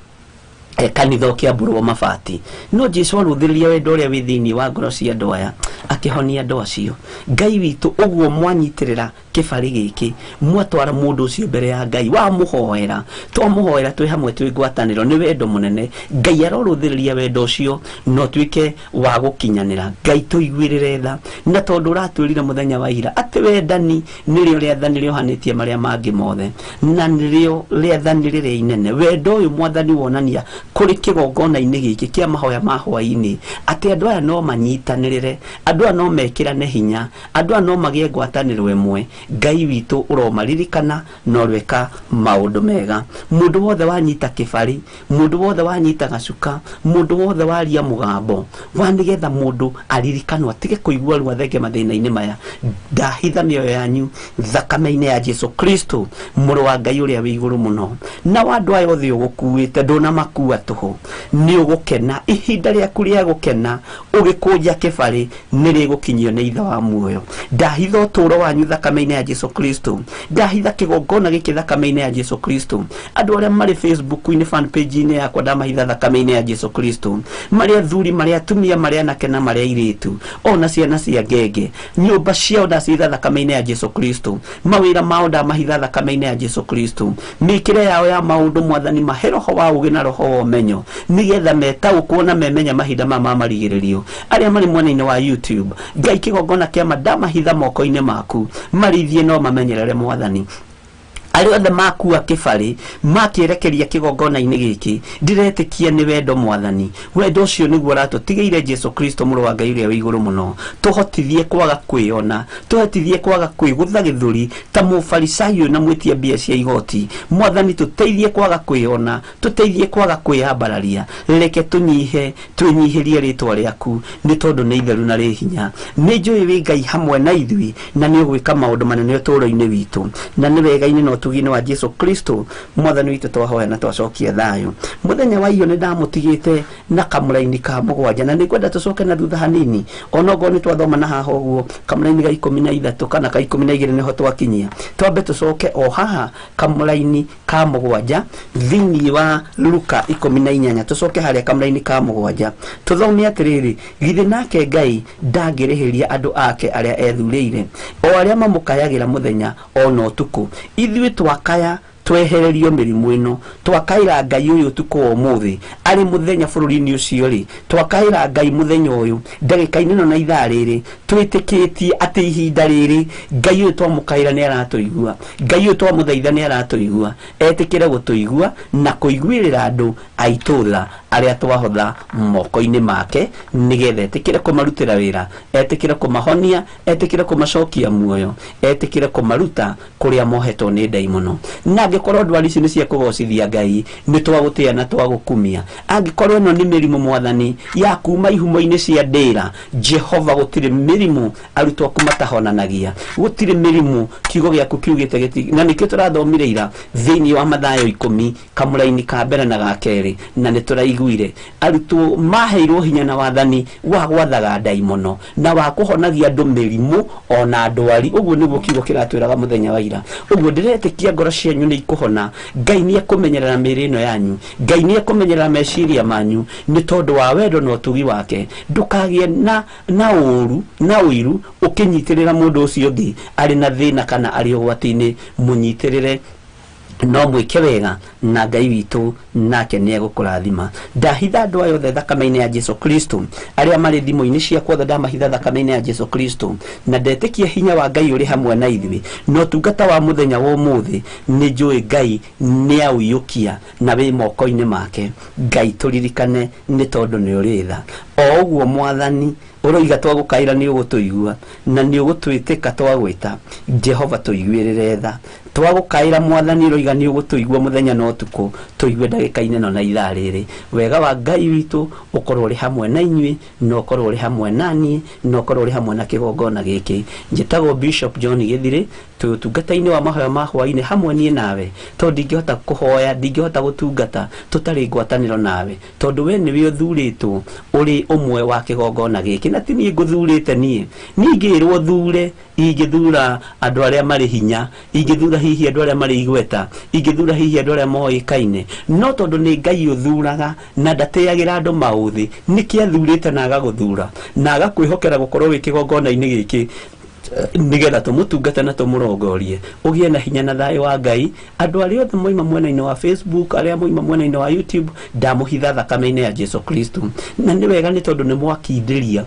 kanitha ũkĩambũrwo mabati. No Jesu arũthĩrĩria wendo ũrĩa wĩ thĩinĩ wa ngoro cia andũ aya akĩhonia andũ acio. Ngai witũ ũguo mwanyitĩrĩra kibari giki mwatwara mundu ucio mbere ya Ngai wa muhoera twamuhoera twi hamwe twi ngwataniro ni wendo munene Ngai aroruthiriria wendo ucio no twike wa gukinyanira Ngai tuiguirire tha na tondu ratwirire muthenya wa ira ati wendani nirio riathani riohanitie maria mangi mothe na nirio riathani rire inene wendo uyu mwathani wonania kuri kigongona-ini giki kia mahoya ma hwaini ati andu aya no manyitanirire andu aya no mekirane hinya andu aya no magie ngwataniro imwe Ngai witu uromaririkana no rweka maundu mega mundu wothe wanyita kibari mundu wothe wanyita gacuka mundu wothe waria mugambo wanigetha mundu aririkanwa tige kuigua rwa thenge mathina-ini maya ndahitha mioyo yanyu thakame-ini ya Jesu Kristo muru wa Ngai uria wi iguru muno na wandu aya othe ugukuite ndona makua tuhu ni ugukena ihinda riaku ria gukena ugikunja kibari ni rigukinyio ni ithe wa muoyo ndahitha uturo wanyu thakame-ini ya Jesu Kristo ndahitha kigongona giki thakame-ini ya Jesu Kristo andu aria mari Facebook-ini fan page-ini yakwa ndamahitha thakame-ini ya Jesu Kristo mari athuri mari atumia mari anake na mari airitu ona ciana cia ngenge nyumba ciao ndacitha thakame-ini ya Jesu Kristo mawira mao ndamahitha thakame-ini ya Jesu Kristo mikire yao ya maundu mwathani mahe roho wa ugi na roho wa umenyo nigetha metaũkwo na memenya mahinda ma marigiririo aria mari mwena-ini wa YouTube Ngai kigongona kia ndamahitha moko-ini maku marithie no mamenyerere mwathani ari othe makua kibari makirekeria kigongona-ini giki ndiretikia ni wendo mwathani wendo ucio niguo ratutigeire Jesu Kristo muru wa Ngai uria wi iguru muno tuhotithie kwaga kwiona tuhotithie kwaga kwigutha githuri ta mufarisayo na mwitia mbia cia igoti mwathani tuteithie kwaga kwiona tuteithie kwaga kwiyambararia reke twinyihirie ritwa riaku ni tondu ni itheru na ri hinya ni njui wi Ngai hamwe na ithui na ni ugwika maundu manene uturo-ini witu na ni wega-ini no tugine wa Jesu Kristo mwathani witu twahoya na twacokia thayo muthenya wa iyo ni ndamutigite na kamuraini ka mugwanja na nikwenda tucoke na thutha hanini onogo ni twathoma na haha uguo kamuraini ga 13 kana ka 12 niho twakinyia twambe tucoke o haha kamuraini ka mugwanja thini wa Luka 18 tucoke haria kamuraini ka mugwanja tuthome atiriri githi nake Ngai ndangirihiria andu ake aria ethurire o aria mamukayagira muthenya ona utuku ithui twakaya twehererio mirimu ino twakaira Ngai uyu tuko umuthi ari muthenya bururi-ini ucio ri twakaira Ngai muthenya uyu ndagika-ini no na ithaa riri twitikitie ati ihinda riri Ngai uyu twamukaira ni aratuigua Ngai uyu twamuthaitha ni aratuigua etikire gutuigua na kuiguirira andu aitutha aria twahotha moko-ini make nigetha etikire kumarutira wira etikire kumahonia etikire kumacokia muoyo etikire kumaruta kuria mohetwo ni daimono na angikorwo ndwari ici ni cia kugocithia Ngai ni twagutia na twagukumia angikorwo ino ni mirimu mwathani ya kuma ihumo-ini cia ndira Jehova gutire mirimu arutwo kumatahonanagia gutire mirimu kiugo giaku kiugite giti na nikio turathomire ira thiini wa Mathayo 10 kamuraini ka mbere na ga keri na ni turaiguire arutwo maheirwo hinya na wathani wa gwathaga daimono na wa kuhonagia andu mirimu ona ndwari uguo niguo kiugo kiratwiraga muthenya wa ira uguo ndiretikia ngoro cianyu ni ikuhona Ngai ni akumenyerera miri ino yanyu Ngai ni akumenyerera meciria manyu ni tondu wa wendo no tugi wake ndukagie na uru na uiru ukinyitirira mundu ucio ungi ari na thina kana ari ugwati-ini munyitirire no mwike wega na Ngai witu nake ni egukurathima ndahitha andu aya othe thakame-ini ya Jesu Kristo aria mari thimu-ini ciakwa othe ndamahitha thakame-ini ya Jesu Kristo na ndetikia hinya wa Ngai uri hamwe na ithui no tungata wa muthenya wa umuthi ni njui Ngai ni auyukia na wi moko-ini make Ngai turirikane ni tondu ni uri tha o uguo mwathani uroiga twagukaira ni ugutuigua na ni ugutwitika twagwita Jehova tuiguirire tha twagukaira mwathani uroiga ni ugutuigua muthenya no tuku tuigue ndagika-ini no na ithaa riri wega wa Ngai witu ukorwo uri hamwe na inyui no ukorwo uri hamwe nani no ukorwo uri hamwe na kigongona giki njitagwo Bishop John Githiri tutungata-ini wa mahoya ma hwaini hamwe nie nawe tondu ndingihota kuhoya ndingihota gutungata tutari ngwataniro nawe tondu we niwe uthuritwo uri umwe wa kigongona giki na ti nie nguthurite nie ngirwo thure ingithura andu aria mari hinya ingithura hihi andu aria mari igweta ingithura hihi andu aria moikaine no tondu ni Ngai uthuraga na ndateagira andu mauthi niki athurite na agaguthura na agakwihokera gukorwo wi kigongona-ini giki nigetha tumutungata na tumurongorie ugie na hinya na thayo wa Ngai. Andu aria othe moima mwena-ini wa Facebook, aria moima mwena-ini wa YouTube, ndamuhitha thakame-ini ya Jesu Kristo. Na ni wega ni tondu ni mwakindiria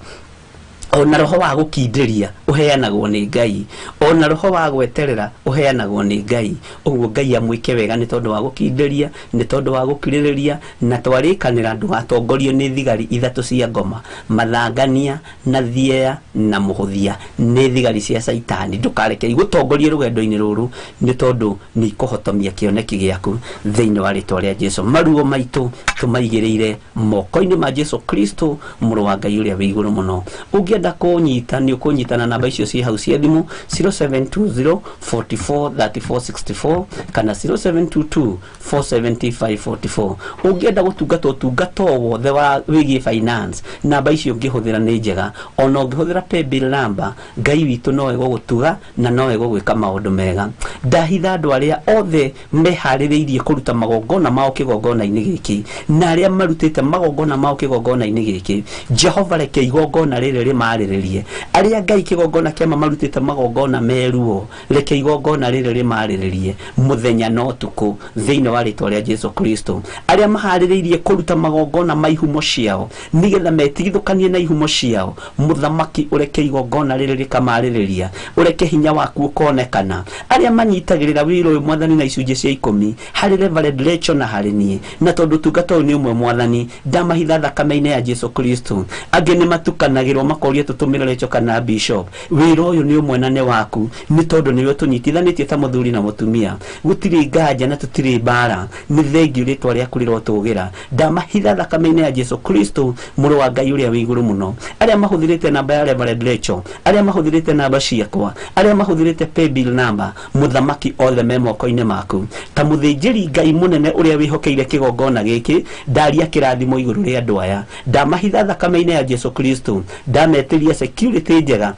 ona roho wa gukindiria uheanagwo ni Ngai, ona roho wa gweterera uheanagwo ni Ngai. Uguo Ngai amwike wega ni tondu wa gukindiria, ni tondu wa gukiririria, na twarikanira ndugatongorio ni thigari ithatu cia ngoma, mathangania na thiea na muhuthia, ni thigari cia Saitani. Ndukareke gutongorie rugendo-ini ruru ni tondu ni kuhotomia kioneki giaku thiini wa ritwa ria Jesu. Maruo maitu tumaigirire moko-ini ma Jesu Kristo, muru wa Ngai uria wi iguru muno. Ugienda kunyita ni ukunyitana namba icio cia hau cia thimu 0720 44 34 64 kana 0722 470 544. Ugienda gutungata utungata wothe wa wigi finance, namba icio ungihuthira ni njega. Ona ungihuthira paybill number, Ngai witu no egugutuga na no egugwika maundu mega. Ndahitha andu aria othe mehaririirie kuruta magongona mao kigongona-ini giki, na aria marutite magongona mao kigongona-ini giki, Jehova reke igongona riri rimariririe. Aria Ngai kigongona kiama marutite magongona meruo, reke igongona riri rimariririe muthenya no tuku thiini wa ritwa ria Jesu Kristo. Aria mahaririirie kuruta magongona maihumo ciao nigetha metigithukanie na ihumo ciao, muthamaki ureke igongona riri rikamaririria, ureke hinya waku ukonekana. Aria manyitagirira wira uyu mwathani na icunjĩ cia 10 hari Reverend Rachel na hari nie, na tondu tungata uyu ni umwe mwathani, ndamahitha thakame-ini ya Jesu Kristo. Angi ni matukanagirwo makoria tutumire Rachel kana Bishop, wira uyu ni umwe na ne waku, ni tondu niwe tunyitithanitie ta muthuri na mutumia, gutiri nganja na tutiri bara, ni thengiu ritwa riaku rirotugira. Ndamahitha thakame-ini ya Jesu Kristo, muru wa Ngai uria wi iguru muno. Aria mahuthirite namba ya Reverend Rachel, aria mahuthirite namba ciakwa, aria mahuthirite paybill number, muthamaki othe me moko-ini maku. Ta muthinjiri Ngai munene uria wihokeire kigongona giki, ndaria kirathimo iguru ria andu aya. Ndamahitha thakame-ini ya Jesu Kristo, ndametiria security njega,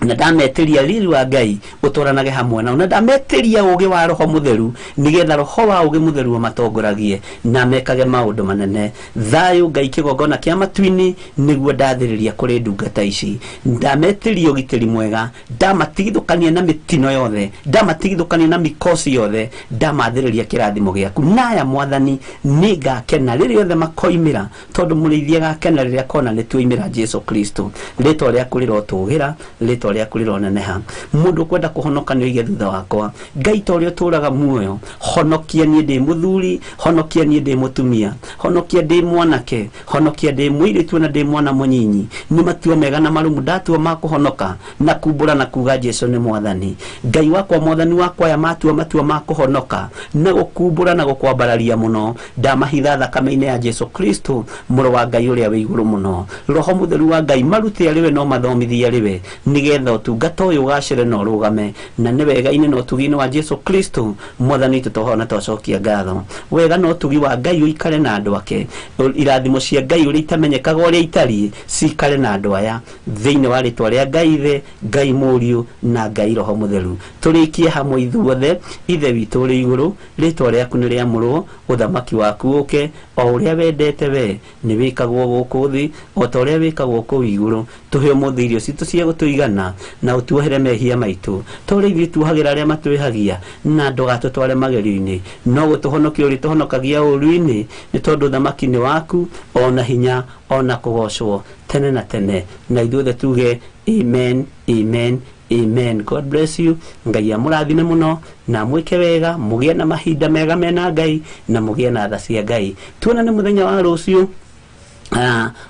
na ndametiria riri wa Ngai utoranage hamwe nao, na ndametiria ugi wa roho mutheru nigetha roho wa ugi mutheru wa matongoragie na mekage maundu manene. Thayo Ngai kigongona kia matu-ini niguo ndathiriria kuri ndungata ici. Ndametiria ugitiri mwega, ndamatigithukania na mitino yothe, ndamatigithukania na mikosi yothe, ndamathiriria kirathimo giaku. Naya mwathani ni ngakena riri yothe makoimira, tondu murithia gakena riria kona ni tuimira Jesu Kristo. Ritwa riaku rirotugira, ritwa riaku rironeneha. Mundu kwenda kuhonoka ni oige thutha wakwa. Ngai ta uria turaga muoyo, honokia nie ndi muthuri, honokia nie ndi mutumia, honokia ndi mwanake, honokia ndi muiritu na ndi mwana munyinyi. Ni matuo mega na marumu ndatua ma kuhonoka na kumbura na kuga Jesu ni mwathani. Ngai wakwa mwathani wakwa ya matua ma kuhonoka na gukumbura na gukwambararia muno. Ndamahitha thakame-ini ya Jesu Kristo, muru wa Ngai uria wi iguru muno. Roho mutheru wa Ngai marute ariwe no mathomithie ariwe, nigetha utungata uyu ugacire na urugame, na ni wega-ini na utugi-ini wa Jesu Kristo mwathani tutohona twacokia ngatho. Wega na utugi wa Ngai uikare na andu ake, irathimo cia Ngai uria itamenyekaga uria itari cikare na andu aya thiini wa ritwa ria Ngai Ithe, Ngai Muriu na Ngai Roho Mutheru. Turikie hamwe ithuothe. Ithe witu uri iguru, ritwa riaku ni riamurwo, uthamaki waku uke, o uria wendete we ni wikagwo guku thi, o ta uria wikagwo ku iguru. Tuhe umuthi irio citu cia gutuigana, na utuohere mehia maitu ta uria ithuĩ tuohagira aria matwihagia, na ndugatutware magerio-ini, no gutuhonokia uri tuhonokagia uru-ini, ni tondu thamaki ni waku, ona hinya ona kugocwo tene na tene. Na ithuothe tuge amen, amen, amen. God bless you. Ngai amurathime muno na mwike wega, mugie na mahinda mega mena Ngai, na mugie na tha cia Ngai. Tuonane muthenya wa rucio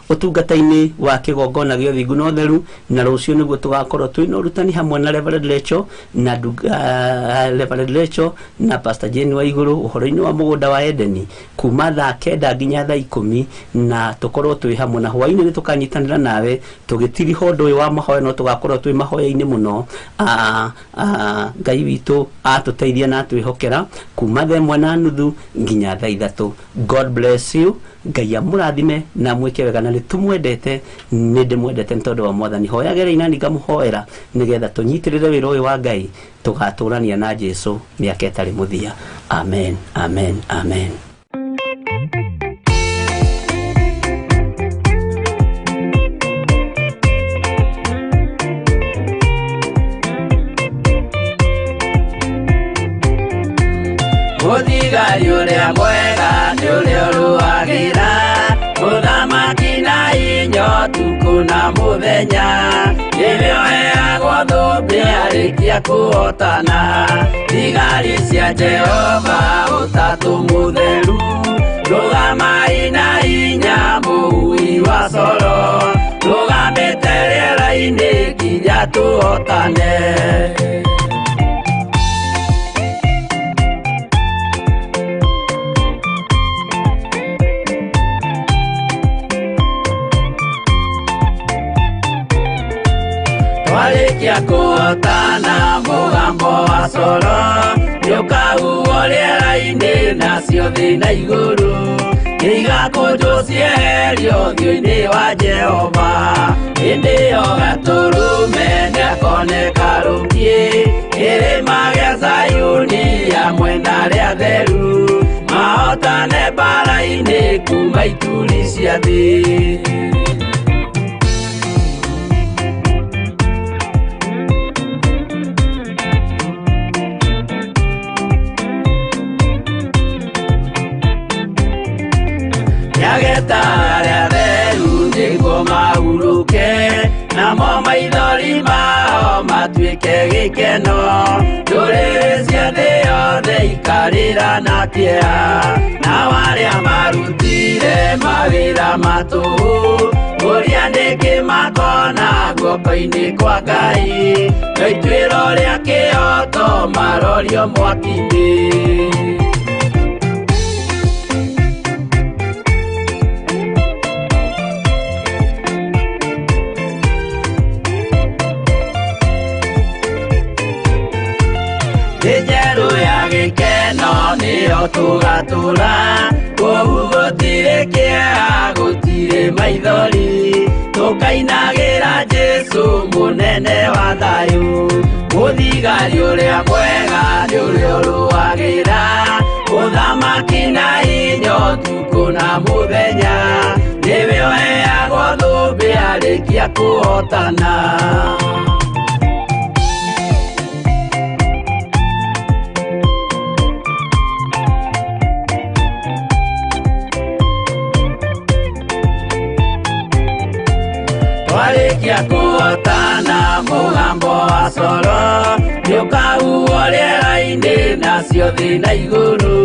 utungata-ini wa kigongona gio thingu no theru, na rucio niguo tugakorwo twina urutani hamwe na Reverend Rachel na Reverend Rachel na Pastor Jane wa iguru uhoro-ini wa mugunda wa Edeni kuma thaa 9 nginya thaa 10, na tukorwo twi hamwe na hwa-ini ni tukanyitanira nawe tugitiri hondu uyu wa mahoya, no tugakorwo twi mahoya-ini muno. Ngai witu atuteithia na twihokera kuma thaa 1:30 nginya thaa 3. God bless you. Ngai amurathime na mwike wega, na nitumwendete, ni ndimwendete ni tondu wa mwathani. Hoyagere inani ngamuhoera nigetha tunyitirire wira uyu wa Ngai, tugaturania na Jesu miaka itari muthia. Amen, amen, amen. uria mwega ni uria ruagira uthamaki na inyo tuku na muthenya nĩrĩo heagwo thũmbĩ arĩkia kũhotana thigari cia Jehova ũtatũ mũtheru rũgamai na hinya mũui wa coro rũgamĩte rĩera-inĩ nginya tũhotane. Walikia kuotana mũgambo wa coro nĩũkahuhwo rĩera-inĩ nacio thĩ na igũrũ igakũnjwo cieherio ũthiũ-inĩ wa Jehova hĩndĩ ĩyo gatũrũme nĩakoneka rũngiĩ kĩrĩma gĩa Zayuni hamwe na arĩa atheru mahotane mbara-inĩ kuma ituri cia thĩ. Yageta arĩa atheru nĩguo mahurũke namo maithori mao matuĩke gĩkeno ndũrĩrĩ cia thĩ yothe ikarĩra na kĩeha nao arĩa marutire mawĩra matũhũ ũrĩa nĩngĩ makona guoko-inĩ kwa Ngai na ituĩro rĩa kĩhoto marorio mwaki-inĩ. Njerũ ya gĩkeno nĩyo tũgatũra kũu gũtirĩ kĩeha gũtirĩ maithori tũkainagĩra Jesũ mũnene wa thayũ mũthigari ũrĩa mwega nĩ ũrĩa ũrũagĩra ũthamaki na hinya ũtukũ na mũthenya nĩwe ũheagwo thũmbĩ arĩkia kũhotana. Walikia kuotana mũgambo wa coro nĩũkahuhwo rĩera-inĩ nacio thĩ na igũrũ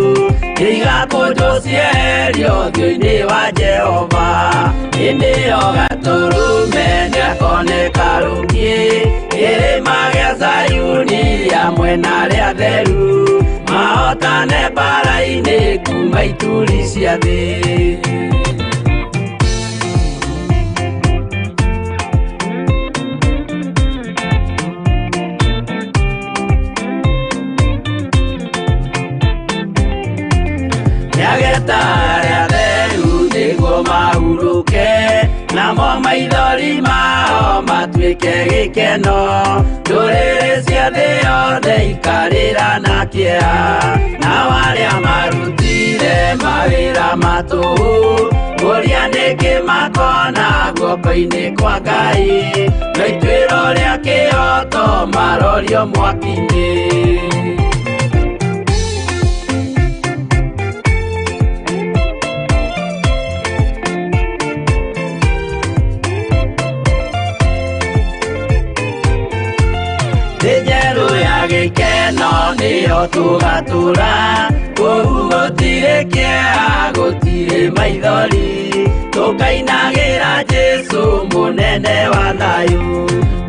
igakũnjwo cieherio ũthiũ-inĩ wa Jehova hĩndĩ ĩyo gatũrũme nĩakoneka rũngiĩ kĩrĩma gĩa Zayuni hamwe na arĩa atheru mahotane mbara-inĩ kuma ituri cia thĩ. Yageta arĩa atheru nĩguo mahurũke namo maithori mao matuĩke gĩkeno ndũrĩrĩ cia thĩ yothe ikarĩra na kĩeha nao arĩa marutire mawĩra matũhũ ũrĩa nĩngĩ makona guoko-inĩ kwa Ngai na ituĩro rĩa kĩhoto marorio mwaki-inĩ. Njerũ ya gĩkeno nĩyo tũgatũra kũu gũtirĩ kĩeha gũtirĩ maithori tũkainagĩra Jesũ mũnene wa thayũ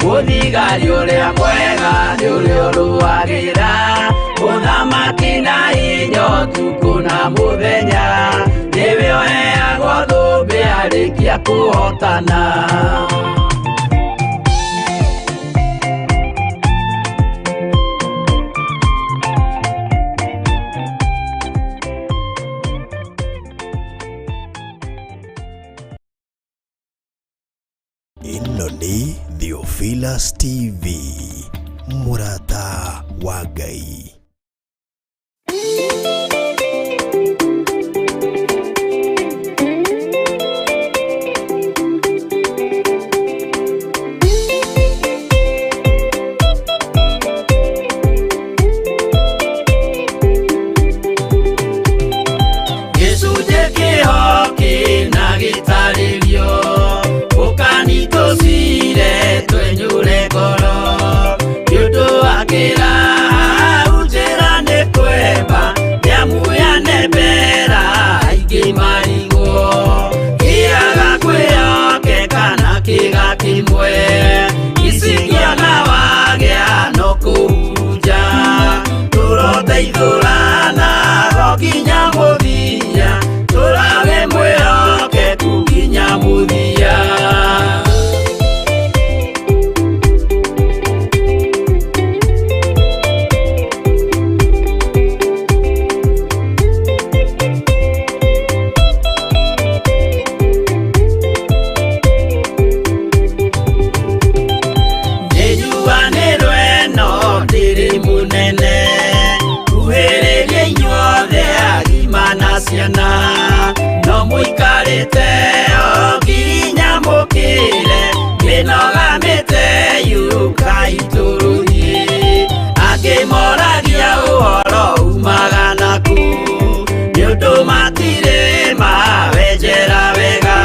mũthigari ũrĩa mwega nĩ ũrĩa ũrũagĩra ũthamaki na hinya ũtukũ na mũthenya nĩwe ũheagwo thũmbĩ arĩkia kũhotana. Ĩno nĩ Theophilus TV, mũrata wa Ngai. mwana no muikarite oginya mukire minogamite yuka ituruhi akimoragia uhoro umaga naku niundu matire mawenjera wega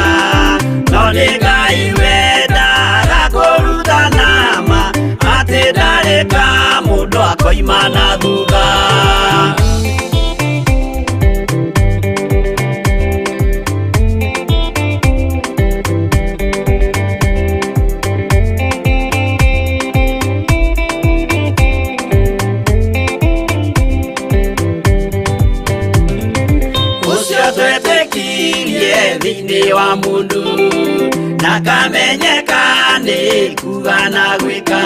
no ni Ngai wendaga kuruta nama ati ndareka mundu akoima na thutha. Thini wa mundu nakamenyeka ni kuga na gwika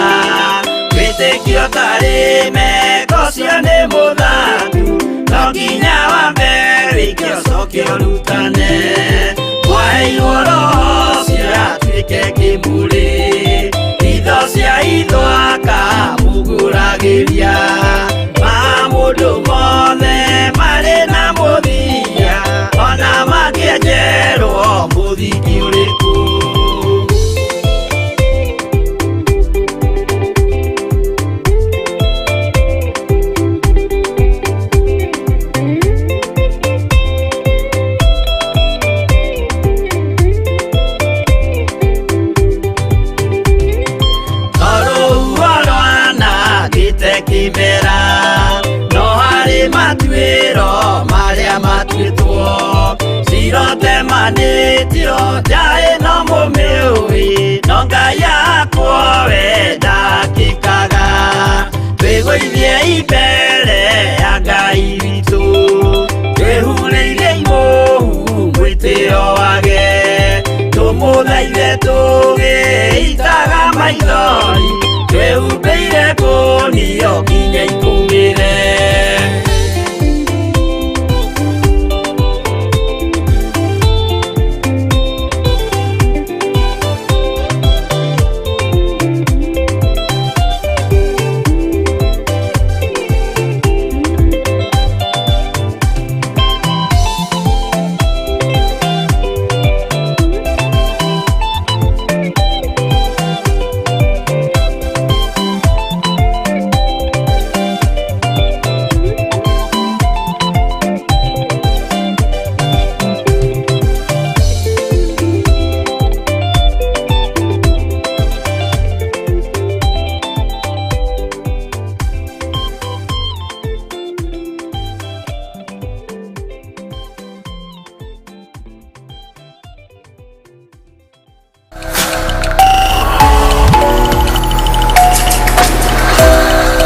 witikio tari meko cio ni muthatu no nginya wambe wikio cokio rutane waheirwo roho cio atuike kimuri itho cia ithwaka muguragiria ma mundu mothe mari na muthia ona magienjerwo muthiki uriku. Kimera no hari matwiro maria matwitwo sirote manitio jae no mumiui no Ngai yakwo we ndakikaga twigũithie imbere ya Ngai witũ